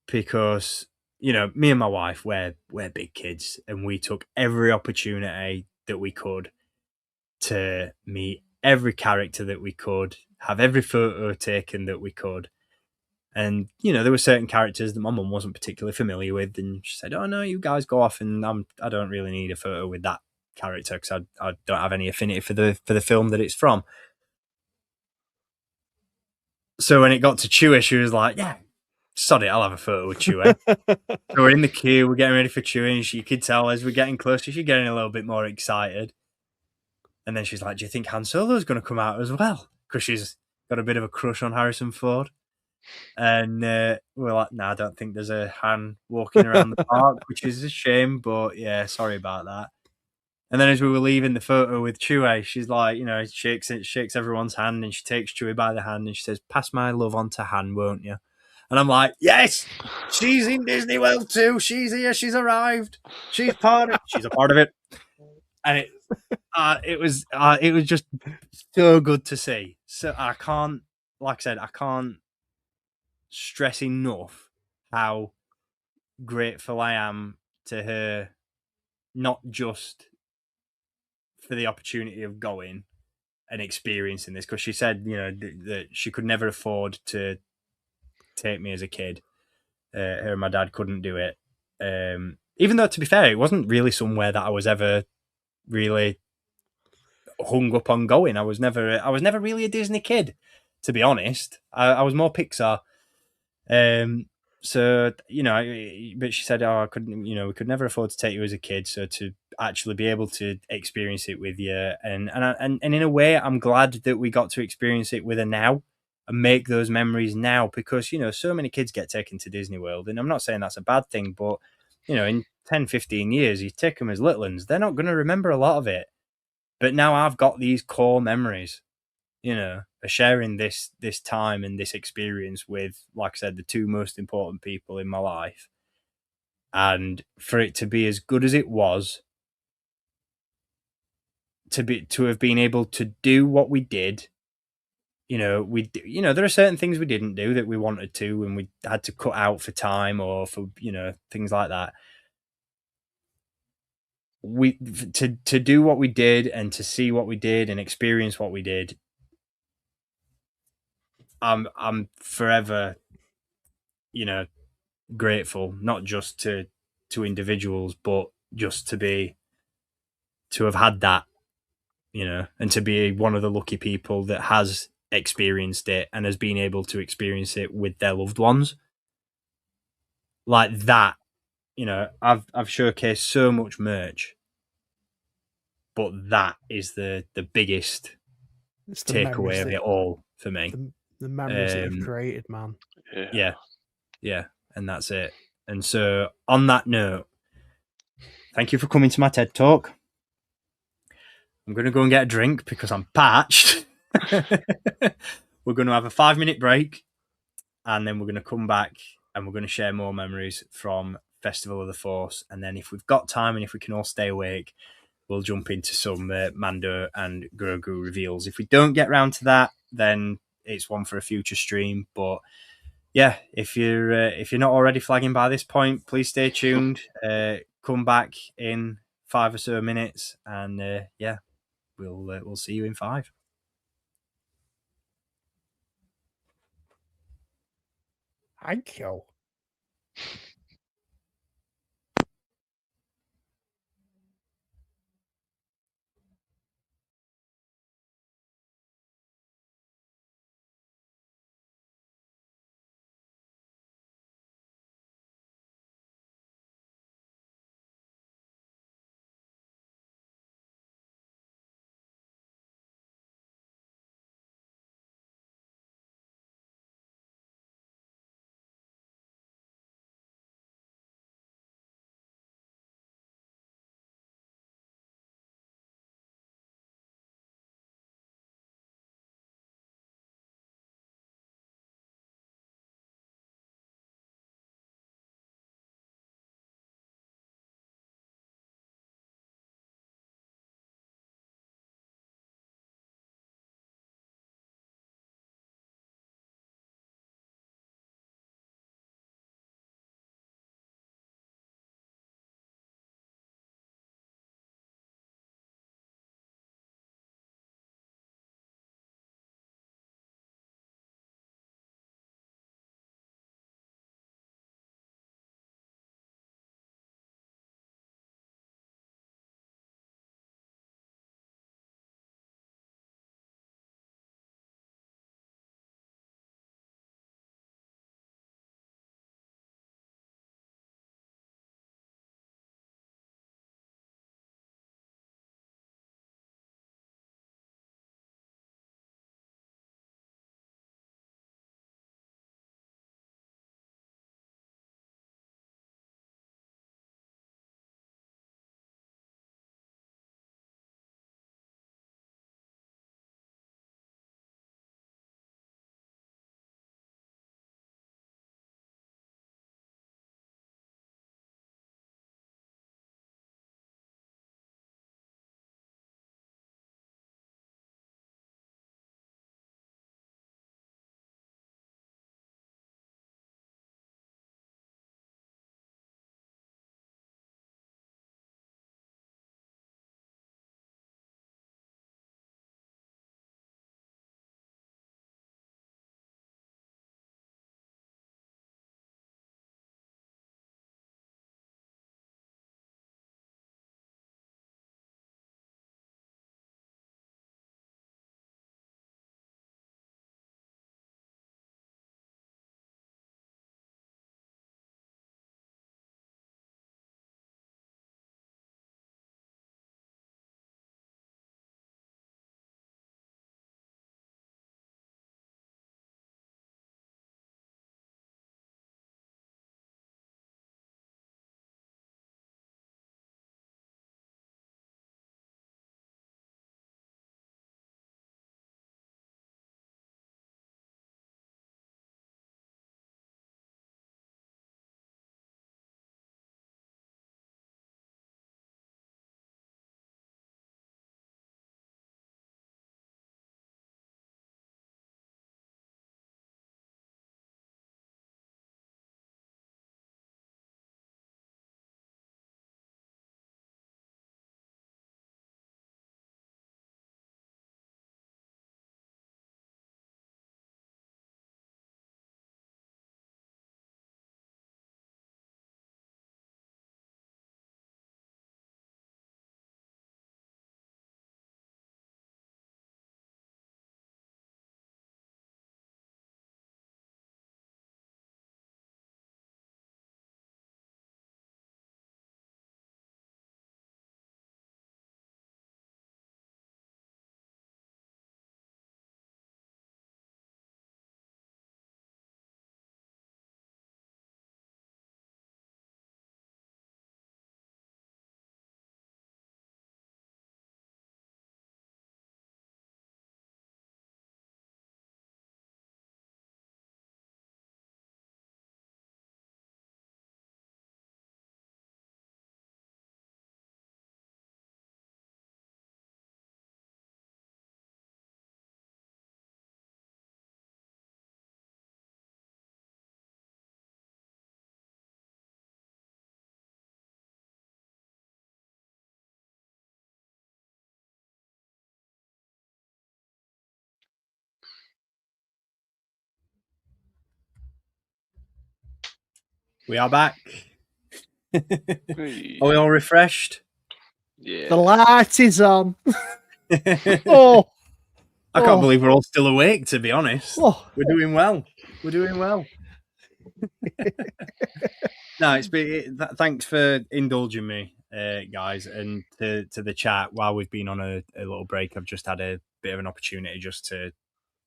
because me and my wife, we're big kids, and we took every opportunity that we could to meet every character that we could, have every photo taken that we could. And, you know, there were certain characters that my mum wasn't particularly familiar with, and she said, "Oh, no, you guys go off, and I don't really need a photo with that character because I don't have any affinity for the film that it's from." So when it got to Chewie, she was like, "Yeah, sod it, I'll have a photo with Chewie." So we're in the queue, we're getting ready for Chewie, and you could tell as we're getting closer, she's getting a little bit more excited. And then she's like, "Do you think Han Solo's going to come out as well?" Because she's got a bit of a crush on Harrison Ford. And we're like, "No, I don't think there's a Han walking around the park," which is a shame, but yeah, sorry about that. And then as we were leaving the photo with Chewie, she's like, you know, shakes everyone's hand, and she takes Chewie by the hand and she says, "Pass my love on to Han, won't you?" And I'm like, "Yes, she's in Disney World too. She's here. She's arrived. She's a part of it." And it was just so good to see. So I can't, like I said, I can't stress enough how grateful I am to her, not just for the opportunity of going and experiencing this, because she said, you know, that she could never afford to take me as a kid. Her and my dad couldn't do it. Even though, to be fair, it wasn't really somewhere that I was ever really hung up on going. I was never really a Disney kid, to be honest. I was more Pixar. So, you know, but she said, "Oh, I couldn't, you know, we could never afford to take you as a kid. So to actually be able to experience it with you, and in a way, I'm glad that we got to experience it with her now and make those memories now, because, you know, so many kids get taken to Disney World, and I'm not saying that's a bad thing, but, you know, in 10, 15 years, you take them as little ones, they're not going to remember a lot of it. But now I've got these core memories, you know, sharing this time and this experience with, like I said, the two most important people in my life. And for it to be as good as it was, to have been able to do what we did, you know, there are certain things we didn't do that we wanted to, and we had to cut out for time or for, you know, things like that. To do what we did and to see what we did and experience what we did, I'm forever, you know, grateful, not just to individuals, but just to have had that, you know, and to be one of the lucky people that has experienced it and has been able to experience it with their loved ones. Like that, you know, I've showcased so much merch, but that is the biggest It's the takeaway of it all for me. The memories that you've created, man. Yeah, and that's it. And so, on that note, thank you for coming to my TED Talk. I'm going to go and get a drink because I'm parched. We're going to have a 5-minute break, and then we're going to come back and we're going to share more memories from Festival of the Force. And then if we've got time and if we can all stay awake, we'll jump into some Mando and Grogu reveals. If we don't get round to that, then it's one for a future stream. But yeah, if you're not already flagging by this point, please stay tuned. Come back in 5 or so minutes, and yeah, we'll see you in 5. Thank you. We are back. Hey. Are we all refreshed? Yeah. The light is on. I Oh, can't believe we're all still awake, to be honest. oh. We're doing well. We're doing well. No, it's been. Thanks for indulging me, guys, and to the chat while we've been on a little break. I've just had a bit of an opportunity just to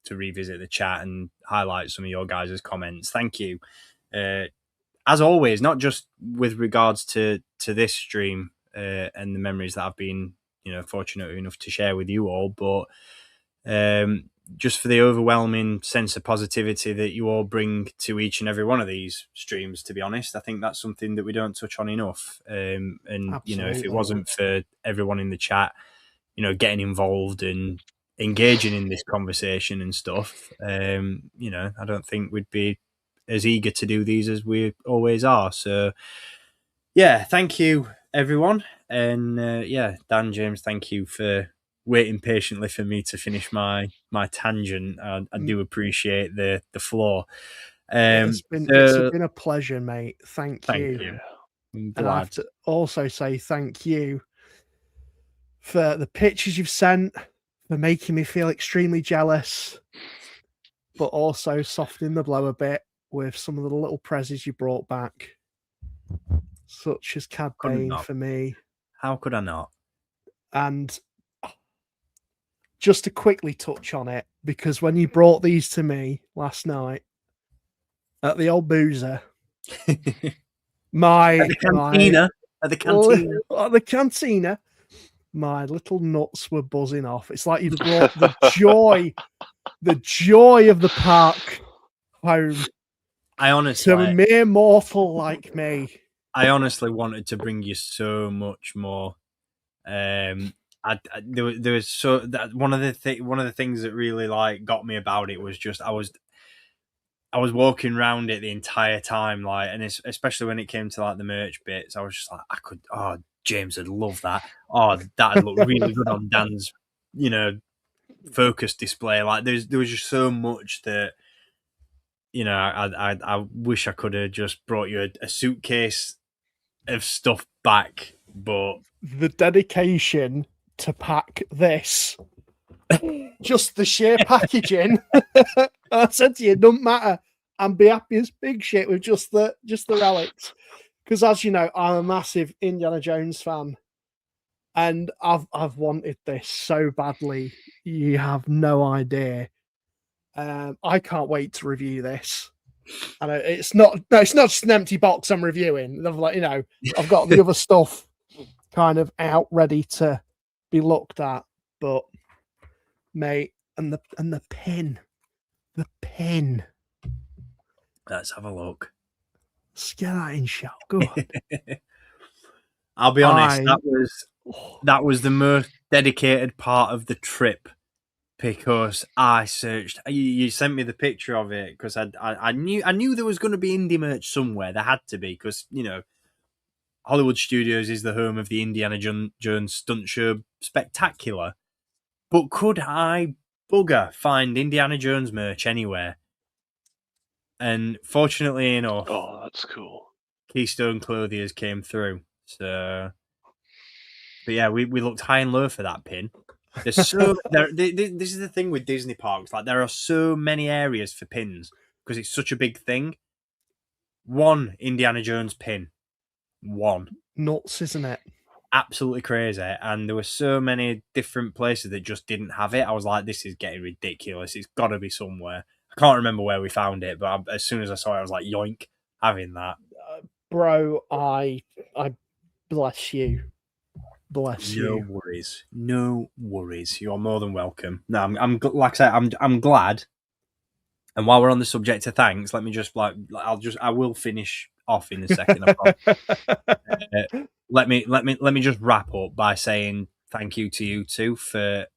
revisit the chat and highlight some of your guys' comments. Thank you. As always, not just with regards to this stream and the memories that I've been, fortunate enough to share with you all, but just for the overwhelming sense of positivity that you all bring to each and every one of these streams. To be honest, I think that's something that we don't touch on enough. And Absolutely. if it wasn't for everyone in the chat, getting involved and engaging in this conversation and stuff, I don't think we'd be as eager to do these as we always are. So yeah, thank you everyone. And Dan, James, thank you for waiting patiently for me to finish my tangent. I do appreciate the floor. It's been a pleasure, mate. Thank you. I'm And I have glad. to also say thank you for the pictures you've sent, for making me feel extremely jealous, but also softening the blow a bit with some of the little prezzies you brought back, such as Cad Couldn't Bane not. for me. How could I not? And just to quickly touch on it, because when you brought these to me last night at the old boozer, At the cantina. At the cantina, my little nuts were buzzing off. It's like you'd brought the joy of the park home to a mere mortal like me. I honestly wanted to bring you so much more. There was so that one of the things that really got me about it was just I was walking around it the entire time, and especially when it came to the merch bits, I was just like, James would love that. Oh, that'd look really good on Dan's, focus display. There was just so much that, I wish I could have just brought you a suitcase of stuff back, but the dedication to pack this, just the sheer packaging. I said to you, it doesn't matter. I'm be happy as big shit with just the relics, because as you know, I'm a massive Indiana Jones fan, and I've wanted this so badly. You have no idea. I can't wait to review this. And it's not just an empty box I'm reviewing. I've got the other stuff kind of out ready to be looked at, but mate, and the pin. Let's have a look. Let's get that in shot. Go on. I'll be honest, that was the most dedicated part of the trip, because I searched. You sent me the picture of it because I knew there was going to be indie merch somewhere. There had to be, because Hollywood Studios is the home of the Indiana Jones Stunt Show Spectacular. But could I bugger find Indiana Jones merch anywhere? And fortunately enough, that's cool. Keystone Clothiers came through. So, but yeah, we looked high and low for that pin. There's so this is the thing with Disney parks. There are so many areas for pins because it's such a big thing. One Indiana Jones pin, one nuts, isn't it? Absolutely crazy. And there were so many different places that just didn't have it. I was like, this is getting ridiculous. It's got to be somewhere. I can't remember where we found it, but as soon as I saw it, I was like, yoink, having that. Bro, I bless you. Bless you. No worries. You are more than welcome. No, I'm like I said, I'm glad. And while we're on the subject of thanks, let me just I will finish off in a second. Let me just wrap up by saying thank you to you two for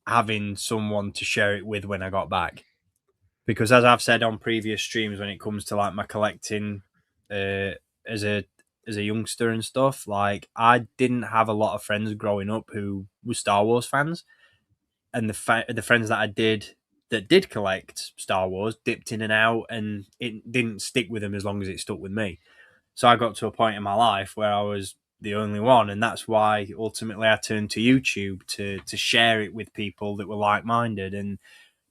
having someone to share it with when I got back. Because as I've said on previous streams, when it comes to my collecting as a youngster and stuff, I didn't have a lot of friends growing up who were Star Wars fans, and the friends that I did that collect Star Wars dipped in and out, and it didn't stick with them as long as it stuck with me. So I got to a point in my life where I was the only one, and that's why ultimately I turned to YouTube to share it with people that were like-minded, and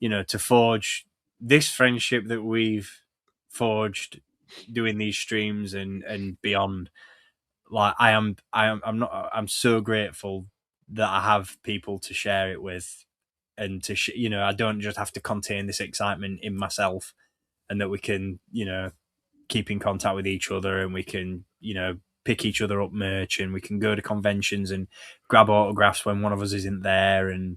to forge this friendship that we've forged doing these streams and beyond. Like I'm so grateful that I have people to share it with, and to I don't just have to contain this excitement in myself, and that we can keep in contact with each other, and we can pick each other up merch, and we can go to conventions and grab autographs when one of us isn't there, and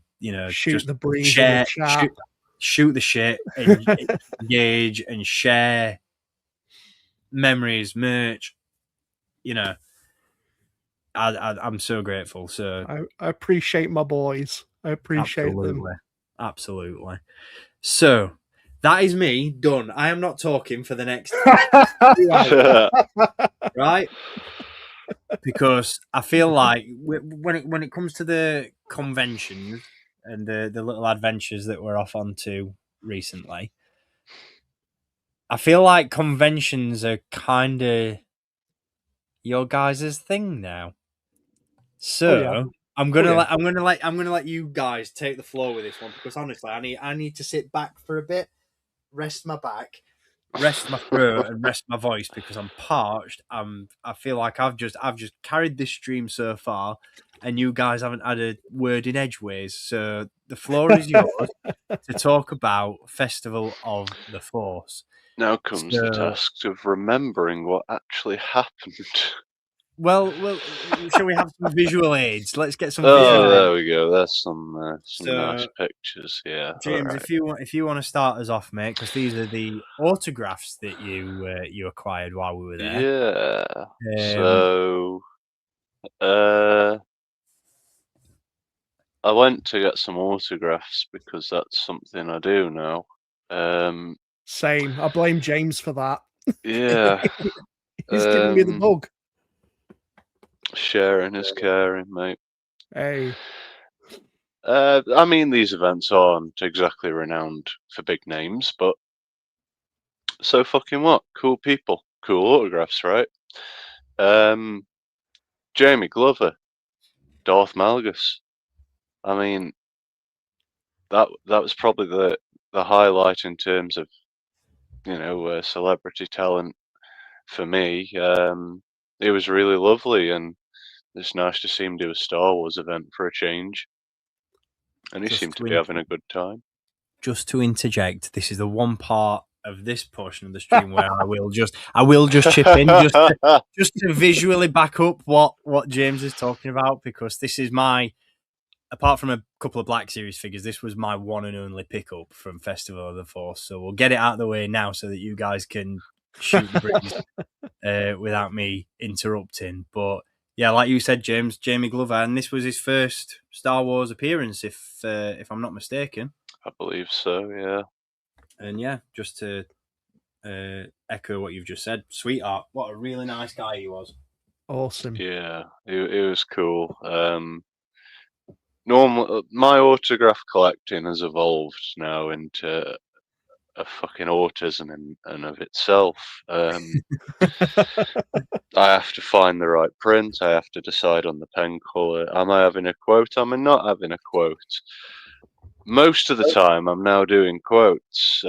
shoot just the breeze in share, the chat. shoot the shit, and engage and share memories, merch. I'm so grateful. So I appreciate my boys. I appreciate them. Absolutely. So that is me done. I am not talking for the next 2 hours, right? Because I feel like when it comes to the conventions and the little adventures that we're off onto recently, I feel like conventions are kind of your guys' thing now. So I'm gonna let you guys take the floor with this one, because honestly, I need to sit back for a bit, rest my back, rest my throat, and rest my voice, because I'm parched. I feel like I've just carried this stream so far, and you guys haven't had a word in edgeways. So the floor is yours to talk about Festival of the Force. Now comes the task of remembering what actually happened. Well, shall we have some visual aids? Let's get some. Visual aids. There we go. There's some nice pictures. Yeah, James, right. if you want to start us off, mate, because these are the autographs that you acquired while we were there. Yeah. So, I went to get some autographs because that's something I do now. Same. I blame James for that. Yeah. He's giving me the bug. Sharing is caring, mate. Hey. I mean, these events aren't exactly renowned for big names, but so fucking what? Cool people, cool autographs, right? Jamie Glover, Darth Malgus. I mean, that was probably the highlight in terms of celebrity talent for me. It was really lovely, and it's nice to see him do a Star Wars event for a change. And he seemed to be having a good time. Just to interject, this is the one part of this portion of the stream where I will just chip in just to visually back up what James is talking about, because this is apart from a couple of Black Series figures, this was my one and only pickup from Festival of the Force. So we'll get it out of the way now so that you guys can shoot the breeze without me interrupting. But yeah, like you said, James, Jamie Glover, and this was his first Star Wars appearance, if I'm not mistaken. I believe so, yeah. And yeah, just to echo what you've just said, sweetheart, what a really nice guy he was. Awesome. Yeah, it was cool. Normal, my autograph collecting has evolved now into a fucking autism in and of itself. I have to find the right print. I have to decide on the pen color. Am I having a quote? Am I not having a quote? Most of the time, I'm now doing quotes,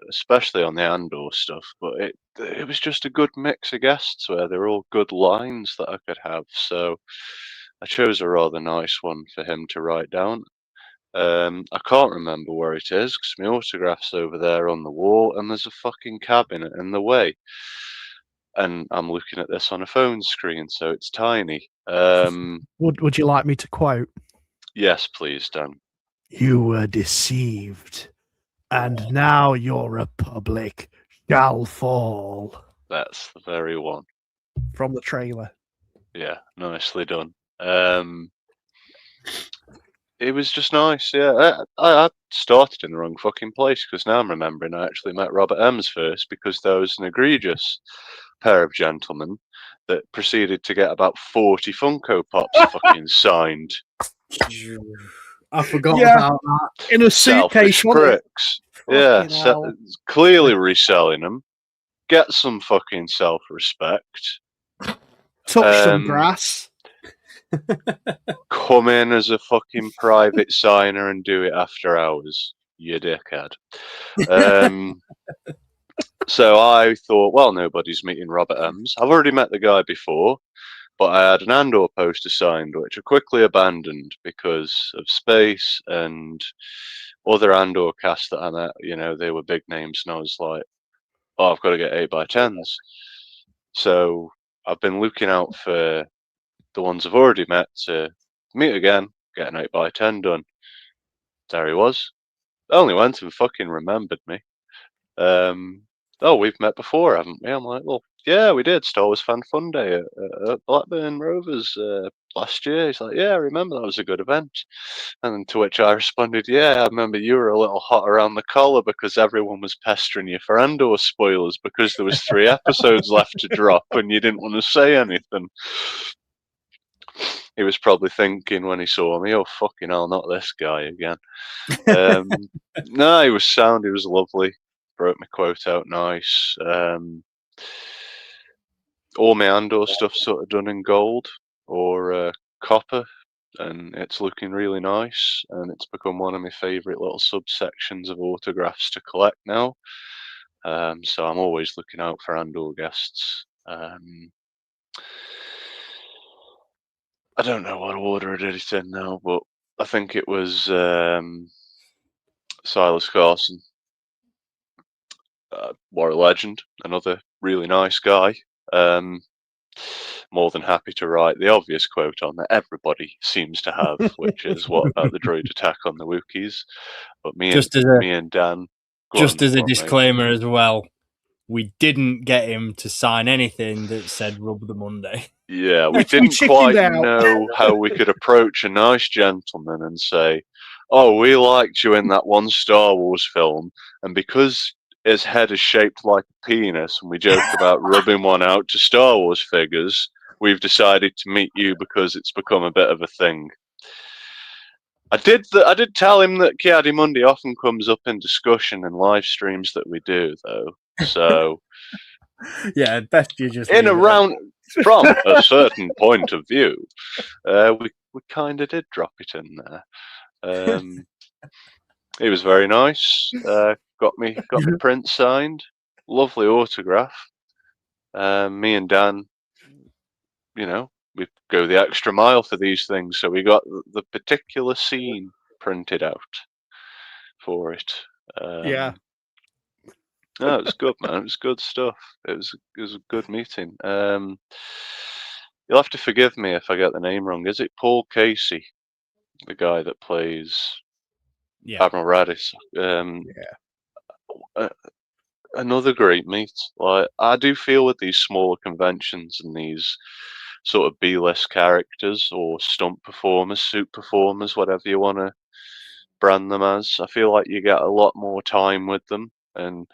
especially on the Andor stuff. But it was just a good mix of guests where they're all good lines that I could have. So I chose a rather nice one for him to write down. I can't remember where it is because my autograph's over there on the wall, and there's a fucking cabinet in the way. And I'm looking at this on a phone screen, so it's tiny. Would you like me to quote? Yes, please, Dan. You were deceived, and now your republic shall fall. That's the very one. From the trailer. Yeah, nicely done. It was just nice, yeah. I started in the wrong fucking place, because now I'm remembering I actually met Robert Ems first, because there was an egregious pair of gentlemen that proceeded to get about 40 Funko Pops fucking signed. I forgot about that. In a suitcase, pricks. Yeah, clearly reselling them. Get some fucking self-respect. Touch some Um, grass. Come in as a fucking private signer and do it after hours, you dickhead. So I thought, well, nobody's meeting Robert Ems. I've already met the guy before, but I had an Andor poster signed, which I quickly abandoned because of space and other Andor casts that I met. You know, they were big names, and I was like, oh, I've got to get 8x10s. So I've been looking out for the ones I've already met to meet again, get an 8x10 done. There he was. Only went and fucking remembered me. Oh, we've met before, haven't we? I'm like, well, yeah, we did. Star Wars Fan Fun Day at Blackburn Rovers last year. He's like, yeah, I remember that was a good event. And to which I responded, yeah, I remember you were a little hot around the collar because everyone was pestering you for Andor spoilers because there was 3 episodes left to drop and you didn't want to say anything. He was probably thinking when he saw me, oh, fucking hell, not this guy again. No, he was sound. He was lovely. Wrote my quote out nice. All my Andor stuff sort of done in gold or copper, and it's looking really nice. And it's become one of my favourite little subsections of autographs to collect now. So I'm always looking out for Andor guests. I don't know what order I did it in now, but I think it was Silas Carson. War Legend, another really nice guy. More than happy to write the obvious quote on that everybody seems to have, which is what about the droid attack on the Wookiees. But me and Dan. Just as a disclaimer as well, we didn't get him to sign anything that said Rub the Monday. Yeah, we didn't quite know how we could approach a nice gentleman and say, oh, we liked you in that one Star Wars film, and because his head is shaped like a penis and we joked about rubbing one out to Star Wars figures, we've decided to meet you because it's become a bit of a thing. I did tell him that Ki-Adi-Mundi often comes up in discussion and live streams that we do, though. So yeah, best you just in a round from a certain point of view, we kind of did drop it in there. He was very nice. Got me print signed. Lovely autograph. Me and Dan, you know, we go the extra mile for these things, so we got the particular scene printed out for it. Yeah. No, it was good, man. It was good stuff. It was a good meeting. You'll have to forgive me if I get the name wrong. Is it Paul Casey, the guy that plays Admiral Radis? Another great meet. Like, I do feel with these smaller conventions and these sort of B-list characters or stunt performers, suit performers, whatever you want to brand them as, I feel like you get a lot more time with them, and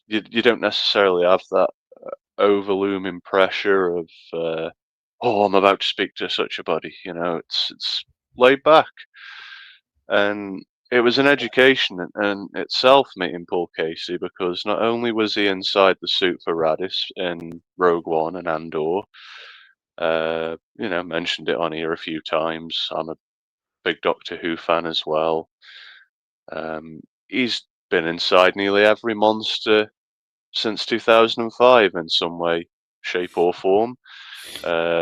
you don't necessarily have that overlooming pressure of oh, I'm about to speak to such a body. You know, it's laid back, and it was an education in itself meeting Paul Casey, because not only was he inside the suit for Radis in Rogue One and Andor, you know, mentioned it on here a few times. I'm a big Doctor Who fan as well. He's been inside nearly every monster since 2005 in some way, shape or form.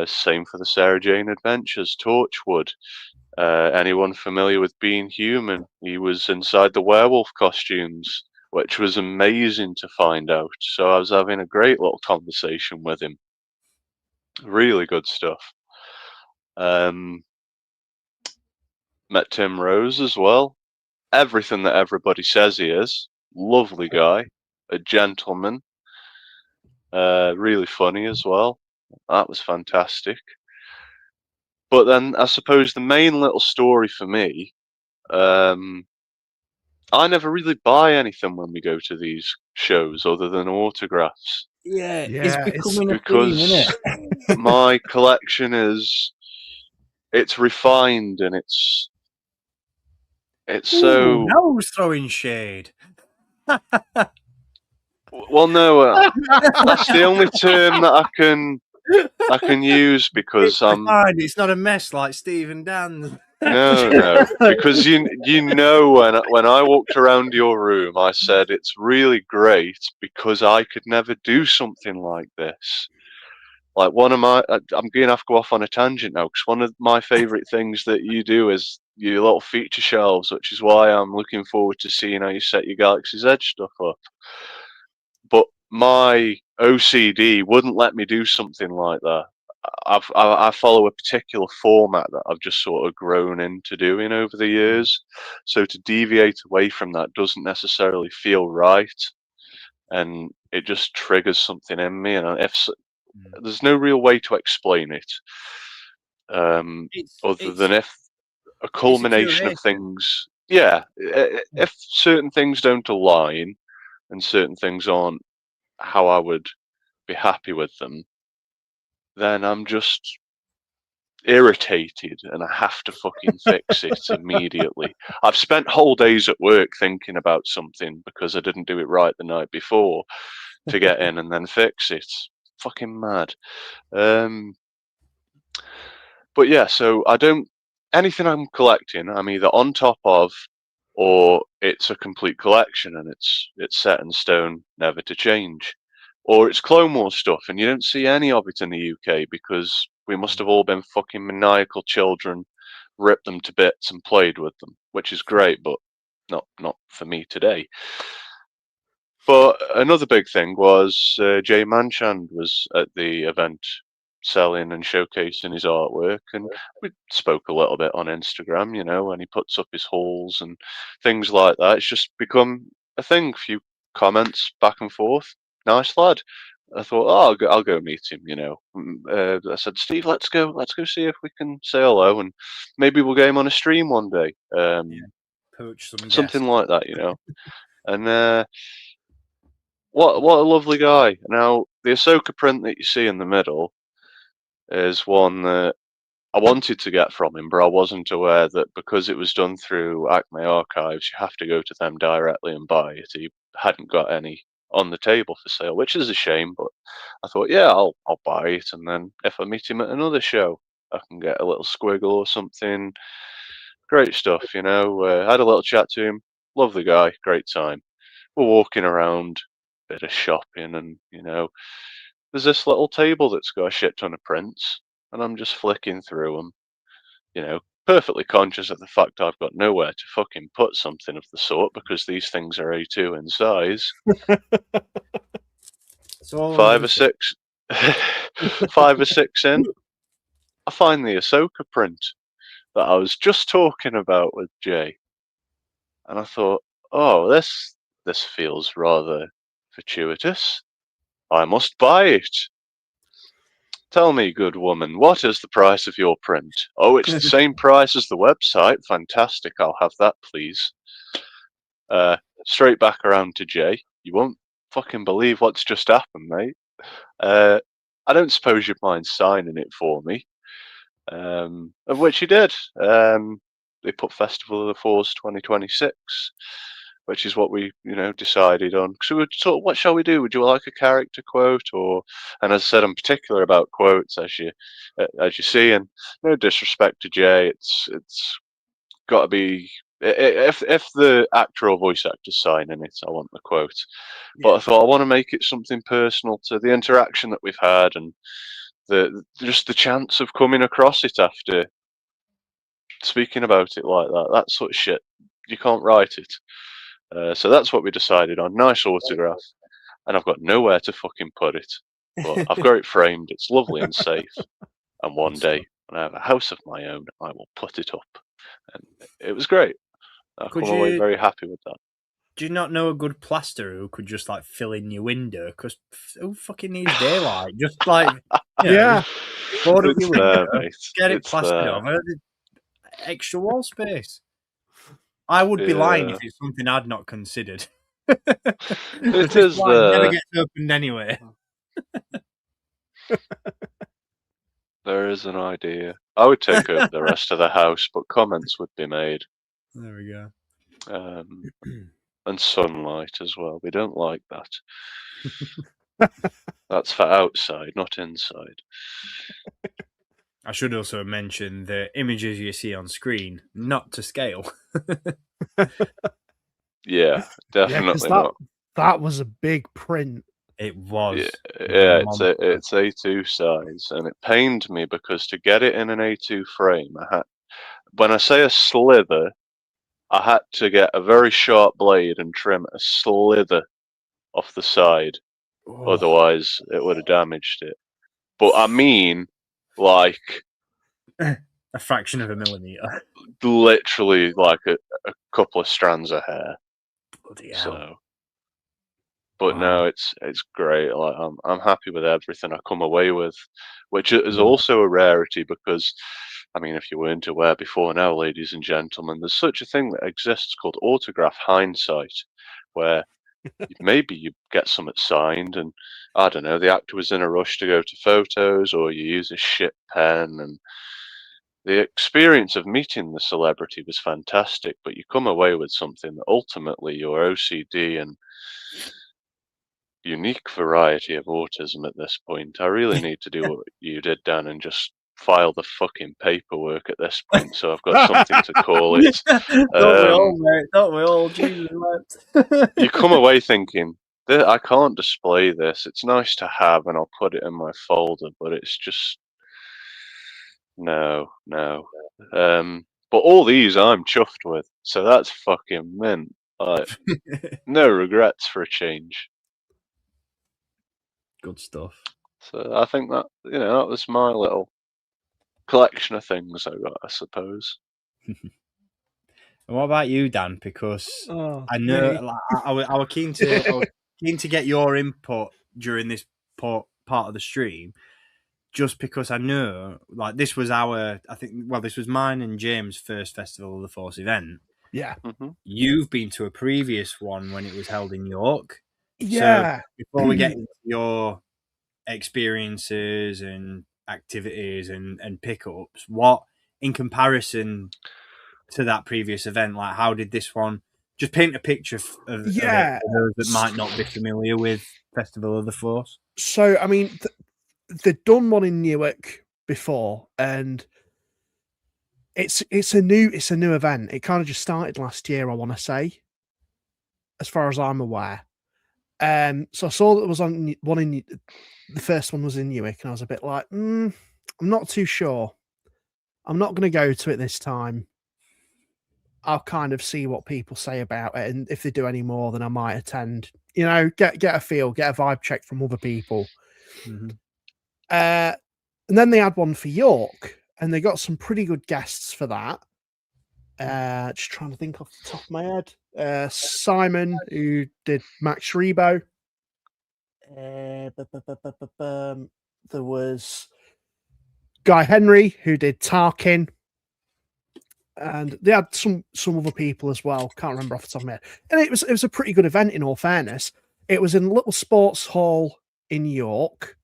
Same for the Sarah Jane Adventures, Torchwood. Anyone familiar with Being Human? He was inside the werewolf costumes, which was amazing to find out. So I was having a great little conversation with him. Really good stuff. Met Tim Rose as well. Everything that everybody says he is. Lovely guy. A gentleman. Really funny as well. That was fantastic. But then I suppose the main little story for me, I never really buy anything when we go to these shows other than autographs. Yeah, it's becoming a theme, isn't it? My collection it's refined and it's so. No throwing shade. Well, no, that's the only term that I can because I'm fine. It's not a mess like Steve and Dan. no, because you know when I walked around your room, I said it's really great because I could never do something like this. Like I'm going to have to go off on a tangent now because one of my favourite things that you do is your little feature shelves, which is why I'm looking forward to seeing how you set your Galaxy's Edge stuff up. But my OCD wouldn't let me do something like that. I follow a particular format that I've just sort of grown into doing over the years. So to deviate away from that doesn't necessarily feel right, and it just triggers something in me. And there's no real way to explain it, other than if a culmination of things. Yeah, if certain things don't align and certain things aren't how I would be happy with them, then I'm just irritated and I have to fucking fix it immediately. I've spent whole days at work thinking about something because I didn't do it right the night before to get in and then fix it. Fucking mad. But yeah, so anything I'm collecting, I'm either on top of or it's a complete collection and it's set in stone, never to change. Or it's Clone Wars stuff, and you don't see any of it in the UK because we must have all been fucking maniacal children, ripped them to bits and played with them, which is great, but not for me today. But another big thing was Jay Manchand was at the event selling and showcasing his artwork, and we spoke a little bit on Instagram, and he puts up his hauls and things like that. It's just become a thing. A few comments back and forth. Nice lad. I thought, I'll go meet him. I said, Steve, let's go see if we can say hello, and maybe we'll get him on a stream one day. Poach some Something guests. like that, And what a lovely guy. Now the Ahsoka print that you see in the middle is one that I wanted to get from him, but I wasn't aware that because it was done through Acme Archives, you have to go to them directly and buy it. He hadn't got any on the table for sale, which is a shame, but I thought, yeah, I'll buy it, and then if I meet him at another show, I can get a little squiggle or something. Great stuff, I had a little chat to him. Lovely guy, great time. We're walking around, bit of shopping, and there's this little table that's got a shit ton of prints, and I'm just flicking through them, perfectly conscious of the fact I've got nowhere to fucking put something of the sort because these things are A2 in size. So 5 or 6, 5 or 6 in, I find the Ahsoka print that I was just talking about with Jay, and I thought, oh, this feels rather fortuitous. I must buy it. Tell me, good woman, what is the price of your print? Oh, it's the same price as the website. Fantastic, I'll have that, please. Straight back around to Jay. You won't fucking believe what's just happened, mate. I don't suppose you'd mind signing it for me. Of which he did. They put Festival of the Force 2026, which is what we, decided on. So we thought, what shall we do? Would you like a character quote, or? And as I said, I'm particular about quotes, as you see. And no disrespect to Jay, it's got to be if the actor or voice actor's signing it, I want the quote. Yeah. But I thought I want to make it something personal to the interaction that we've had and just the chance of coming across it after speaking about it like that. That sort of shit, you can't write it. So that's what we decided on. Nice autograph, and I've got nowhere to fucking put it. But I've got it framed. It's lovely and safe. And one day, when I have a house of my own, I will put it up. And it was great. I come away very happy with that. Do you not know a good plasterer who could just fill in your window? Because who fucking needs daylight? Just yeah, board up your window, mate. get it plastered over. Extra wall space. I would be lying if it's something I'd not considered. It is never gets opened anyway. There is an idea. I would take over the rest of the house, but comments would be made. There we go. And sunlight as well. We don't like that. That's for outside, not inside. I should also mention the images you see on screen, not to scale. Yeah, definitely not. That was a big print. It was. Yeah, it's A2 size, and it pained me because to get it in an A2 frame, when I say a slither, I had to get a very sharp blade and trim a slither off the side. Oh. Otherwise, it would have damaged it. But I mean, like a fraction of a millimeter. Literally, like a couple of strands of hair. Bloody hell. So, but Wow. no, it's great. Like I'm happy with everything I come away with, which is also a rarity because, I mean, if you weren't aware before now, ladies and gentlemen, there's such a thing that exists called autograph hindsight, where maybe you get something signed and I don't know, the actor was in a rush to go to photos, or you use a shit pen, and the experience of meeting the celebrity was fantastic, but you come away with something that ultimately your OCD and unique variety of autism at this point. I really need to do what you did, Dan, and just file the fucking paperwork at this point, so I've got something to call it. Don't we all, mate? Don't we all? Jesus, you come away thinking, I can't display this. It's nice to have, and I'll put it in my folder, but it's just no. But all these I'm chuffed with, so that's fucking mint. No regrets for a change. Good stuff. So I think that that was my little collection of things I got, I suppose. And what about you, Dan? Because I know I was keen to get your input during this part of the stream, just because I know, like, this was this was mine and James' first Festival of the Force event. Yeah. Mm-hmm. You've been to a previous one when it was held in York. Yeah. So before we get into your experiences and activities and pickups, what, in comparison to that previous event, like, how did this one, just paint a picture of it for those that might not be familiar with Festival of the Force? So, I mean, they'd done one in Newark before, and it's a new event. It kind of just started last year, I want to say, as far as I'm aware. So I saw that there was the first one was in Newark, and I was a bit like, I'm not too sure. I'm not going to go to it this time. I'll kind of see what people say about it, and if they do any more, then I might attend. Get a feel, get a vibe check from other people. Mm-hmm. And then they had one for York, and they got some pretty good guests for that. Just trying to think off the top of my head. Simon, who did Max Rebo. There was Guy Henry, who did Tarkin. And they had some other people as well. Can't remember off the top of my head. And it was a pretty good event, in all fairness. It was in a little sports hall in York,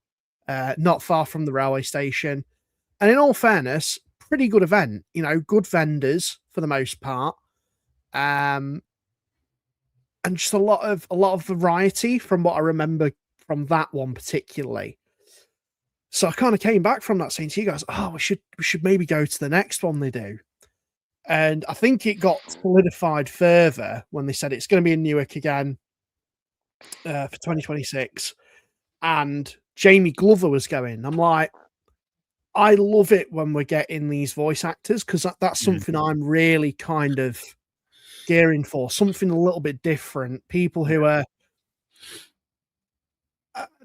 not far from the railway station. And in all fairness, pretty good event. Good vendors for the most part. And just a lot of variety from what I remember from that one particularly. So I kind of came back from that saying to you guys, we should maybe go to the next one they do. And I think it got solidified further when they said it's going to be in Newark again for 2026. And Jamie Glover was going. I'm like, I love it when we're getting these voice actors, because that's something I'm really kind of gearing for. Something a little bit different. People who are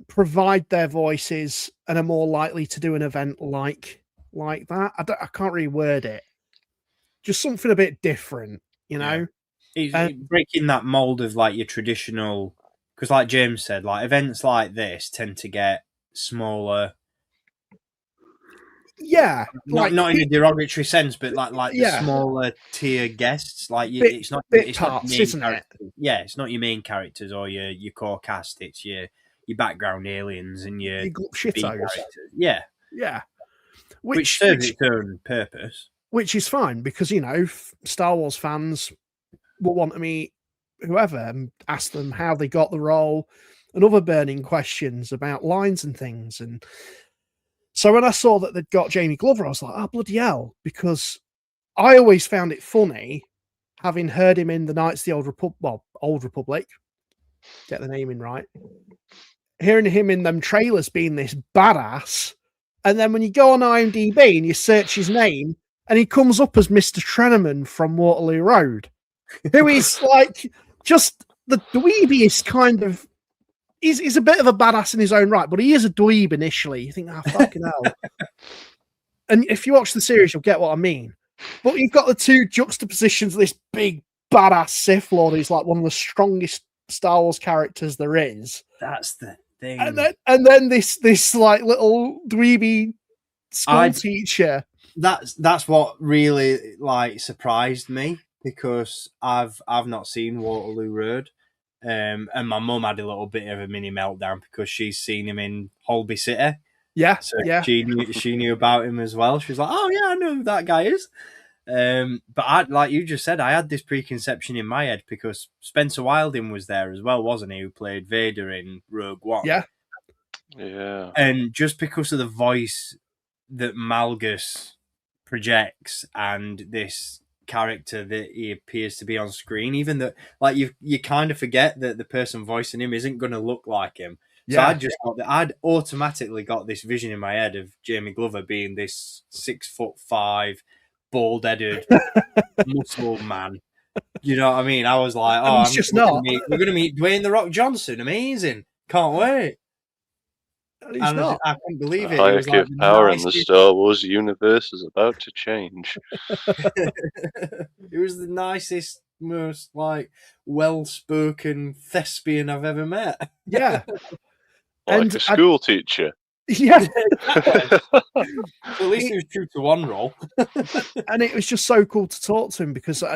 provide their voices and are more likely to do an event like that. I can't really word it. Just something a bit different, It's breaking that mold of, like, your traditional, because, like James said, like, events like this tend to get smaller. Yeah, not in a derogatory sense, but like the smaller tier guests. Like, it's not parts, isn't it? Yeah, it's not your main characters or your core cast. It's your background aliens and your shitos. Yeah. Which serves its own purpose. Which is fine, because Star Wars fans will want to meet whoever and ask them how they got the role, and other burning questions about lines and things. And so when I saw that they'd got Jamie Glover, I was like, oh, bloody hell, because I always found it funny, having heard him in the Knights of the Old Republic, get the naming right, hearing him in them trailers being this badass, and then when you go on IMDb and you search his name, and he comes up as Mr. Treneman from Waterloo Road, who is like just the dweebiest kind of. He's a bit of a badass in his own right, but he is a dweeb initially. You think, fucking hell. And if you watch the series, you'll get what I mean. But you've got the two juxtapositions of this big badass Sith Lord who's like one of the strongest Star Wars characters there is. That's the thing. And then this like little dweeby school teacher. That's what really like surprised me, because I've not seen Waterloo Road. And my mum had a little bit of a mini meltdown because she's seen him in Holby City. Yeah, so she knew about him as well. She was like, "Oh yeah, I know who that guy is." But I, like you just said, I had this preconception in my head because Spencer Wilding was there as well, wasn't he? Who played Vader in Rogue One? Yeah. And just because of the voice that Malgus projects and this character that he appears to be on screen, even that, like, you kind of forget that the person voicing him isn't going to look like him. So I just thought that I'd automatically got this vision in my head of Jamie Glover being this 6'5", bald-headed, muscle man. You know what I mean? I was like, "Oh, we're going to meet Dwayne the Rock Johnson. Amazing! Can't wait." And I couldn't believe it. The hierarchy of power in the Star Wars universe is about to change. It was the nicest, most like well-spoken thespian I've ever met. Yeah. Like a school teacher. Yeah. At least he was true to one role. And it was just so cool to talk to him because, I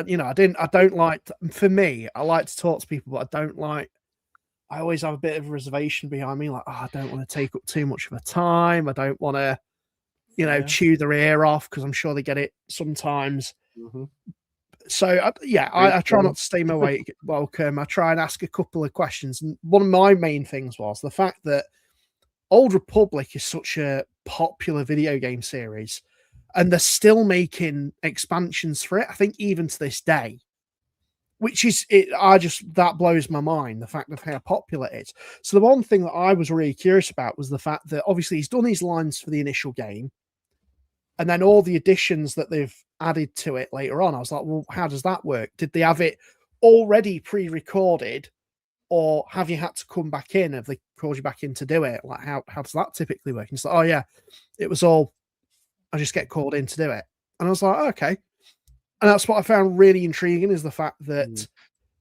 don't like, for me, I like to talk to people, but I always have a bit of a reservation behind me. Like, I don't want to take up too much of a time. I don't want to, chew their ear off because I'm sure they get it sometimes. Mm-hmm. So, I try not to stay my way welcome. I try and ask a couple of questions. And one of my main things was the fact that Old Republic is such a popular video game series and they're still making expansions for it. I think even to this day, which is it. That blows my mind, the fact of how popular it is. So the one thing that I was really curious about was the fact that obviously he's done his lines for the initial game and then all the additions that they've added to it later on. I was like, well, how does that work? Did they have it already pre-recorded or have you had to come back in? Have they called you back in to do it? Like, how does that typically work? And it's like, oh yeah, it was all, I just get called in to do it. And I was like, okay. And that's what I found really intriguing is the fact that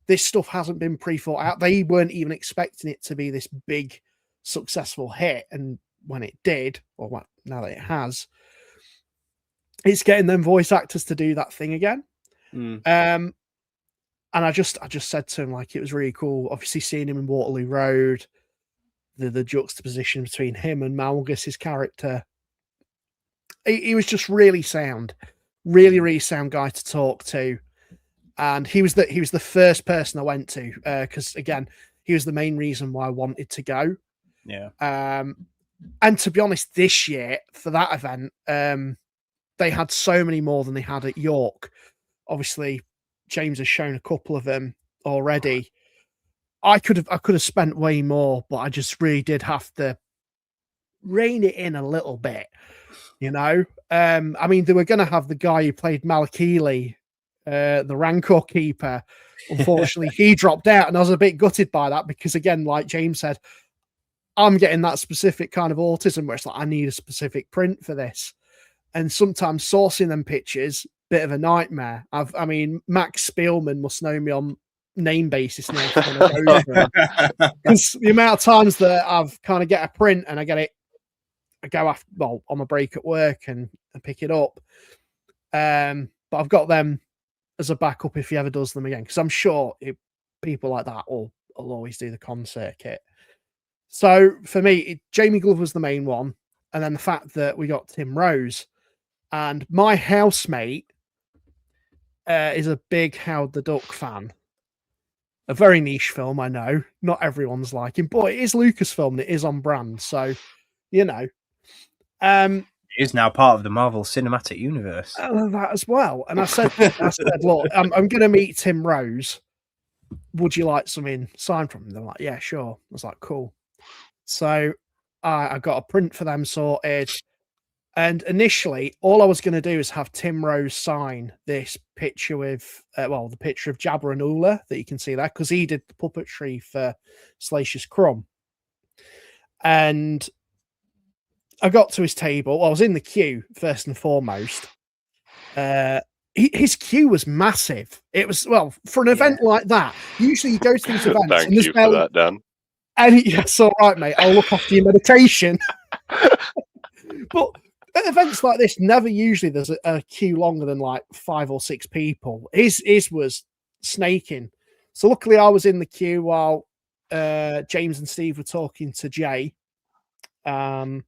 this stuff hasn't been pre-thought out. They weren't even expecting it to be this big, successful hit. And when it did, or now that it has, it's getting them voice actors to do that thing again. And I just said to him, like, it was really cool. Obviously seeing him in Waterloo Road, the juxtaposition between him and Malgus's character. He was just really sound. Really, really sound guy to talk to, and he was the first person I went to because again, he was the main reason why I wanted to go. Yeah. And to be honest, this year for that event, they had so many more than they had at York. Obviously, James has shown a couple of them already. I could have spent way more, but I just really did have to rein it in a little bit. I mean, they were going to have the guy who played Malakili, the Rancor keeper. Unfortunately, he dropped out, and I was a bit gutted by that because, again, like James said, I'm getting that specific kind of autism where it's like I need a specific print for this, and sometimes sourcing them pictures, bit of a nightmare. I mean, Max Spielman must know me on name basis now because the amount of times that I've kind of get a print and I get it. I go on my break at work and pick it up. But I've got them as a backup if he ever does them again, because I'm sure people like that will always do the con circuit. So for me, Jamie Glover was the main one. And then the fact that we got Tim Rose and my housemate is a big Howard the Duck fan. A very niche film, I know. Not everyone's liking, but it is Lucasfilm and it is on brand. So, you know. It is now part of the Marvel Cinematic Universe. That as well. And I said, look, I'm going to meet Tim Rose. Would you like something signed from him? They're like, yeah, sure. I was like, cool. So I got a print for them sorted. And initially, all I was going to do is have Tim Rose sign this picture with, the picture of Jabba and Oola that you can see there, because he did the puppetry for Salacious Crumb. And I got to his table. I was in the queue, first and foremost. His queue was massive. It was, for an event like that, usually you go to these events. Thank you for that, Dan. And yes, all right, mate. I'll look after your medication. But at events like this, never usually there's a queue longer than like 5 or 6 people. His was snaking. So luckily I was in the queue while James and Steve were talking to Jay. And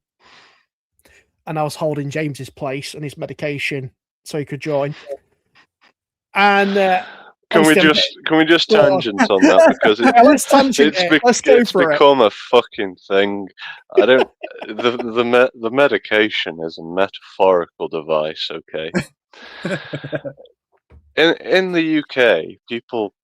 I was holding James's place and his medication so he could join. And can we just tangent on that, because it's become a fucking thing. I don't. The medication is a metaphorical device. Okay. in the UK, people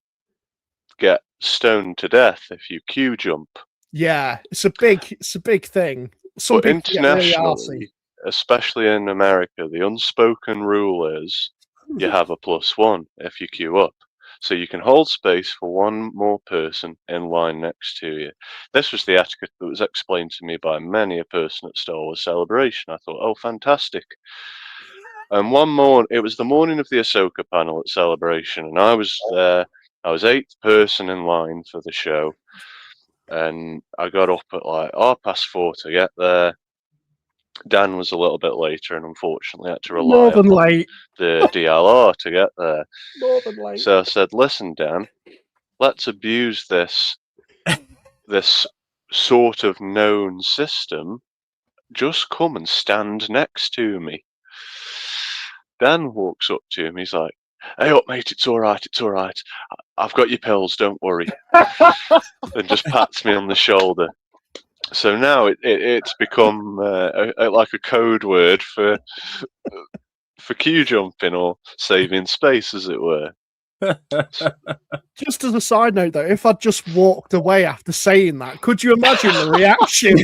get stoned to death if you queue jump. Yeah, it's a big thing. But internationally, especially in America, the unspoken rule is you have a +1 if you queue up. So you can hold space for one more person in line next to you. This was the etiquette that was explained to me by many a person at Star Wars Celebration. I thought, oh, fantastic. And one morning, it was the morning of the Ahsoka panel at Celebration, and I was there. I was 8th person in line for the show. And I got up at like 4:30 to get there. Dan was a little bit later, and unfortunately had to rely on the DLR to get there. More than late. So I said, "Listen, Dan, let's abuse this sort of known system. Just come and stand next to me." Dan walks up to him. He's like, "Hey up, mate, it's all right. I've got your pills, don't worry." And just pats me on the shoulder. So now it's become like a code word for queue jumping or saving space, as it were. Just as a side note, though, if I'd just walked away after saying that, could you imagine the reaction?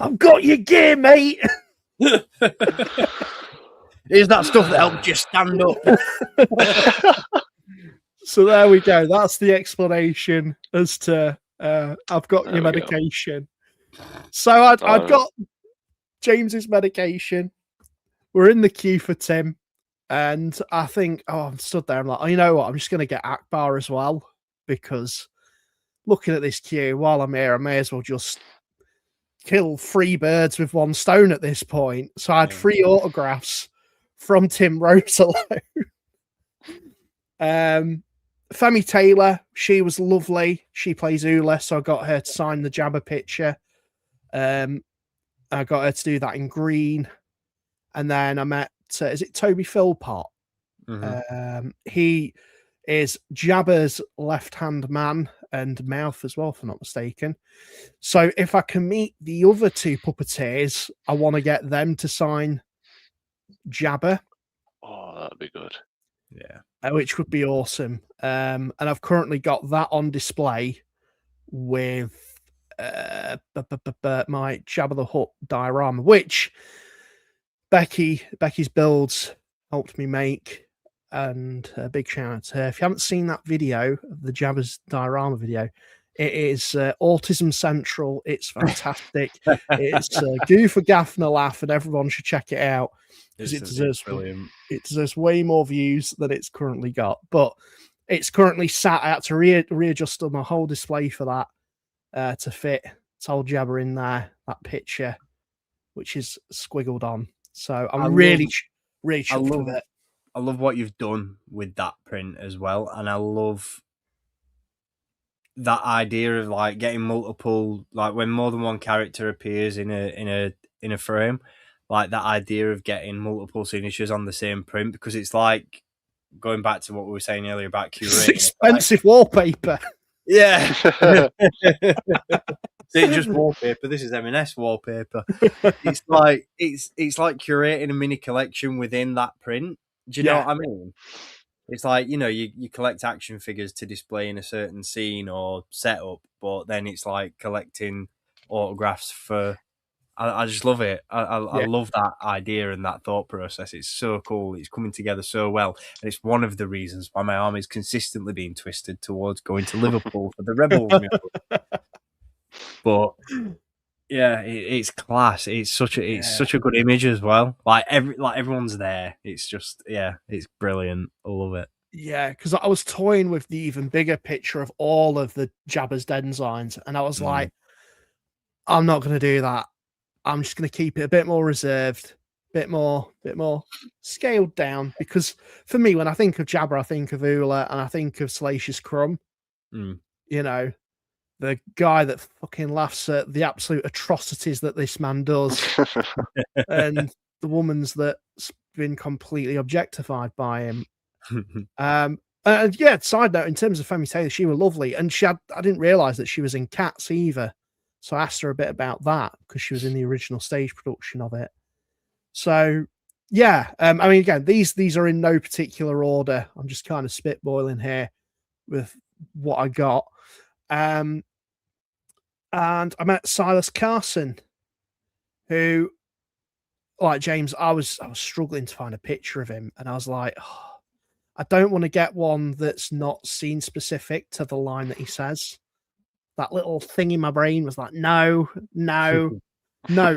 I've got your gear, mate. Here's that stuff that helped you stand up. So there we go. That's the explanation as to I've got your medication. So I'd got James's medication. We're in the queue for Tim. And I think, I'm stood there. I'm like, you know what? I'm just going to get Akbar as well, because looking at this queue while I'm here, I may as well just kill 3 birds with 1 stone at this point. So I had 3 autographs from Tim Rose alone. Femi Taylor, she was lovely. She plays Oola, so I got her to sign the Jabba picture. I got her to do that in green. And then I met, is it Toby Philpott? Mm-hmm. He is Jabba's left-hand man and mouth as well, if I'm not mistaken. So if I can meet the other 2 puppeteers, I want to get them to sign Jabba. Oh, that'd be good. Yeah. Which would be awesome. And I've currently got that on display with my Jabba the Hutt diorama, which Becky's Builds helped me make, and a big shout out to her. If you haven't seen that video, the Jabba's diorama video, it is Autism Central. It's fantastic. It's goof, a gaff, and a laugh, and everyone should check it out, because it deserves way more views than it's currently got. But it's currently sat. I had to readjust my whole display for that to fit old Jabba in there, that picture, which is squiggled on. So I'm really chuffed with it. I love what you've done with that print as well, and I love that idea of like getting multiple, like when more than one character appears in a frame, like that idea of getting multiple signatures on the same print, because it's like going back to what we were saying earlier about It's curating. expensive wallpaper. Yeah. It's just wallpaper. This is M&S wallpaper. It's like curating a mini collection within that print. Do you know what I mean? It's like, you collect action figures to display in a certain scene or setup, but then it's like collecting autographs for. I just love it. I love that idea and that thought process. It's so cool. It's coming together so well. And it's one of the reasons why my arm is consistently being twisted towards going to Liverpool for the Rebels meal. But yeah, it's class. It's such a good image as well. Like everyone's there. It's just it's brilliant. I love it. Yeah, because I was toying with the even bigger picture of all of the Jabba's Den signs, and I was like, I'm not going to do that. I'm just going to keep it a bit more reserved, bit more scaled down. Because for me, when I think of Jabba, I think of Ula and I think of Salacious Crumb. You know, the guy that fucking laughs at the absolute atrocities that this man does, and the woman's that's been completely objectified by him. And yeah, side note, in terms of Femi Taylor, she was lovely, and I didn't realize that she was in Cats either. So I asked her a bit about that because she was in the original stage production of it. So yeah, I mean, again, these are in no particular order. I'm just kind of spitballing here with what I got. And I met Silas Carson, who, like James, I was struggling to find a picture of him, and I was like, I don't want to get one that's not scene specific to the line that he says. That little thing in my brain was like, no.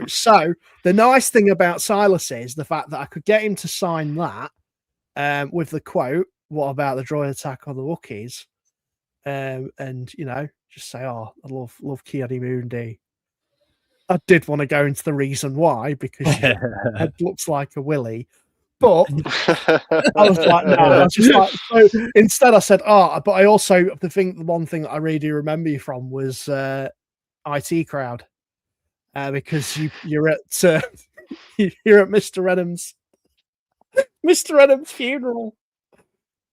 So the nice thing about Silas is the fact that I could get him to sign that with the quote, "What about the droid attack on the Wookiees?" And just say, "Oh, I love Ki-Adi-Mundi." I did want to go into the reason why, because she looks like a willy. But I was like, no, I was just like, so instead I said, but I also, the one thing that I really do remember you from was IT Crowd, because you're at you're at Mr. Renham's funeral,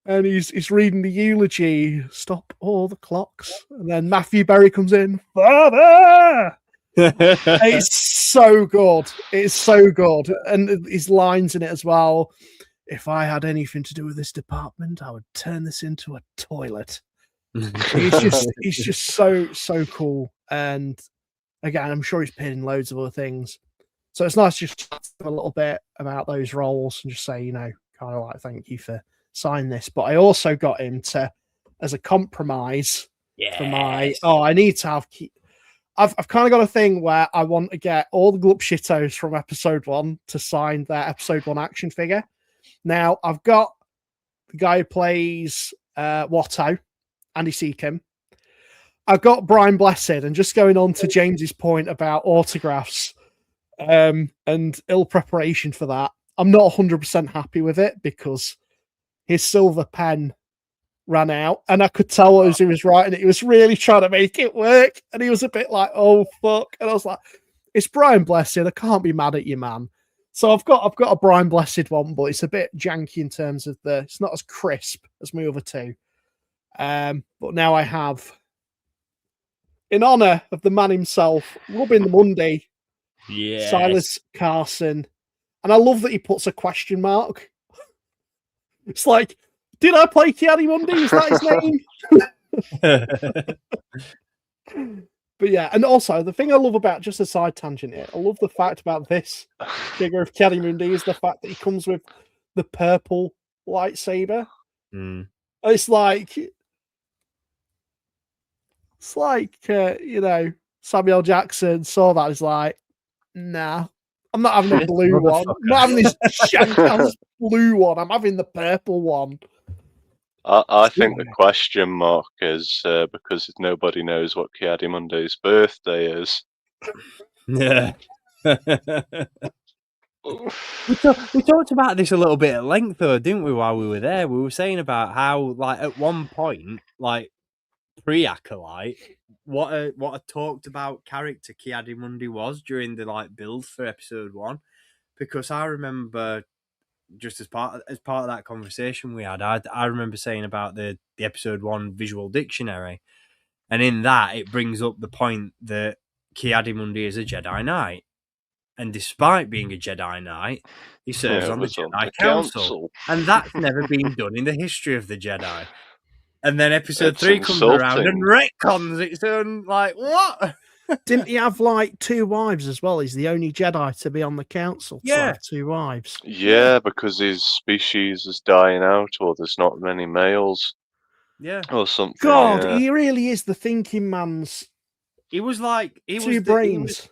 and he's reading the eulogy, "Stop all the clocks," and then Matthew Berry comes in, "Father." It's so good. It's so good. And his lines in it as well. "If I had anything to do with this department, I would turn this into a toilet." He's just so cool. And again, I'm sure he's paid in loads of other things. So it's nice just to talk a little bit about those roles and just say, kind of like, thank you for signing this. But I also got him to, as a compromise for I need to have I've kind of got a thing where I want to get all the Glup Shittos from episode 1 to sign their episode 1 action figure. Now, I've got the guy who plays Watto, Andy Seacombe. I've got Brian Blessed, and just going on to James's point about autographs and ill preparation for that, I'm not 100% happy with it because his silver pen ran out, and I could tell as he was writing it, he was really trying to make it work, and he was a bit like, "Oh fuck," and I was like, "It's Brian Blessed, I can't be mad at you, man." So I've got a Brian Blessed one, but it's a bit janky in terms of it's not as crisp as my other two. But now I have, in honor of the man himself, Robin the Monday, Silas Carson, and I love that he puts a question mark. It's like, did I play Ki-Adi-Mundi? Is that his name? But yeah, and also the thing I love about, just a side tangent here, I love the fact about this figure of Ki-Adi-Mundi is the fact that he comes with the purple lightsaber. It's like Samuel Jackson saw that, he's like, nah, I'm not having a blue one. I'm not having this blue one. I'm having the purple one. I think the question mark is because nobody knows what Ki-Adi-Mundi's birthday is. Yeah. We talked about this a little bit at length, though, didn't we, while we were there? We were saying about how, like, at one point, like, pre-Acolyte, what a talked about character Ki-Adi-Mundi was during the, like, build for episode 1. Because I remember just as part of that conversation we had, I remember saying about the episode 1 visual dictionary, and in that it brings up the point that Ki-Adi-Mundi is a Jedi Knight, and despite being a Jedi Knight, he serves on the Jedi Council, and that's never been done in the history of the Jedi. And then episode 3 comes around and retcons its own. Like, what? Didn't he have like 2 wives as well? He's the only Jedi to be on the council to have 2 wives. Yeah, because his species is dying out, or there's not many males. Yeah. Or something. God, he really is the thinking man's. He was like he was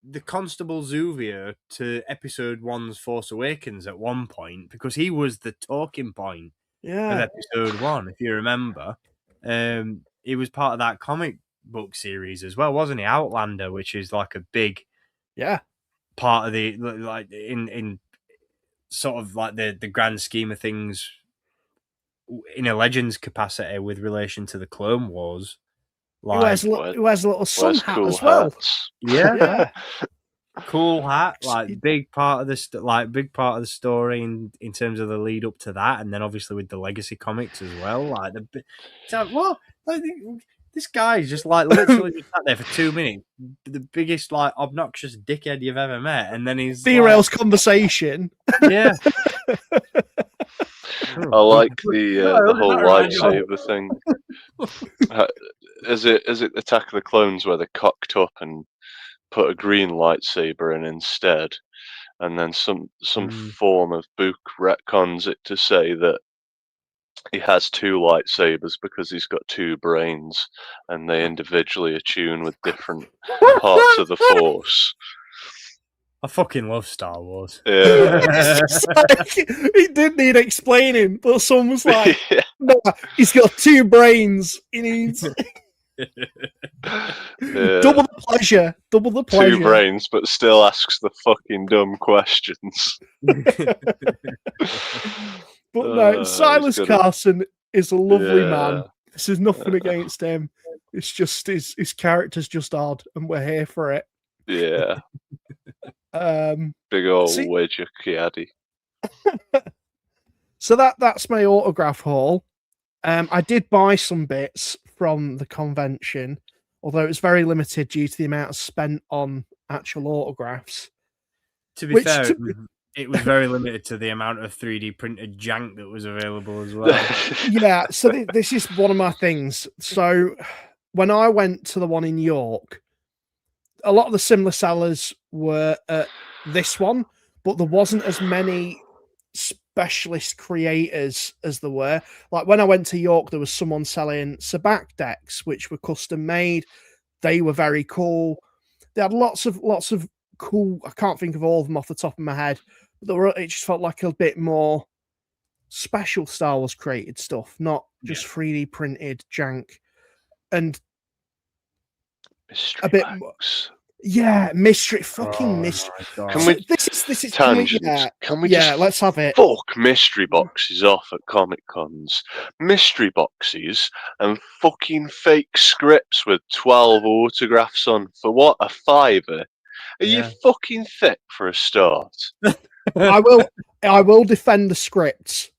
the Constable Zuvio to episode 1's Force Awakens at one point, because he was the talking point of episode 1, if you remember. He was part of that comic book series as well, wasn't he? Outlander, which is like a big part of the, like, in sort of like the grand scheme of things in a Legends capacity with relation to the Clone Wars. Like, who has a little sun hat as well. Yeah. Cool hat, like big part of the big part of the story in terms of the lead up to that, and then obviously with the Legacy comics as well. Like what? Like, this guy's just like literally just sat there for 2 minutes, the biggest like obnoxious dickhead you've ever met, and then he's derails conversation. Yeah. I like the whole lightsaber thing. Is it Attack of the Clones where they cocked up and put a green lightsaber in instead, and then some form of book retcons it to say that he has 2 lightsabers because he's got 2 brains and they individually attune with different parts of the Force. I fucking love Star Wars. Yeah. He didn't need explaining, but someone was like, no, he's got 2 brains. He needs double the pleasure. 2 brains, but still asks the fucking dumb questions. But no, Silas Carson is a lovely man. This is nothing against him. It's just his character's just odd, and we're here for it. Yeah. Big old wedge of Ki-Adi. So that's my autograph haul. I did buy some bits from the convention, although it was very limited due to the amount spent on actual autographs. To be fair, it was very limited to the amount of 3D printed jank that was available as well. Yeah, so this is one of my things. So when I went to the one in York, a lot of the similar sellers were at this one, but there wasn't as many specialist creators as there were. Like when I went to York, there was someone selling Sabak decks, which were custom made. They were very cool. They had lots of cool. I can't think of all of them off the top of my head, but it just felt like a bit more special Star Wars created stuff, not just 3D printed jank. And mystery a bit box. Mystery, fucking mystery. Can we? This is tangents. Can we just let's have it. Fuck mystery boxes off at Comic Cons. Mystery boxes and fucking fake scripts with 12 autographs on for what, a $5? Are you fucking thick for a start? I will defend the scripts.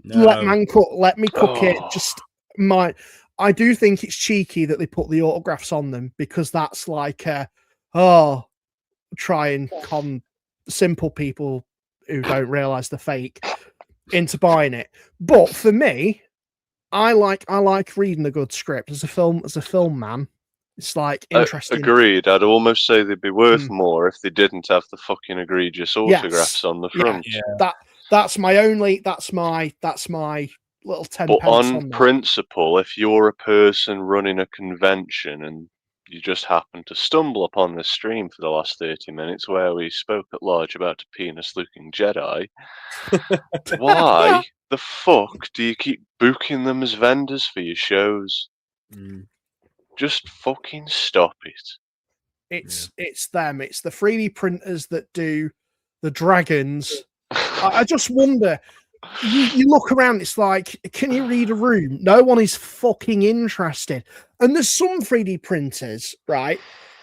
No. Let me cook it. Just I do think it's cheeky that they put the autographs on them, because that's like try and con simple people who don't realize they're fake into buying it. But for me, I like reading a good script as a film man. It's like interesting. Agreed. I'd almost say they'd be worth more if they didn't have the fucking egregious autographs on the front. Yeah. That's my little 10 But pence on principle, if you're a person running a convention and you just happen to stumble upon this stream for the last 30 minutes where we spoke at large about a penis-looking Jedi, why the fuck do you keep booking them as vendors for your shows? Just fucking stop it. It's them. It's the 3D printers that do the dragons. I just wonder. You look around, it's like, can you read a room? No one is fucking interested. And there's some 3D printers, right?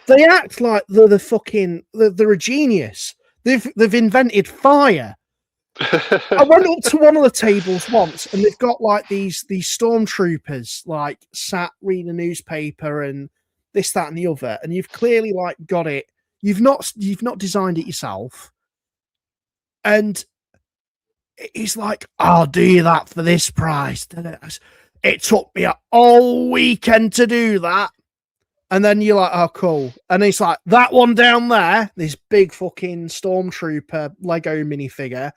They act like they're a genius. They've invented fire. I went up to one of the tables once, and they've got like these stormtroopers like sat reading a newspaper and this, that, and the other, and you've clearly like got it. You've not designed it yourself, and he's like, "I'll do you that for this price." It took me a whole weekend to do that. And then you're like, "Oh, cool." And it's like, that one down there, this big fucking stormtrooper Lego minifigure,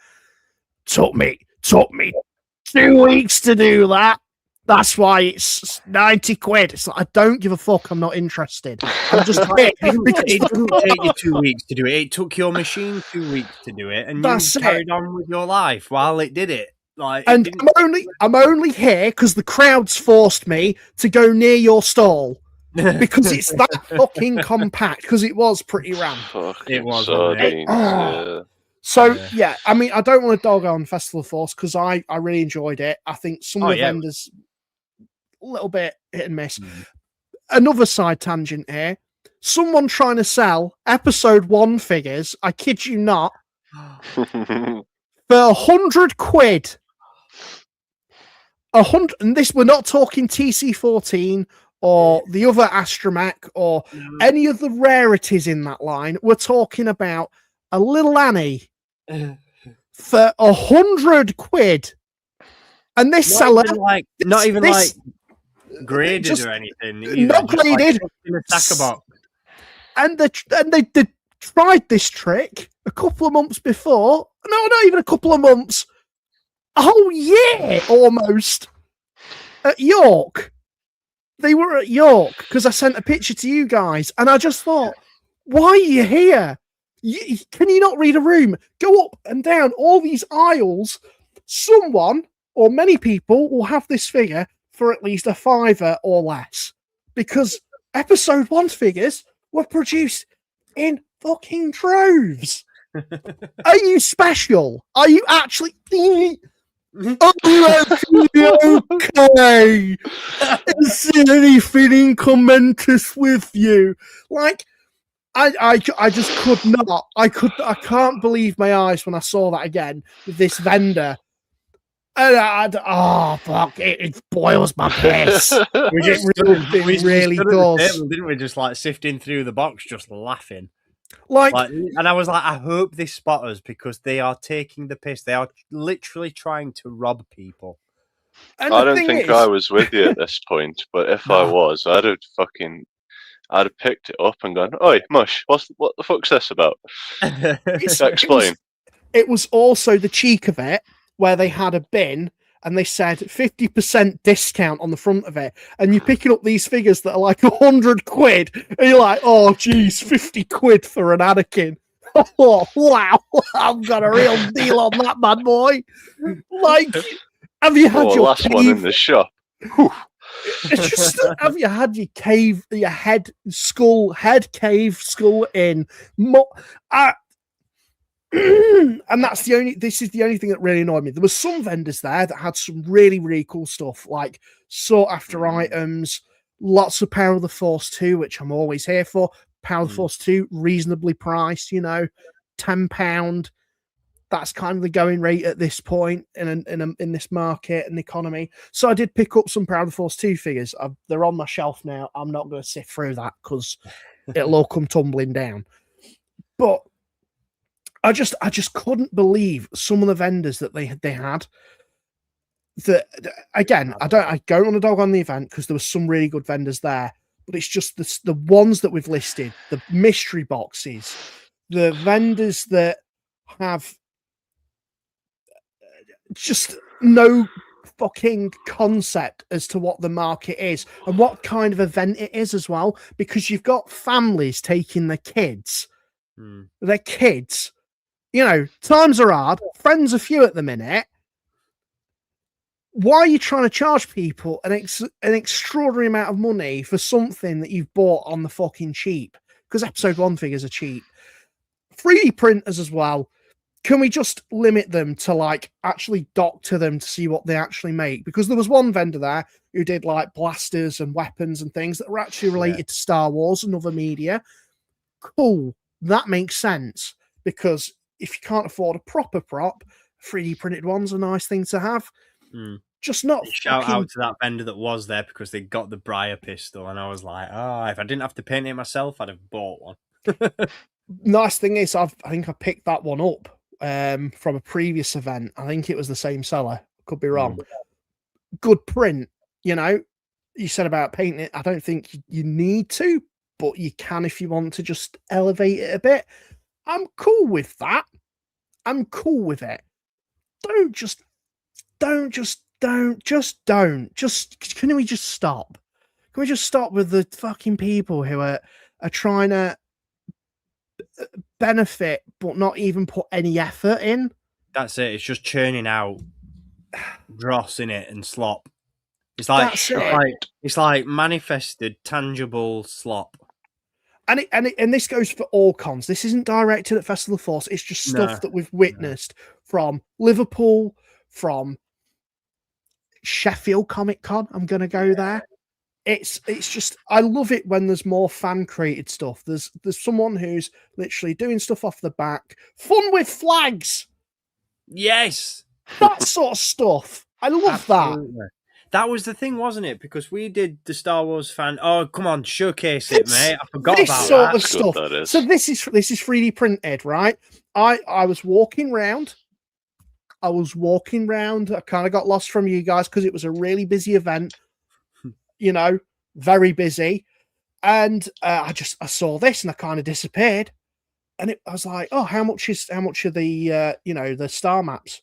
took me 2 weeks to do that. That's why it's 90 quid. It's like, I don't give a fuck. I'm not interested. I'm just it didn't take you 2 weeks to do it. It took your machine 2 weeks to do it, and you carried on with your life while it did it. Like, and I'm only here because the crowd's forced me to go near your stall because it's that fucking compact. Because it was pretty ramp. It was. So yeah, I mean, I don't want to dog on Festival of Force because I really enjoyed it. I think some of the vendors a little bit hit and miss. Another side tangent here. Someone trying to sell episode 1 figures, I kid you not, for 100 quid. 100, and this, we're not talking TC14 or the other Astromech or any of the rarities in that line. We're talking about a little Annie for 100 quid. And this seller, not even graded or anything. Either. Not graded. In a stacker box. And they tried this trick a couple of months before. No, not even a couple of months. A whole year almost at York. They were at York because I sent a picture to you guys, and I just thought, why are you here? Can you not read a room? Go up and down all these aisles. Someone or many people will have this figure for at least a £5 or less because episode 1 figures were produced in fucking droves. Are you special? Are you actually? Are you actually okay? Is there anything incommentus with you? Like, I just could not. I can't believe my eyes when I saw that again with this vendor. And fuck! It boils my piss. It really does. Table, didn't we? Just like sifting through the box, just laughing. And I was like, I hope they spot us because they are taking the piss. They are literally trying to rob people. And I don't think I was with you at this point, but if I was, I'd have picked it up and gone, "Oi, Mush, what the fuck's this about?" Explain. It was also the cheek of it, where they had a bin and they said 50% discount on the front of it. And you're picking up these figures that are like 100 quid. And you're like, oh, geez, 50 quid for an Anakin. Oh, wow. I've got a real deal on that, bad boy. Like, have you had your last one in the shop? It's just, have you had your head cave skull in? And this is the only thing that really annoyed me. There were some vendors there that had some really, really cool stuff, like sought after items, lots of Power of the Force 2, which I'm always here for. Power of the Force 2, reasonably priced, £10. That's kind of the going rate at this point in this market and economy. So I did pick up some Power of the Force 2 figures. They're on my shelf now. I'm not going to sift through that because it'll all come tumbling down. But I just couldn't believe some of the vendors that they had. That again, I don't want to dog on the event because there were some really good vendors there, but it's just the ones that we've listed, the mystery boxes, the vendors that have just no fucking concept as to what the market is and what kind of event it is as well, because you've got families taking their kids. Times are hard, friends are few at the minute. Why are you trying to charge people an extraordinary amount of money for something that you've bought on the fucking cheap? Because episode 1 figures are cheap. 3D printers as well. Can we just limit them to like actually doctor them to see what they actually make? Because there was one vendor there who did like blasters and weapons and things that were actually related to Star Wars and other media. Cool. That makes sense because if you can't afford a proper prop, 3D printed one's a nice thing to have. Mm. Just not Shout fucking... out to that vendor that was there because they got the Briar pistol, and I was like, oh, if I didn't have to paint it myself, I'd have bought one. Nice thing is, I think I picked that one up from a previous event. I think it was the same seller. Could be wrong. Good print, you know. You said about painting it. I don't think you need to, but you can if you want to just elevate it a bit. I'm cool with that. I'm cool with it. Just can we just stop? Can we just stop with the fucking people who are trying to benefit but not even put any effort in? That's it. It's just churning out dross in it and slop. It's like it's like manifested, tangible slop. And this goes for all cons. This isn't directed at Festival of Force. It's just stuff that we've witnessed from Liverpool, from Sheffield Comic Con. I'm going to go there. It's just, I love it when there's more fan created stuff. There's someone who's literally doing stuff off the back. Fun with flags. Yes. That sort of stuff. I love that. That was the thing, wasn't it? Because we did the Star Wars fan. Oh, come on, showcase it, mate! I forgot about sort that. of stuff. So this is 3D printed, right? I was walking round. I kind of got lost from you guys because it was a really busy event. You know, very busy, and I saw this and I kind of disappeared. And I was like, oh, how much are the the star maps?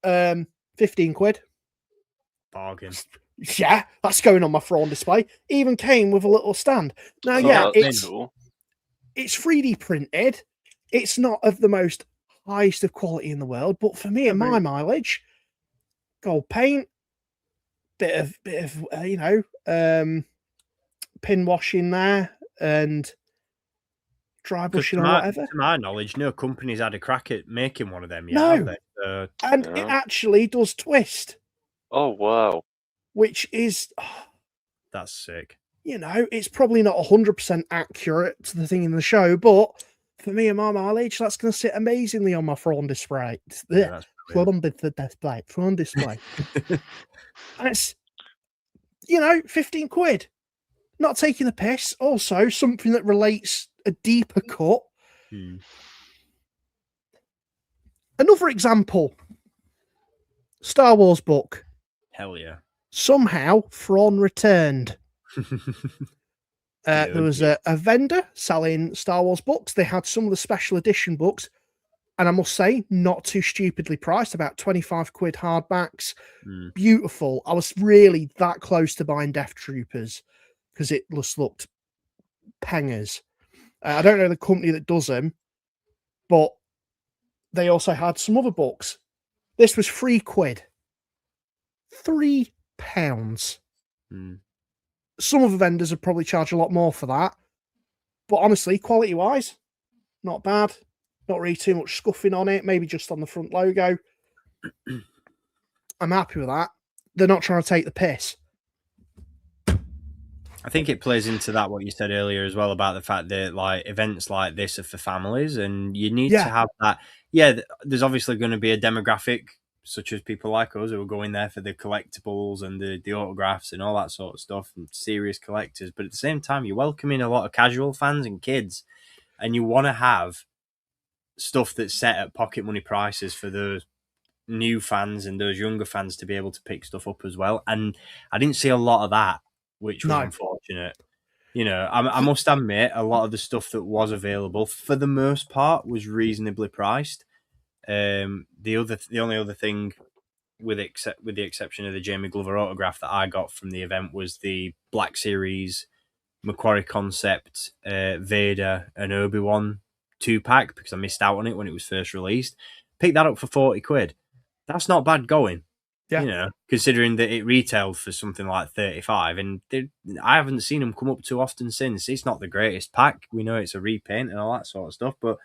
15 quid. Bargain. Yeah, that's going on my Thrawn display. Even came with a little stand. Now, it's 3D printed. It's not of the most highest of quality in the world, but for me and my mileage, gold paint, bit of pin washing there and dry brushing or whatever. To my knowledge, no company's had a crack at making one of them yet, have they? And it actually does twist. Oh, wow. Which is... that's sick. You know, it's probably not 100% accurate to the thing in the show, but for me and my mileage, that's going to sit amazingly on my Thrawn display. Thrawn display. That's, 15 quid. Not taking the piss. Also, something that relates a deeper cut. Another example. Star Wars book. Hell yeah. Somehow, Thrawn returned. There was a vendor selling Star Wars books. They had some of the special edition books. And I must say, not too stupidly priced, about 25 quid hardbacks. Beautiful. I was really that close to buying Death Troopers because it just looked pengers. I don't know the company that does them, but they also had some other books. This was 3 quid. £3. Some of the vendors would probably charge a lot more for that. But honestly, quality-wise, not bad. Not really too much scuffing on it, maybe just on the front logo. I'm happy with that. They're not trying to take the piss. I think it plays into that what you said earlier as well about the fact that like events like this are for families, and you need to have that. Yeah, there's obviously going to be a demographic such as people like us who are going there for the collectibles and the autographs and all that sort of stuff, and serious collectors. But at the same time, you're welcoming a lot of casual fans and kids, and you want to have stuff that's set at pocket money prices for those new fans and those younger fans to be able to pick stuff up as well. And I didn't see a lot of that, which was unfortunate. I must admit, a lot of the stuff that was available, for the most part, was reasonably priced. The only other thing, with the exception of the Jamie Glover autograph that I got from the event, was the Black Series Macquarie Concept Vader and Obi-Wan 2-pack, because I missed out on it when it was first released. Picked that up for 40 quid. That's not bad going. Yeah. Considering that it retailed for something like 35, and I haven't seen them come up too often since. It's not the greatest pack. We know it's a repaint and all that sort of stuff, but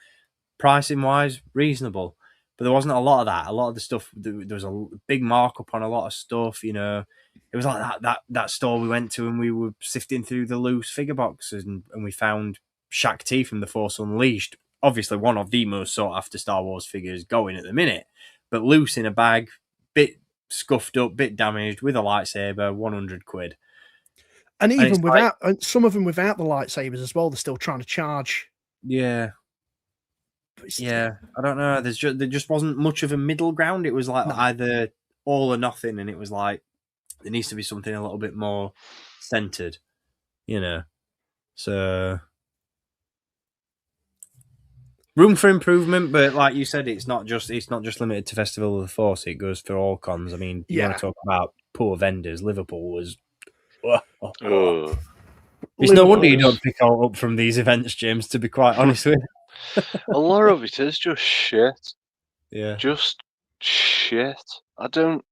pricing wise, reasonable. But there wasn't a lot of that. A lot of the stuff, there was a big markup on a lot of stuff. It was like that store we went to, and we were sifting through the loose figure boxes, and we found Shaq T from The Force Unleashed. Obviously, one of the most sought after Star Wars figures going at the minute. but loose in a bag, bit scuffed up, bit damaged, with a lightsaber, 100 quid. And even it's without, and some of them without the lightsabers as well, they're still trying to charge. Yeah. Yeah, I don't know. There just wasn't much of a middle ground. It was like either all or nothing, and it was like there needs to be something a little bit more centered, you know. So room for improvement, but like you said, it's not just limited to Festival of the Force. It goes for all cons. I mean, you want to talk about poor vendors? Liverpool was. It's no wonder you don't pick all up from these events, James. To be quite honest with you. A lot of it is just shit. Yeah. Just shit. I don't...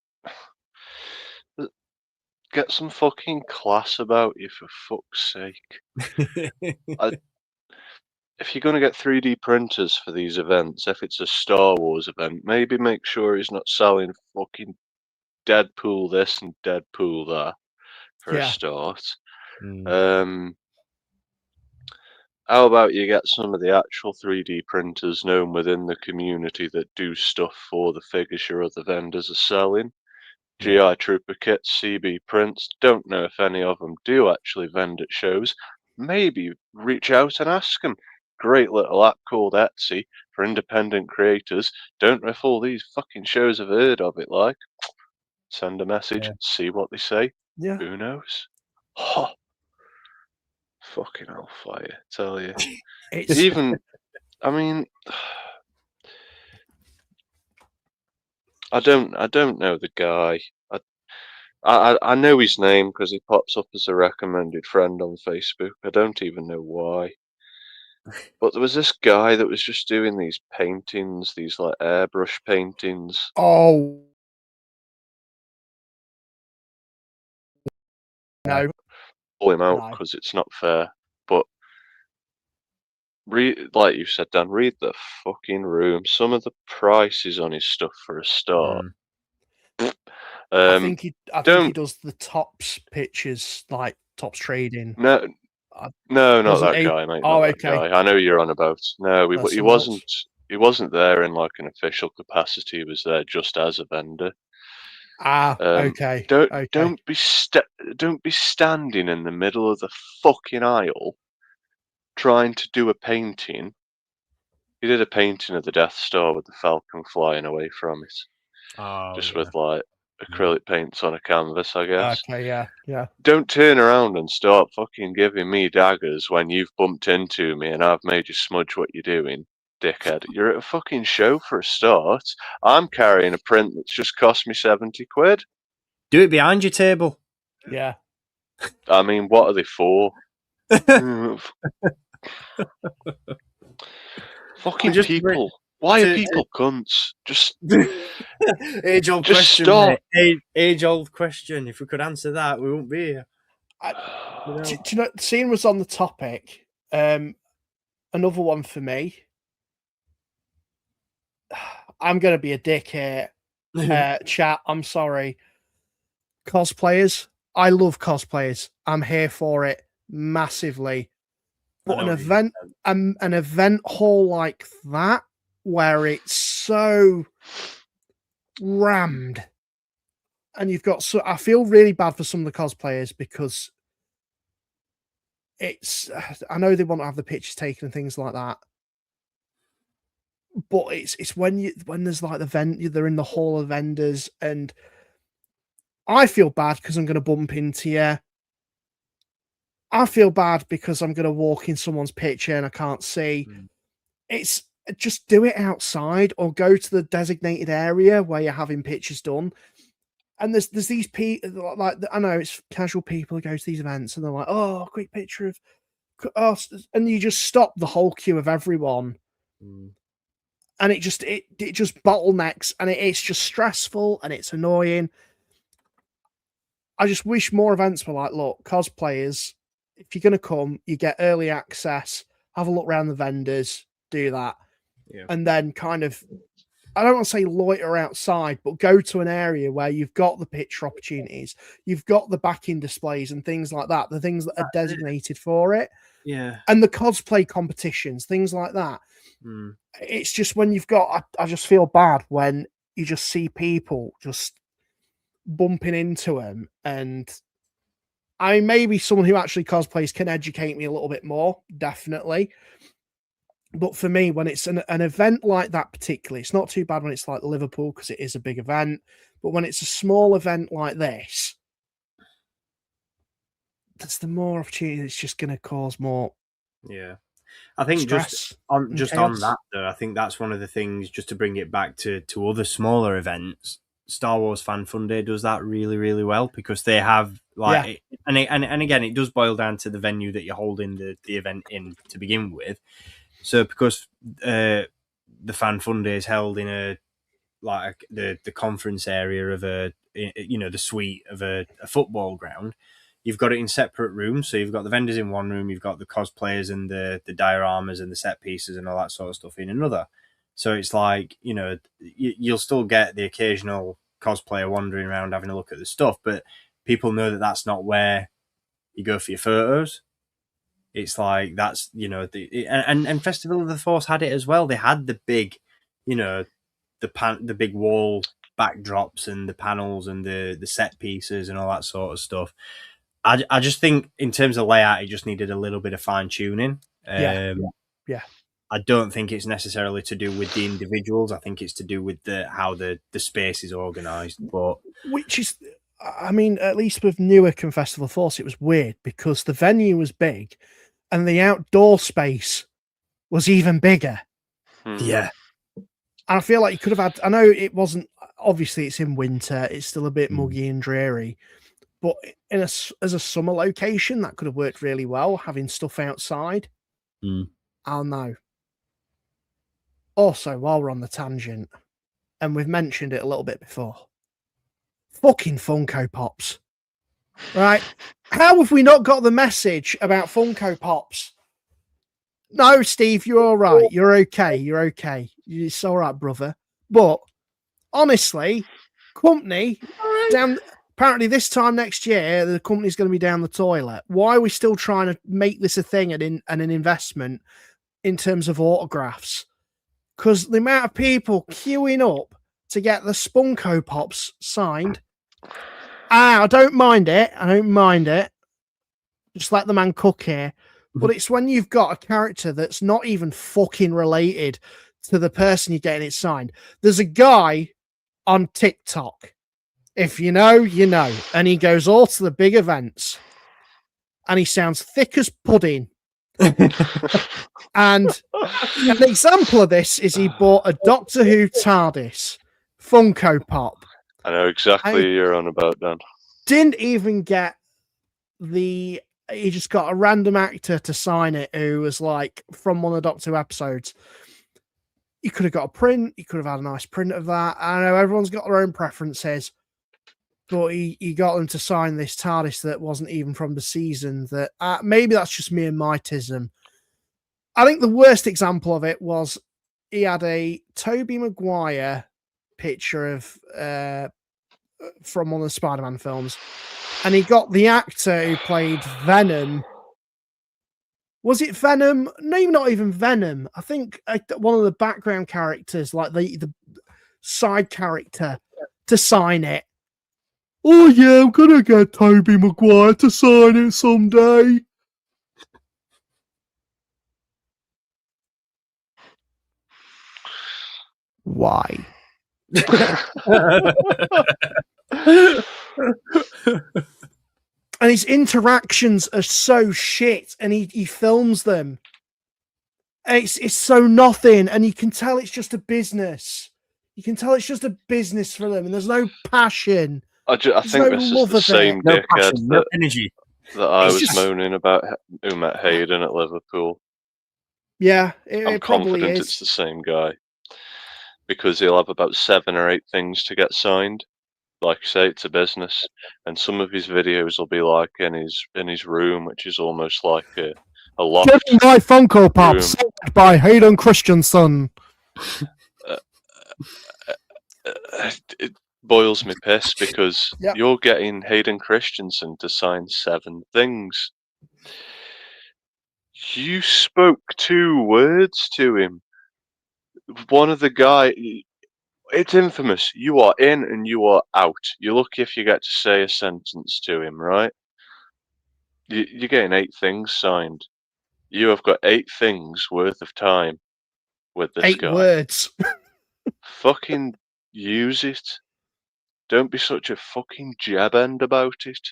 Get some fucking class about you, for fuck's sake. If you're going to get 3D printers for these events, if it's a Star Wars event, maybe make sure he's not selling fucking Deadpool this and Deadpool that for a start. How about you get some of the actual 3D printers known within the community that do stuff for the figures your other vendors are selling? GI Trooper kits, CB prints. Don't know if any of them do actually vend at shows. Maybe reach out and ask them. Great little app called Etsy for independent creators. Don't know if all these fucking shows have heard of it, like. Send a message, see what they say. Yeah. Who knows? Oh, fucking hellfire, tell you. Even, I mean, I don't know the guy. I know his name because he pops up as a recommended friend on Facebook. I don't even know why. But there was this guy that was just doing these paintings, these like airbrush paintings. Oh. No. Pull him out because it's not fair. But like you said, Dan, read the fucking room. Some of the prices on his stuff for a start. I think he does the Tops pictures, like Tops trading. No, not that guy, mate. Not that guy. I know you're on about. No, he wasn't. He wasn't there in like an official capacity. He was there just as a vendor. Okay. Don't be standing in the middle of the fucking aisle trying to do a painting. He did a painting of the Death Star with the Falcon flying away from it. Just with like acrylic paints on a canvas, I guess. Okay, yeah. Don't turn around and start fucking giving me daggers when you've bumped into me and I've made you smudge what you're doing, dickhead. You're at a fucking show for a start. I'm carrying a print that's just cost me 70 quid. Do it behind your table. Yeah. I mean, what are they for? Fucking people. Why are people cunts? Just age-old question. Stop. Age-old question. If we could answer that, we wouldn't be here. Do you know, seeing was on the topic. Another one for me. I'm going to be a dick here. Chat, I'm sorry. Cosplayers. I love cosplayers. I'm here for it massively. But an event hall like that, where it's so rammed, and you've got I feel really bad for some of the cosplayers because I know they want to have the pictures taken and things like that, but it's when there's like they're in the hall of vendors, and I feel bad because I'm going to bump into you. I feel bad because I'm going to walk in someone's picture and I can't see. It's just do it outside or go to the designated area where you're having pictures done. And there's these people, like, I know it's casual people who go to these events and they're like, oh, quick picture of, and you just stop the whole queue of everyone. And it just bottlenecks, and it's just stressful and it's annoying. I just wish more events were like, look, cosplayers, if you're going to come, you get early access, have a look around the vendors, do that. Yeah. And then kind of, I don't want to say loiter outside, but go to an area where you've got the picture opportunities, you've got the backing displays and things like that, the things that are designated for it. Yeah. And the cosplay competitions, things like that. It's just when you've got, I just feel bad when you just see people just bumping into them. And I mean, maybe someone who actually cosplays can educate me a little bit more, definitely. But for me, when it's an event like that particularly, it's not too bad when it's like Liverpool because it is a big event. But when it's a small event like this, that's the more opportunity. It's just going to cause more. Yeah, I think stress on chaos. that though, I think that's one of the things. Just to bring it back to other smaller events, Star Wars Fan Fun Day does that really, really well because they have like, and again, it does boil down to the venue that you're holding the event in to begin with. So because the Fan Fun Day is held in a like the conference area of the suite of a football ground, you've got it in separate rooms. So you've got the vendors in one room, you've got the cosplayers and the dioramas and the set pieces and all that sort of stuff in another. So it's like, you'll still get the occasional cosplayer wandering around having a look at the stuff, but people know that that's not where you go for your photos. It's like that's and Festival of the Force had it as well. They had the big, the big wall backdrops and the panels and the set pieces and all that sort of stuff. I just think in terms of layout, it just needed a little bit of fine tuning. Yeah. I don't think it's necessarily to do with the individuals. I think it's to do with how the space is organised. But which is, I mean, at least with Newark and Festival of Force, it was weird because the venue was big and the outdoor space was even bigger. Yeah. And I feel like you could have had, I know it wasn't, obviously it's in winter, it's still a bit muggy and dreary, but as a summer location, that could have worked really well, having stuff outside. I'll know. Also, while we're on the tangent, and we've mentioned it a little bit before, fucking Funko Pops. Right? How have we not got the message about Funko Pops? No, Steve, you're all right. You're okay. You're okay. It's all right, brother. But honestly, company down. Apparently, this time next year, the company's going to be down the toilet. Why are we still trying to make this a thing and an investment in terms of autographs? Because the amount of people queuing up to get the Spunko Pops signed. I don't mind it. I don't mind it. Just let the man cook here. But it's when you've got a character that's not even fucking related to the person you're getting it signed. There's a guy on TikTok. If you know, you know. And he goes all to the big events. And he sounds thick as pudding. And an example of this is he bought a Doctor Who TARDIS Funko Pop. I know exactly what you're on about, Dan. Didn't even get he just got a random actor to sign it who was like from one of the Doctor Who episodes. You could have got a print. You could have had a nice print of that. I know everyone's got their own preferences, but he got them to sign this TARDIS that wasn't even from the season. That maybe that's just me and my tism. I think the worst example of it was he had a Tobey Maguire picture of from one of the Spider-Man films, and he got the actor who played Venom. Was it Venom? No, not even Venom. I think one of the background characters, like the side character, to sign it. Oh yeah, I'm gonna get Tobey Maguire to sign it someday. Why? And his interactions are so shit, and he films them. And it's so nothing, and you can tell it's just a business. You can tell it's just a business for them, and there's no passion. I think this is the same dickhead that I was moaning about who met Hayden at Liverpool. Yeah, I'm confident it's the same guy. Because he'll have about 7 or 8 things to get signed. Like I say, it's a business, and some of his videos will be like in his room, which is almost like a loft. Getting my Funko Pop signed by Hayden Christensen. It boils me piss because you're getting Hayden Christensen to sign 7 things. You spoke 2 words to him. One of the guy, It's infamous. You are in and you are out. You're lucky if you get to say a sentence to him, right? You're getting 8 things signed. You have got 8 things worth of time with this 8 guy. words. Fucking use it. Don't be such a fucking jab end about it.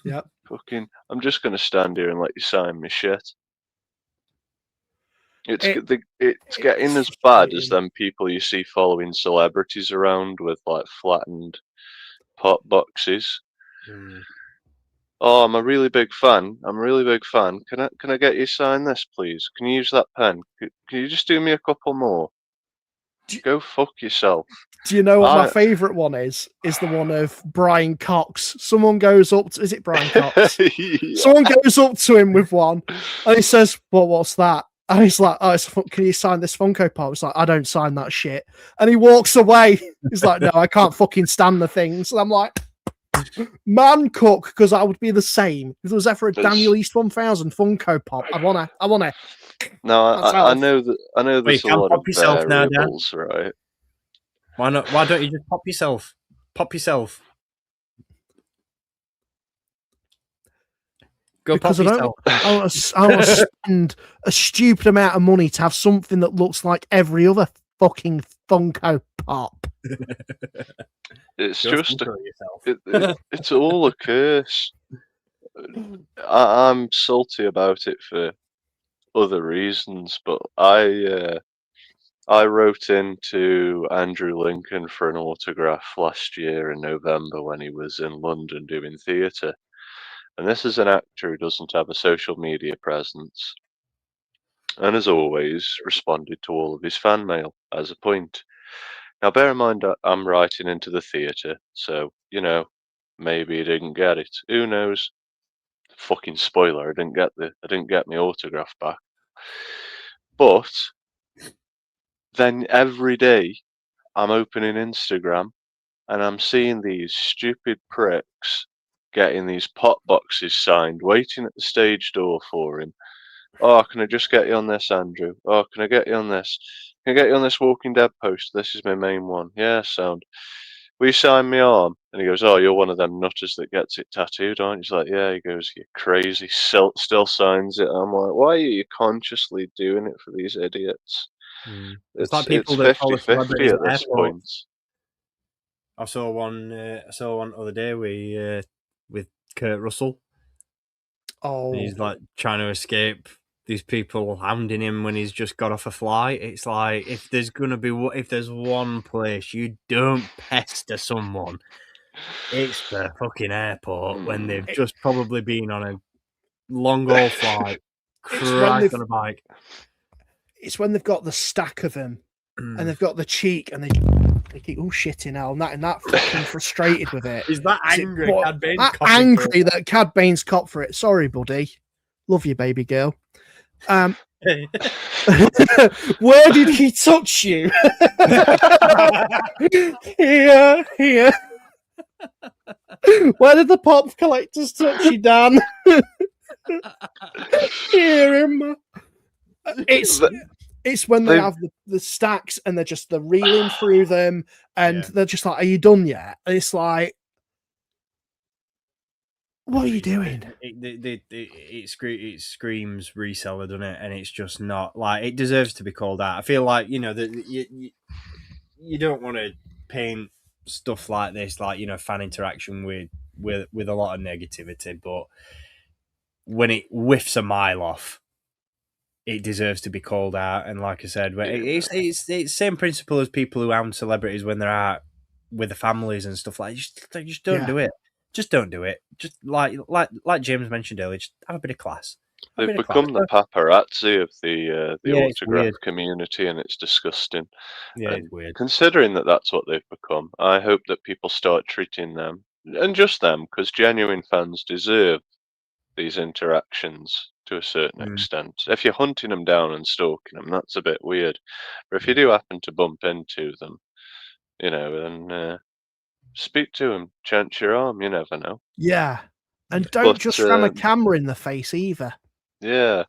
Yep. Fucking, I'm just gonna stand here and let you sign me shit. It's getting as bad as them people you see following celebrities around with like flattened pot boxes. Oh, I'm a really big fan. I'm a really big fan. Can I get you to sign this, please? Can you use that pen? Can you just do me a couple more? Go fuck yourself. Do you know what my favourite one is? Is the one of Brian Cox. Someone goes up to, is it Brian Cox? Yeah. Someone goes up to him with one and he says, well, what's that? And he's like, oh, can you sign this Funko Pop? It's like, I don't sign that shit. And he walks away. He's like, no, I can't fucking stand the things. And I'm like, man cook, because I would be the same. If there was ever a Daniel East 1000 Funko Pop, I wanna. No, I know there's a lot of variables, right? Why not? Why don't you just pop yourself? Pop yourself. Go because pop I yourself. I want to spend a stupid amount of money to have something that looks like every other fucking Funko Pop. It's just it's all a curse. I'm salty about it for other reasons, but I wrote into Andrew Lincoln for an autograph last year in November when he was in London doing theatre. And this is an actor who doesn't have a social media presence, and as always, responded to all of his fan mail as a point. Now, bear in mind, I'm writing into the theatre, so, maybe he didn't get it. Who knows? Fucking spoiler, I didn't get my autograph back. But then every day I'm opening Instagram and I'm seeing these stupid pricks getting these pot boxes signed, waiting at the stage door for him. Oh, can I just get you on this, Andrew? Oh, can I get you on this? Can I get you on this Walking Dead poster? This is my main one. Yeah, sound. Will you sign my arm? And he goes, oh, you're one of them nutters that gets it tattooed, aren't you? He's like, yeah. He goes, you're crazy. Still signs it. I'm like, why are you consciously doing it for these idiots? It's like people that follow 50-50 at this point. I saw one other day with Kurt Russell. Oh, he's like trying to escape these people hounding him when he's just got off a flight. It's like if there's one place you don't pester someone, it's the fucking airport when they've just probably been on a long haul flight, Christ on a bike. It's when they've got the stack of them and they've got the cheek and they keep shitting hell and that fucking frustrated with it. Is that angry? That Cad Bane's cop for it. Sorry, buddy. Love you, baby girl. Where did he touch you? Here. Where did the pop collectors touch you, Dan? Hear him. It's when they have the stacks and they're reeling through them and they're just like, are you done yet? And it's like, what are you doing? It screams reseller, doesn't it? And it's just not like it deserves to be called out. I feel like that you don't want to paint stuff like this, like fan interaction with a lot of negativity, but when it whiffs a mile off, it deserves to be called out. And like I said, it's the same principle as people who hound celebrities when they're out with the families and stuff like that. Just don't do it. Just don't do it. Just like James mentioned earlier, just have a bit of class. They've become the paparazzi of the autograph community, and it's disgusting. Yeah, it's weird. Considering that's what they've become, I hope that people start treating them, and just them, because genuine fans deserve these interactions to a certain extent. If you're hunting them down and stalking them, that's a bit weird. But if you do happen to bump into them, then speak to them, chance your arm, you never know. Yeah. And don't just ram a camera in the face either. Yeah.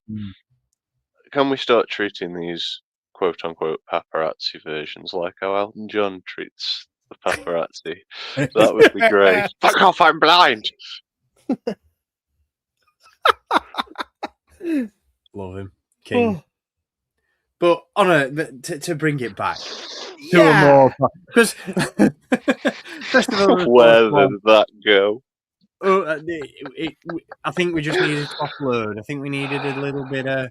Can we start treating these quote-unquote paparazzi versions, like how Elton John treats the paparazzi. That would be great. Fuck off, I'm blind! Love him. King. Oh, But to bring it back to a yeah. more... Because Festival of the Where Force did that go? I think we just needed to offload. I think we needed a little bit of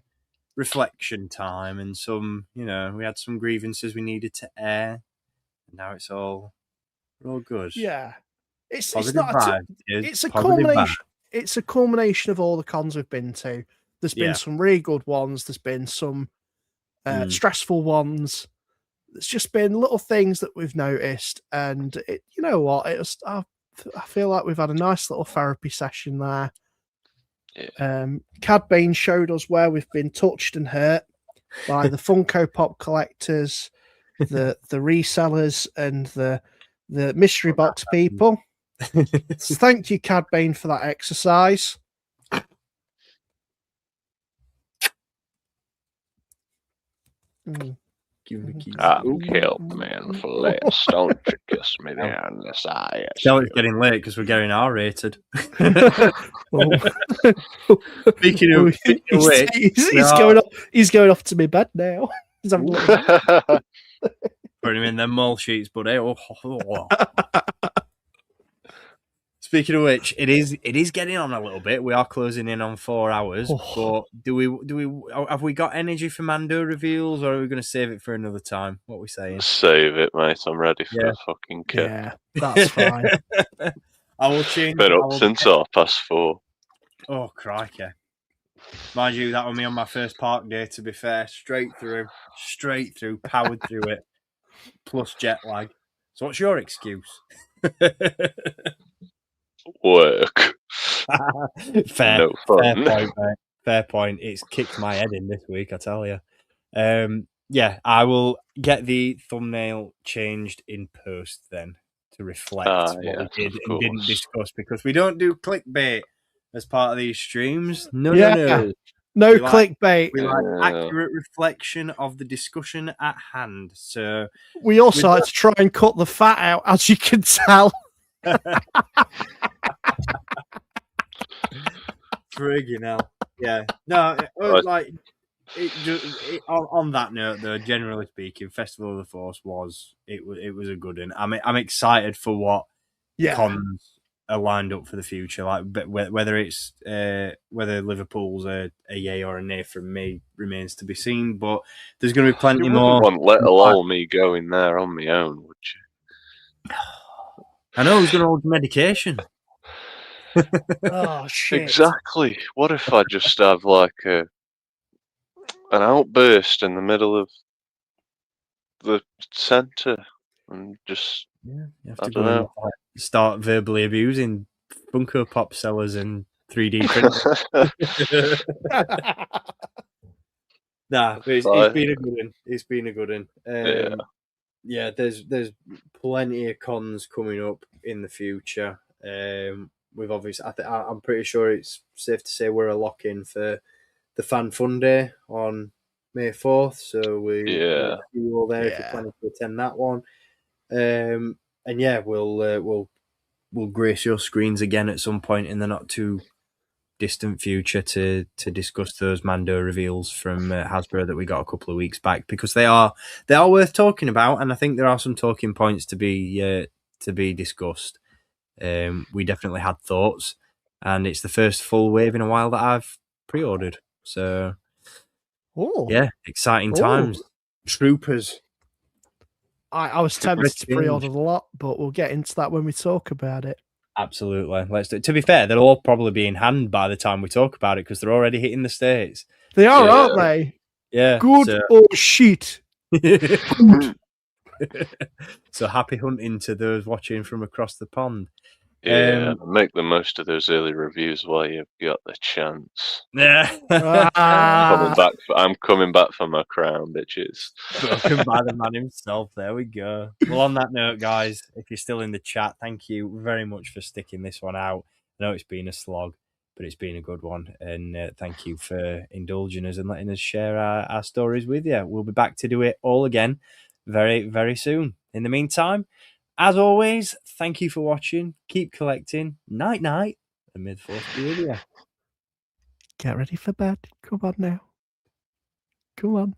reflection time and some, we had some grievances we needed to air. And now we're all good. Yeah. It's Positive not vibes, it's a positive culmination. vibes. It's a culmination of all the cons we've been to. There's been some really good ones. There's been some stressful ones. There's just been little things that we've noticed, and you know what? I feel like we've had a nice little therapy session there. Yeah. Cad Bane showed us where we've been touched and hurt by the Funko Pop collectors, the resellers, and the mystery box people. So thank you, Cad Bane, for that exercise. I'm killed, man, for less. Don't you kiss me down the side. Tell it's getting late because we're getting R-rated. Speaking of which, he's going off to my bed now. He's having a little put him in them mall sheets, buddy. Speaking of which, it is getting on a little bit. We are closing in on 4 hours. But have we got energy for Mando reveals, or are we going to save it for another time? What are we saying? Save it, mate. I'm ready for the fucking kick. Yeah, that's fine. I will change. Been up since 4:30. Oh, crikey. Mind you, that was me on my first park day, to be fair. Straight through, powered through it, plus jet lag. So what's your excuse? Work. Fair point, mate. Fair point. It's kicked my head in this week, I tell you. I will get the thumbnail changed in post then to reflect what we did and didn't discuss, because we don't do clickbait as part of these streams. No. No clickbait. We like accurate reflection of the discussion at hand. So we also like to try and cut the fat out, as you can tell. Friggin' hell. Yeah. No, on that note, though, generally speaking, Festival of the Force was a good one. I'm excited for what cons are lined up for the future. Like, whether it's whether Liverpool's a yay or a nay from me remains to be seen. But there's going to be plenty more. Let alone me going there on my own, would you? I know, who's going to hold the medication? Oh shit! Exactly. What if I just have like an outburst in the middle of the centre and just you have to go and start verbally abusing Funko Pop sellers and 3D printers. It's been a good one. It's been a good one. There's plenty of cons coming up in the future. We've obviously, I'm pretty sure it's safe to say we're a lock in for the Fan Fun Day on May 4th. So we'll see you all there if you're planning to attend that one. We'll grace your screens again at some point in the not too distant future to discuss those Mando reveals from Hasbro that we got a couple of weeks back, because they are worth talking about, and I think there are some talking points to be discussed. We definitely had thoughts, and it's the first full wave in a while that I've pre-ordered. So, exciting times. Troopers. I was tempted to pre-order a lot, but we'll get into that when we talk about it. Absolutely. Let's do it. To be fair, they'll all probably be in hand by the time we talk about it, because they're already hitting the States. They are, aren't they? Yeah. Good or shit. So happy hunting to those watching from across the pond. Yeah, make the most of those early reviews while you've got the chance. Yeah. I'm coming back for my crown, bitches. Welcome by the man himself. There we go. Well, on that note, guys, if you're still in the chat, thank you very much for sticking this one out. I know it's been a slog. but it's been a good one. And thank you for indulging us and letting us share our stories with you. We'll be back to do it all again very, very soon. In the meantime, as always, thank you for watching. Keep collecting. Night, night, and may the force be with you. Get ready for bed. Come on now. Come on.